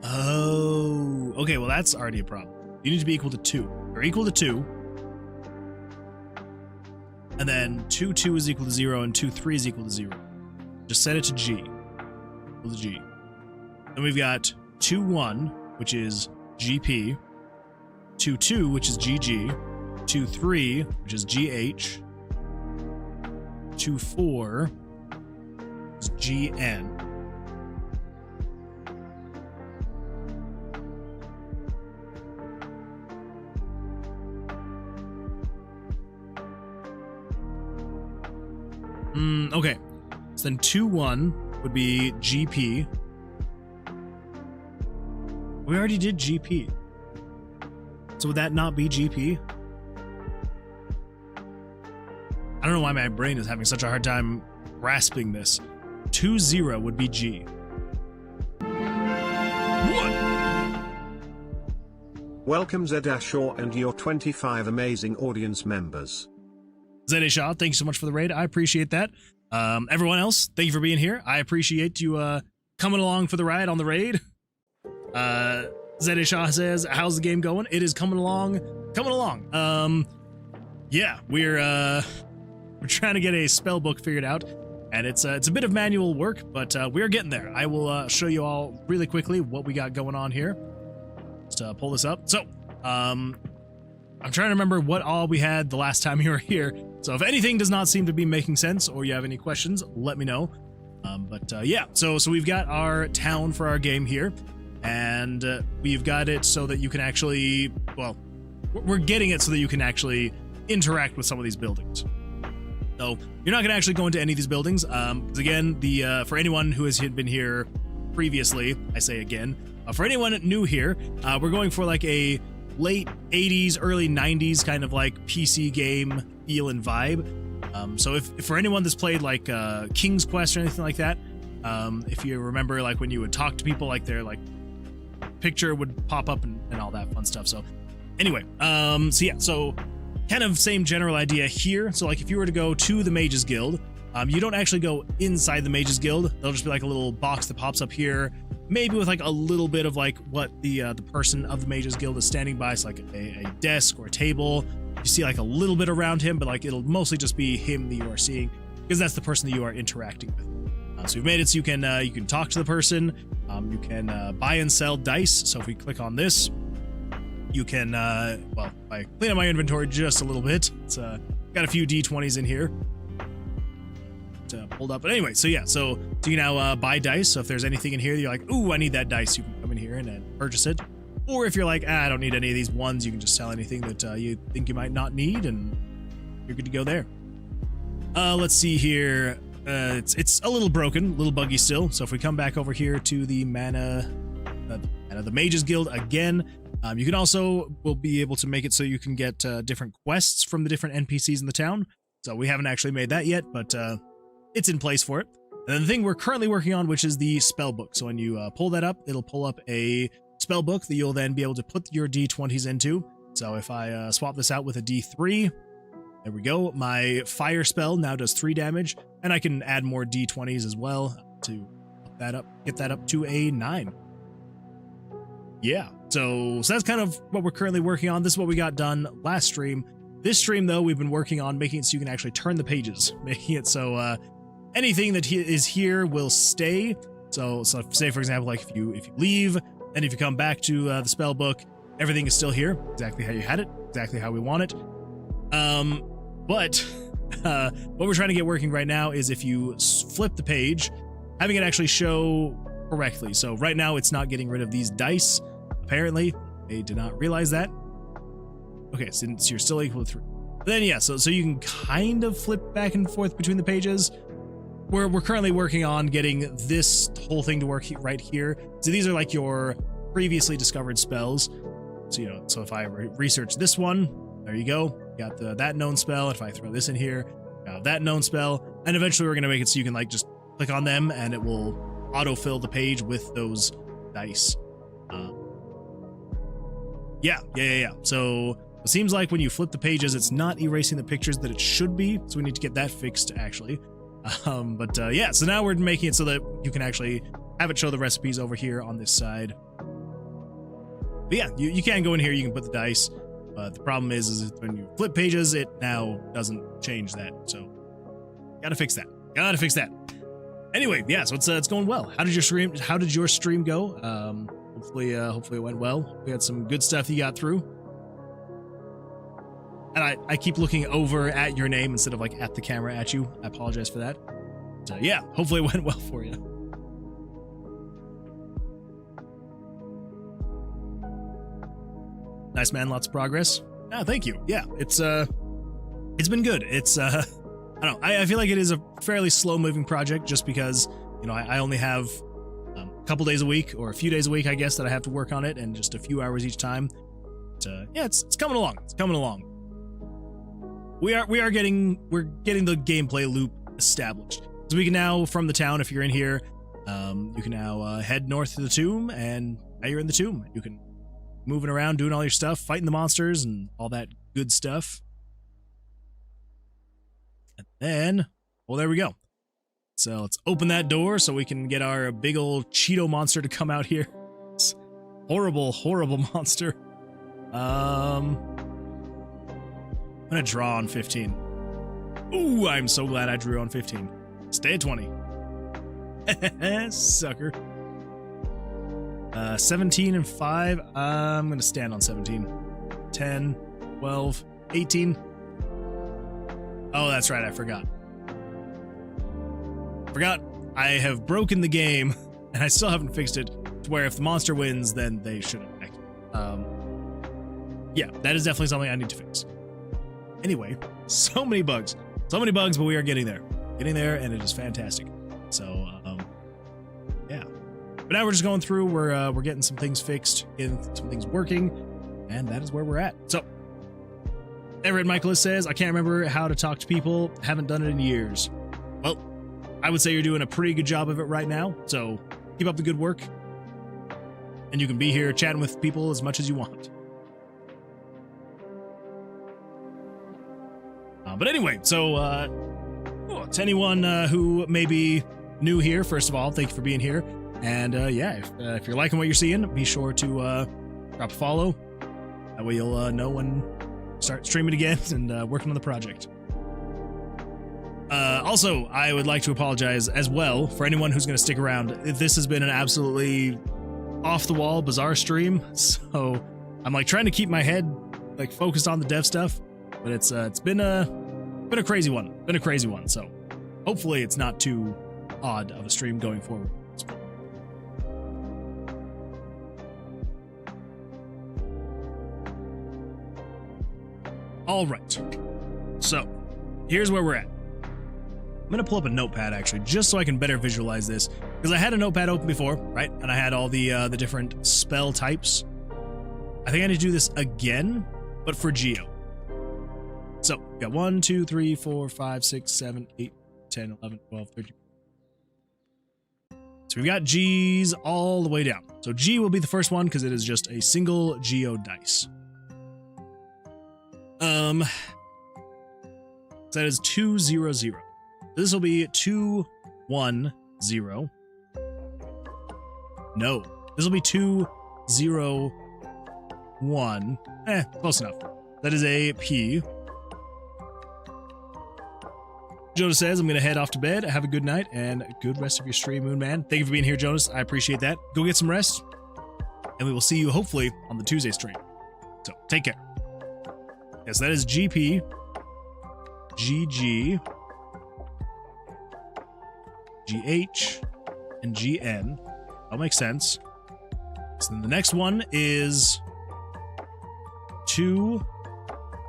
Oh, okay, well that's already a problem. You need to be equal to 2, or equal to 2. And then 2, 2 is equal to 0, and 2, 3 is equal to 0. Just set it to G. Equal to G. Then we've got 2, 1, which is GP. 2, 2, which is GG. 2, 3, which is GH. 2, 4 is GN. Okay, so then 2, 1 would be GP. We already did GP. So would that not be GP? I don't know why my brain is having such a hard time grasping this. 2, 0 would be G. What? Welcome Zedashaw and your 25 amazing audience members. Zeddy Shaw, thank you so much for the raid. I appreciate that. Everyone else, thank you for being here. I appreciate you coming along for the ride on the raid. Zeddy Shaw says, how's the game going? It is coming along. Yeah, we're trying to get a spell book figured out, and it's a bit of manual work, but we're getting there. I will show you all really quickly what we got going on here. Just pull this up. So, I'm trying to remember what all we had the last time you were here. So if anything does not seem to be making sense or you have any questions, let me know. Yeah, so we've got our town for our game here, and we've got it so that you can actually, well, we're getting it so that you can actually interact with some of these buildings. So you're not going to actually go into any of these buildings, because again, for anyone who has been here previously, I say again, for anyone new here, we're going for like a late 80s, early 90s kind of like PC game feel and vibe. So if for anyone that's played like King's Quest or anything like that, if you remember like when you would talk to people, like their like picture would pop up and all that fun stuff. So anyway, so yeah, so kind of same general idea here. So like if you were to go to the Mages Guild, you don't actually go inside the Mages Guild. There'll just be like a little box that pops up here, maybe with like a little bit of like what the person of the Mages Guild is standing by. So like a desk or a table. You see like a little bit around him, but like it'll mostly just be him that you are seeing, because that's the person that you are interacting with. So we've made it so you can talk to the person. You can buy and sell dice. So if we click on this, you can well, I clean up my inventory just a little bit. It's got a few D20s in here. pulled up. But anyway, so yeah, so you can now buy dice. So if there's anything in here that you're like, ooh, I need that dice, you can come in here and then purchase it. Or if you're like, I don't need any of these ones, you can just sell anything that you think you might not need, and you're good to go there. Let's see here. It's a little broken, a little buggy still. So if we come back over here to the the Mages Guild again, you can also will be able to make it so you can get different quests from the different NPCs in the town. So we haven't actually made that yet, but it's in place for it. And then the thing we're currently working on, which is the spell book. So when you pull that up, it'll pull up a spell book that you'll then be able to put your D20s into. So if I swap this out with a D3, there we go. My fire spell now does 3 damage, and I can add more D20s as well to get that up to a 9. Yeah, so that's kind of what we're currently working on. This is what we got done last stream. This stream, though, we've been working on making it so you can actually turn the pages, making it so anything that is here will stay. So say, for example, like if you leave, and if you come back to the spell book, everything is still here, exactly how you had it, exactly how we want it. But what we're trying to get working right now is if you flip the page, having it actually show correctly. So right now it's not getting rid of these dice. Apparently, they did not realize that. Okay, since you're still equal to 3. Then yeah, so you can kind of flip back and forth between the pages. We're currently working on getting this whole thing to work right here. So these are like your previously discovered spells. So so if I research this one, there you go. Got that known spell. If I throw this in here, got that known spell, and eventually we're gonna make it so you can like just click on them and it will autofill the page with those dice. Yeah. So it seems like when you flip the pages, it's not erasing the pictures that it should be. So we need to get that fixed actually. Yeah, so now we're making it so that you can actually have it show the recipes over here on this side. But yeah, you can go in here, you can put the dice, but the problem is when you flip pages, it now doesn't change that. So gotta fix that. Anyway, yeah, so it's going well. How did your stream go? Hopefully it went well. We had some good stuff you got through. And I keep looking over at your name instead of like at the camera at you. I apologize for that. So yeah, hopefully it went well for you. Nice, man. Lots of progress. Ah, thank you. Yeah, it's been good. It's I don't know. I feel like it is a fairly slow moving project just because, I only have a couple days a week or a few days a week, I guess, that I have to work on it, and just a few hours each time. But yeah, it's coming along. It's coming along. We're getting the gameplay loop established. So we can now, from the town, if you're in here, you can now head north to the tomb, and now you're in the tomb. You can moving around, doing all your stuff, fighting the monsters and all that good stuff. And then, well, there we go. So let's open that door so we can get our big old Cheeto monster to come out here. This horrible, horrible monster. I'm gonna draw on 15. Ooh, I'm so glad I drew on 15. Stay at 20. Sucker. 17 and 5. I'm gonna stand on 17. 10, 12, 18. Oh, that's right, I forgot. I have broken the game, and I still haven't fixed it to where if the monster wins, then they shouldn't act. Yeah, that is definitely something I need to fix. Anyway, so many bugs, but we are getting there, and it is fantastic. So, yeah. But now we're just going through. We're getting some things fixed, getting some things working, and that is where we're at. So, Everett Michaelis says, I can't remember how to talk to people. Haven't done it in years. Well, I would say you're doing a pretty good job of it right now. So keep up the good work, and you can be here chatting with people as much as you want. But anyway, so to anyone who may be new here, first of all, thank you for being here. And yeah, if you're liking what you're seeing, be sure to drop a follow. That way you'll know when start streaming again and working on the project. Also, I would like to apologize as well for anyone who's going to stick around. This has been an absolutely off-the-wall, bizarre stream, so I'm like trying to keep my head like focused on the dev stuff, but it's been a crazy one. So Hopefully it's not too odd of a stream going forward. All right. So here's where we're at. I'm going to pull up a notepad actually, just so I can better visualize this, because I had a notepad open before, right? And I had all the different spell types. I think I need to do this again, but for Geo. So we got 1, 2, 3, 4, 5, 6, 7, 8, 10, 11, 12, 13. So we've got G's all the way down. So G will be the first one because it is just a single Geo dice. So that is 2, 0, 0. This will be 2, 1, 0. No, this will be 2, 0, 1. Close enough. That is a P. Jonas says, I'm going to head off to bed. Have a good night and a good rest of your stream, Moon Man. Thank you for being here, Jonas. I appreciate that. Go get some rest, and we will see you hopefully on the Tuesday stream. So take care. Yes, that is GP, GG, GH, and GN. That'll make sense. So then the next one is 2,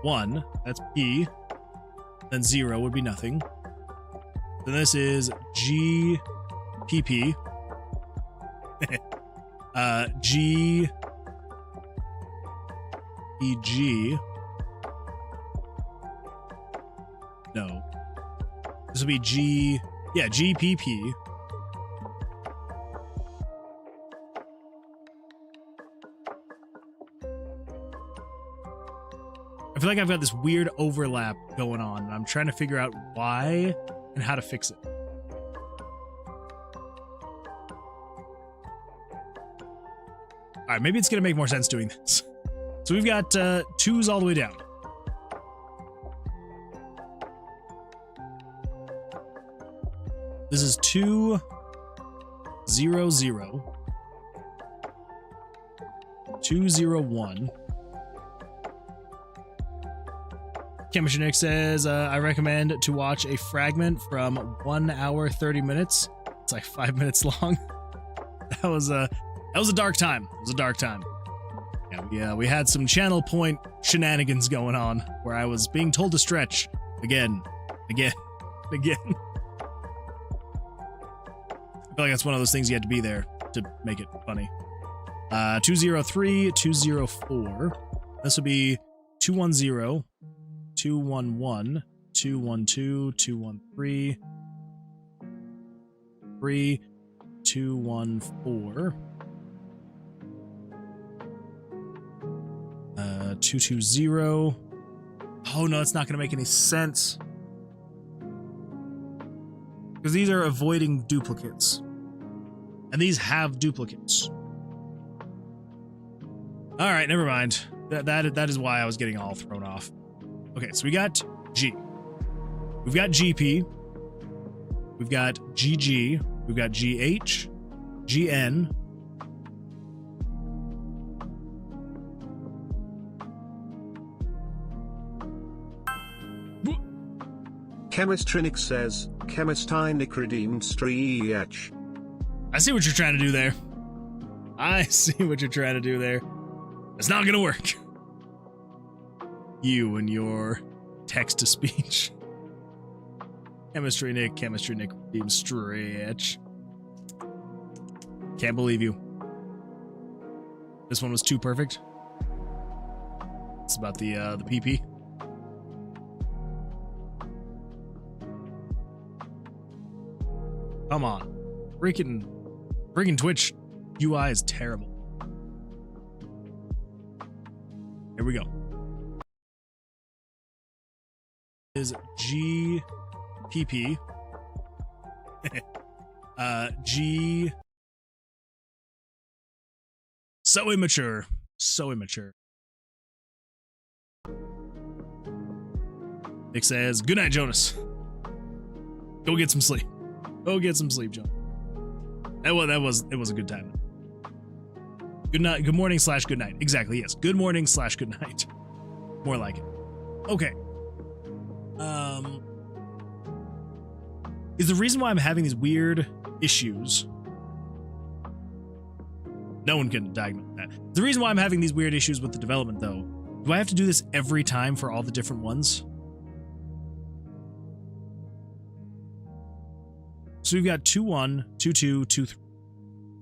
1. That's P. Then 0 would be nothing. Then this is GPP. G. EG. No. This will be G. Yeah, GPP. I feel like I've got this weird overlap going on, and I'm trying to figure out why and how to fix it. All right, maybe it's going to make more sense doing this. So we've got 2s all the way down. This is 2, 0, 0. 2, 0, 1. Chemistry Nick says, I recommend to watch a fragment from 1 hour, 30 minutes. It's like 5 minutes long. That was a dark time. It was a dark time. Yeah, we had some channel point shenanigans going on where I was being told to stretch again. I feel like that's one of those things you had to be there to make it funny. 203, 204. This would be 210, 211, 212, 213, 3, 214. 220. Oh no, it's not going to make any sense. Because these are avoiding duplicates. And these have duplicates. Alright, never mind. That is why I was getting all thrown off. Okay, so we got G. We've got GP. We've got GG. We've got GH. GN. Chemistrinic says, Chemistinic redeemed Streech. I see what you're trying to do there. It's not gonna work. You and your text-to-speech. Chemistry Nick redeemed Stretch. Can't believe you. This one was too perfect. It's about the PP. Come on. Freaking Twitch UI is terrible. Here we go. Is GPP. G. So immature. Nick says, good night, Jonas. Go get some sleep. John. It was a good time. Good night, good morning / good night. Exactly, yes. Good morning / good night. More like it. Okay. is the reason why I'm having these weird issues. No one can diagnose that. The reason why I'm having these weird issues with the development, though, do I have to do this every time for all the different ones? So we've got 2, 1, 2, 2, 2, 3.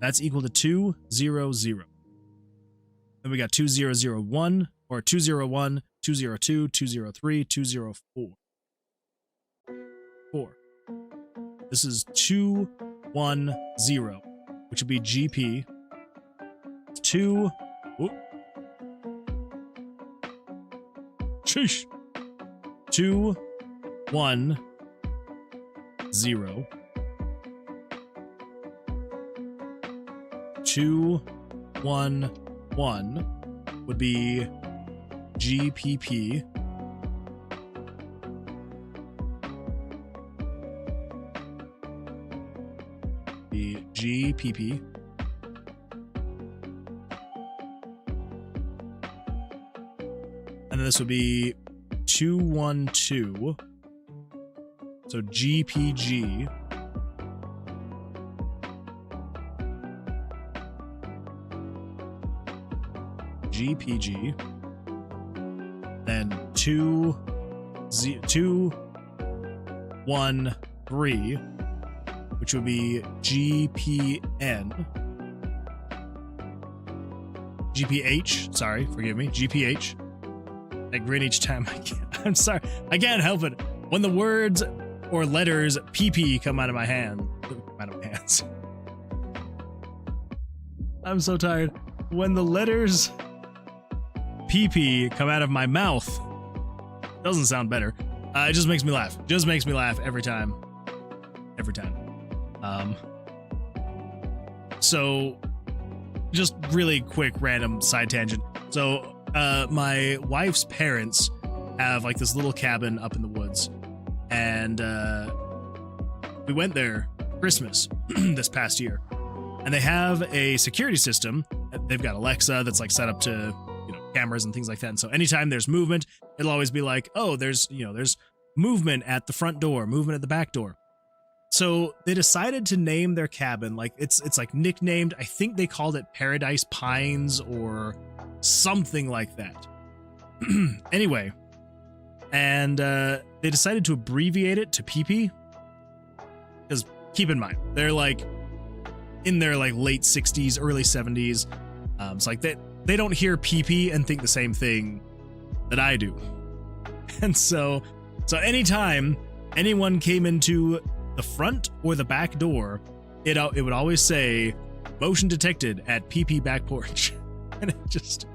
That's equal to 2, 0, 0. Then we got 2, 0, 0, 1, or 2, 0, 1, 2, 0, 2, 2, 0, 3, 2, 0, 4. 4. This is 2, 1, 0, which would be GP. 2. Whoop. Sheesh. 2, 1, 0. 2, 1, 1 would be GPP. The GPP. And then this would be 2, 1, 2. So GPG. GPG, then 2, 1, 3, which would be GPN, GPH, sorry, forgive me, GPH. I grin each time I'm sorry, I can't help it. When the words or letters PP come out of my hands. I'm so tired. When the letters PP come out of my mouth, doesn't sound better. It just makes me laugh. Just makes me laugh every time. Every time. So just really quick random side tangent. So my wife's parents have like this little cabin up in the woods, and we went there Christmas this past year, and they have a security system. They've got Alexa that's like set up to, cameras and things like that. And so anytime there's movement, it'll always be like, oh, there's movement at the front door, movement at the back door. So they decided to name their cabin, like it's like nicknamed, I think they called it Paradise Pines or something like that. Anyway, and they decided to abbreviate it to PP, because keep in mind, they're like in their like late 60s, early 70s. It's like they don't hear PP and think the same thing that I do. And so anytime anyone came into the front or the back door, it would always say motion detected at PP back porch. And it just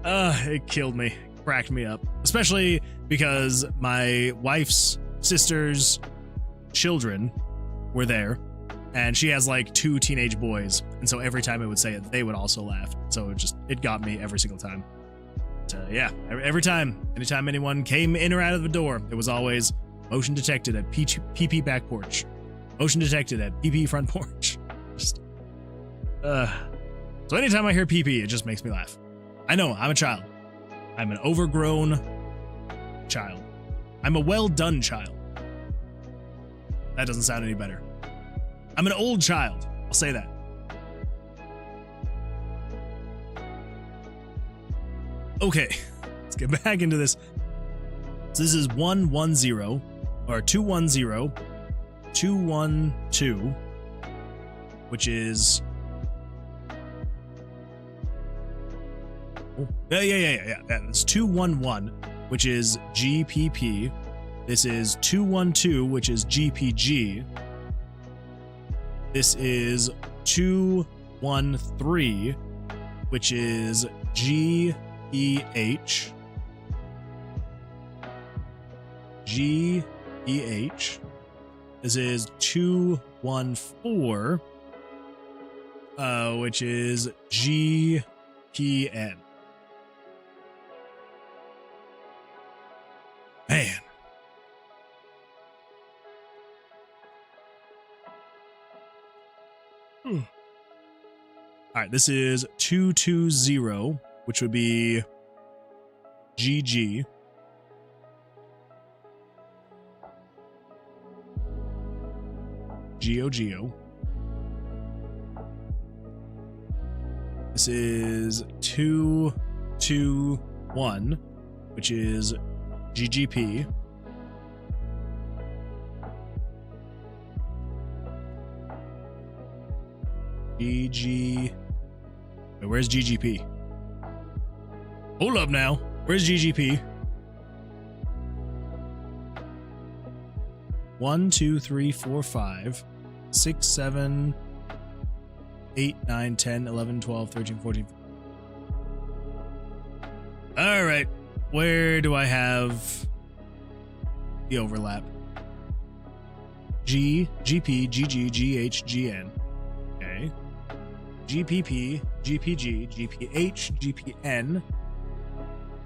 it killed me, cracked me up, especially because my wife's sister's children were there, and she has like 2 teenage boys, and so every time it would say it, they would also laugh. So it got me every single time. But, yeah, every time, anytime anyone came in or out of the door, it was always motion detected at PP back porch, motion detected at PP front porch. So anytime I hear PP, it just makes me laugh. I know, I'm a child. I'm an overgrown child. I'm a well-done child. That doesn't sound any better. I'm an old child. I'll say that. Okay, let's get back into this. So this is 110, or 210, 212, which is... Yeah. It's 211, which is GPP. This is 212, which is GPG. This is 213, which is GEH. GEH. This is 214, which is GPN. Man. All right, this is 220, which would be GG. Geo. This is 221, which is GGP. Wait, where's GGP? Hold up now. Where's GGP? 1, 2, 3, 4, 5, 6, 7, 8, 9, 10, 11, 12, 13, 14. All right. Where do I have the overlap? G, GP, GG, GH, GN. Okay. GPP, GPG, GPH, GPN,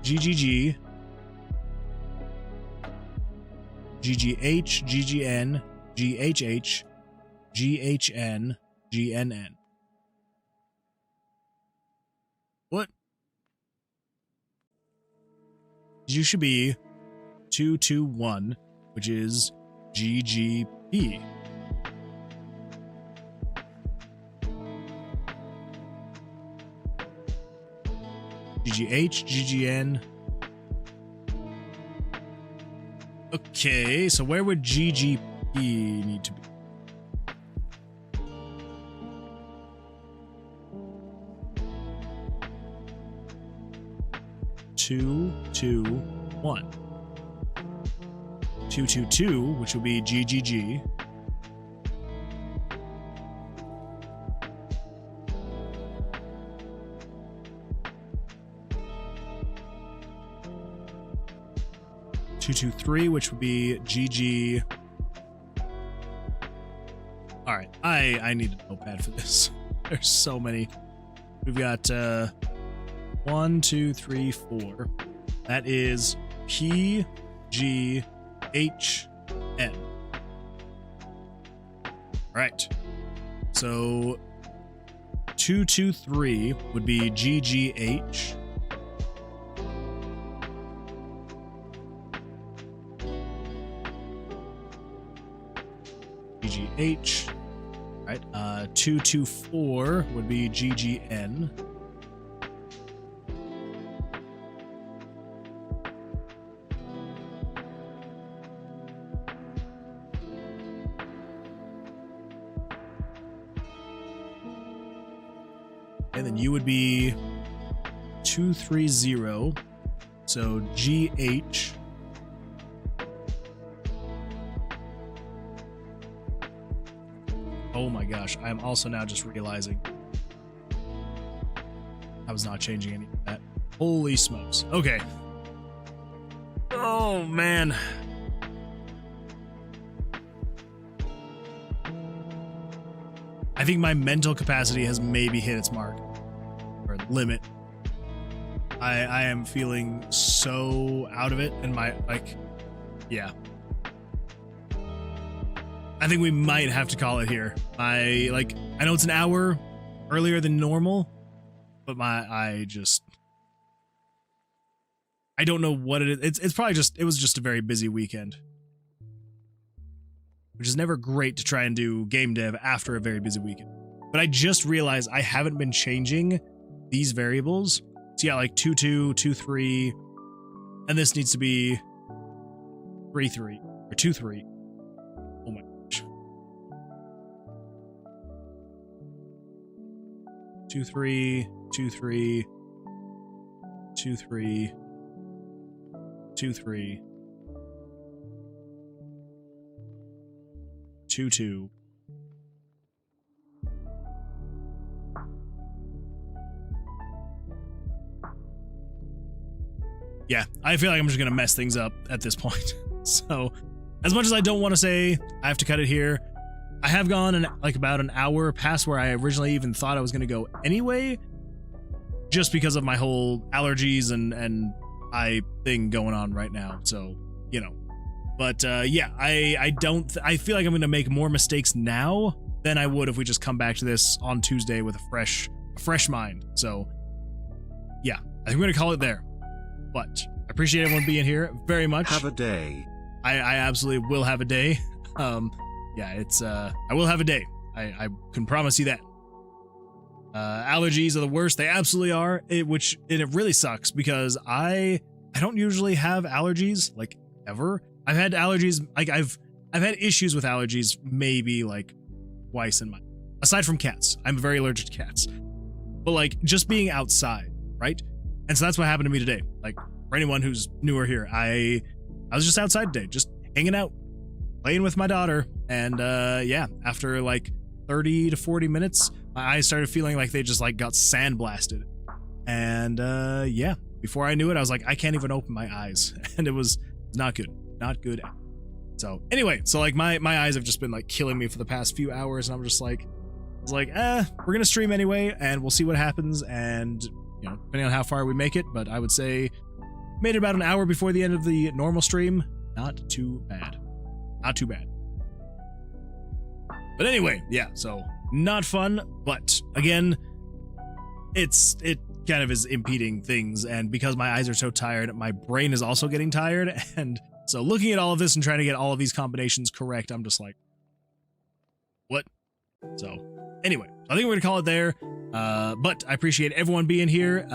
GGG, GGH, GGN, GHH, GHN, GNN. What? You should be 221, which is GGP. GGH, GGN. Okay, so where would GGP need to be? Two, 1. 222, which will be GGG. Two, 3, which would be GG. All right, I need a notepad for this. There's so many. We've got 1, 2, 3, 4. That is P, G, H, N. All right. So 223 would be GGH. GGH. All right. 224 would be GGN. And then you would be 230. So GH. Oh my gosh, I am also now just realizing I was not changing any of that. Holy smokes. Okay. Oh man. I think my mental capacity has maybe hit its mark or limit. I am feeling so out of it, and yeah. I think we might have to call it here. I know it's an hour earlier than normal, but I don't know what it is. It's probably it was just a very busy weekend, which is never great to try and do game dev after a very busy weekend. But I just realized I haven't been changing these variables. So yeah, like 22, 23, and this needs to be 33 or 23. Oh my gosh. 23, 23, 23, 23, 22. Yeah, I feel like I'm just gonna mess things up at this point. So, as much as I don't want to say I have to cut it here, I have gone about an hour past where I originally even thought I was gonna go anyway, just because of my whole allergies and eye thing going on right now. So, you know, but yeah, I feel like I'm gonna make more mistakes now than I would if we just come back to this on Tuesday with a fresh mind. So, yeah, I think we're gonna call it there. But I appreciate everyone being here very much. Have a day. I absolutely will have a day. yeah, it's I will have a day. I can promise you that. Allergies are the worst. They absolutely are. It really sucks because I don't usually have allergies like ever. I've had allergies like I've had issues with allergies maybe like twice in my, aside from cats. I'm very allergic to cats. But like just being outside, right? And so that's what happened to me today. Like for anyone who's newer here, I was just outside today, just hanging out, playing with my daughter, and yeah, after like 30 to 40 minutes, my eyes started feeling like they just like got sandblasted. And yeah, before I knew it, I was like, I can't even open my eyes. And it was not good. Not good. So anyway, so like my eyes have just been like killing me for the past few hours, and I'm just like, we're gonna stream anyway, and we'll see what happens, and you know, depending on how far we make it, but I would say made it about an hour before the end of the normal stream. Not too bad. Not too bad. But anyway, yeah, so not fun, but again, it kind of is impeding things, and because my eyes are so tired, my brain is also getting tired, and so looking at all of this and trying to get all of these combinations correct, I'm just like, what? So anyway, I think we're gonna call it there, but I appreciate everyone being here.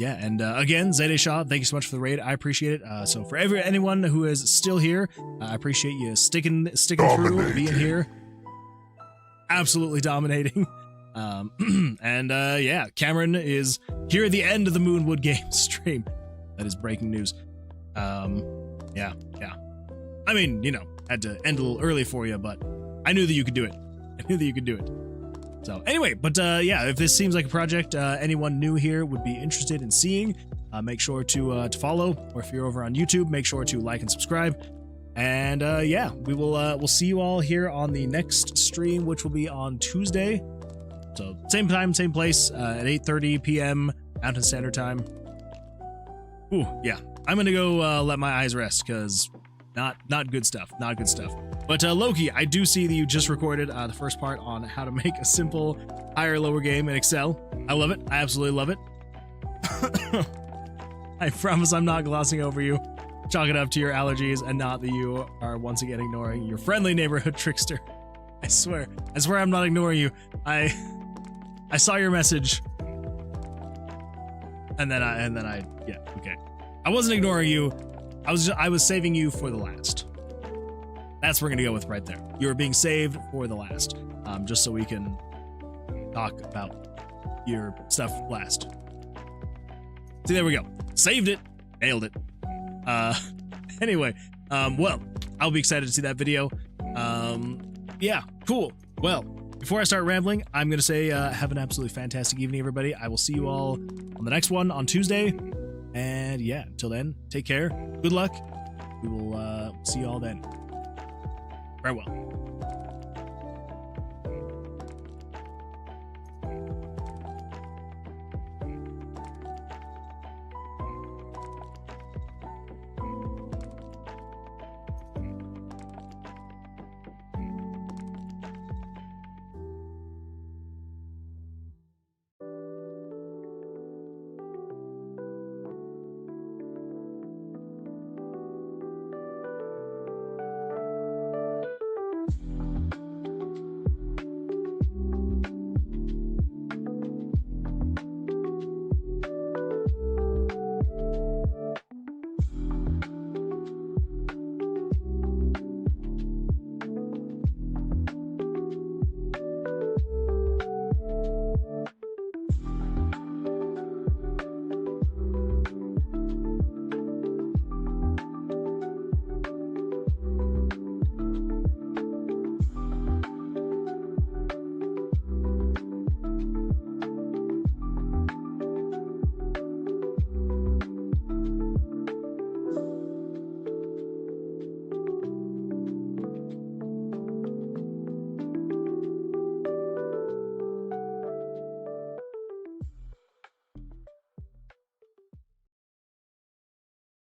Yeah, and again, Zayde Shaw, thank you so much for the raid. I appreciate it. So for anyone who is still here, I appreciate you sticking through, being here. Absolutely dominating. And yeah, Cameron is here at the end of the Moonwood game stream. That is breaking news. Yeah. I mean, you know, had to end a little early for you, but I knew that you could do it. So anyway, but yeah, if this seems like a project anyone new here would be interested in seeing, make sure to follow, or if you're over on YouTube, make sure to like and subscribe. And yeah, we'll see you all here on the next stream, which will be on Tuesday. So same time, same place, at 8:30 p.m. Mountain Standard Time. Ooh, yeah, I'm gonna go let my eyes rest, because not good stuff, not good stuff. But Loki, I do see that you just recorded the first part on how to make a simple higher lower game in Excel. I love it. I absolutely love it. I promise I'm not glossing over you. Chalk it up to your allergies and not that you are once again ignoring your friendly neighborhood trickster. I swear I'm not ignoring you. I saw your message, and then I yeah, okay. I wasn't ignoring you. I was saving you for the last. That's what we're gonna go with right there. You are being saved for the last, just so we can talk about your stuff last. See, there we go. Saved it, nailed it. Anyway, well, I'll be excited to see that video. Yeah, cool. Well, before I start rambling, I'm gonna say have an absolutely fantastic evening, everybody. I will see you all on the next one on Tuesday. And yeah, until then, take care. Good luck. We will see you all then. Farewell.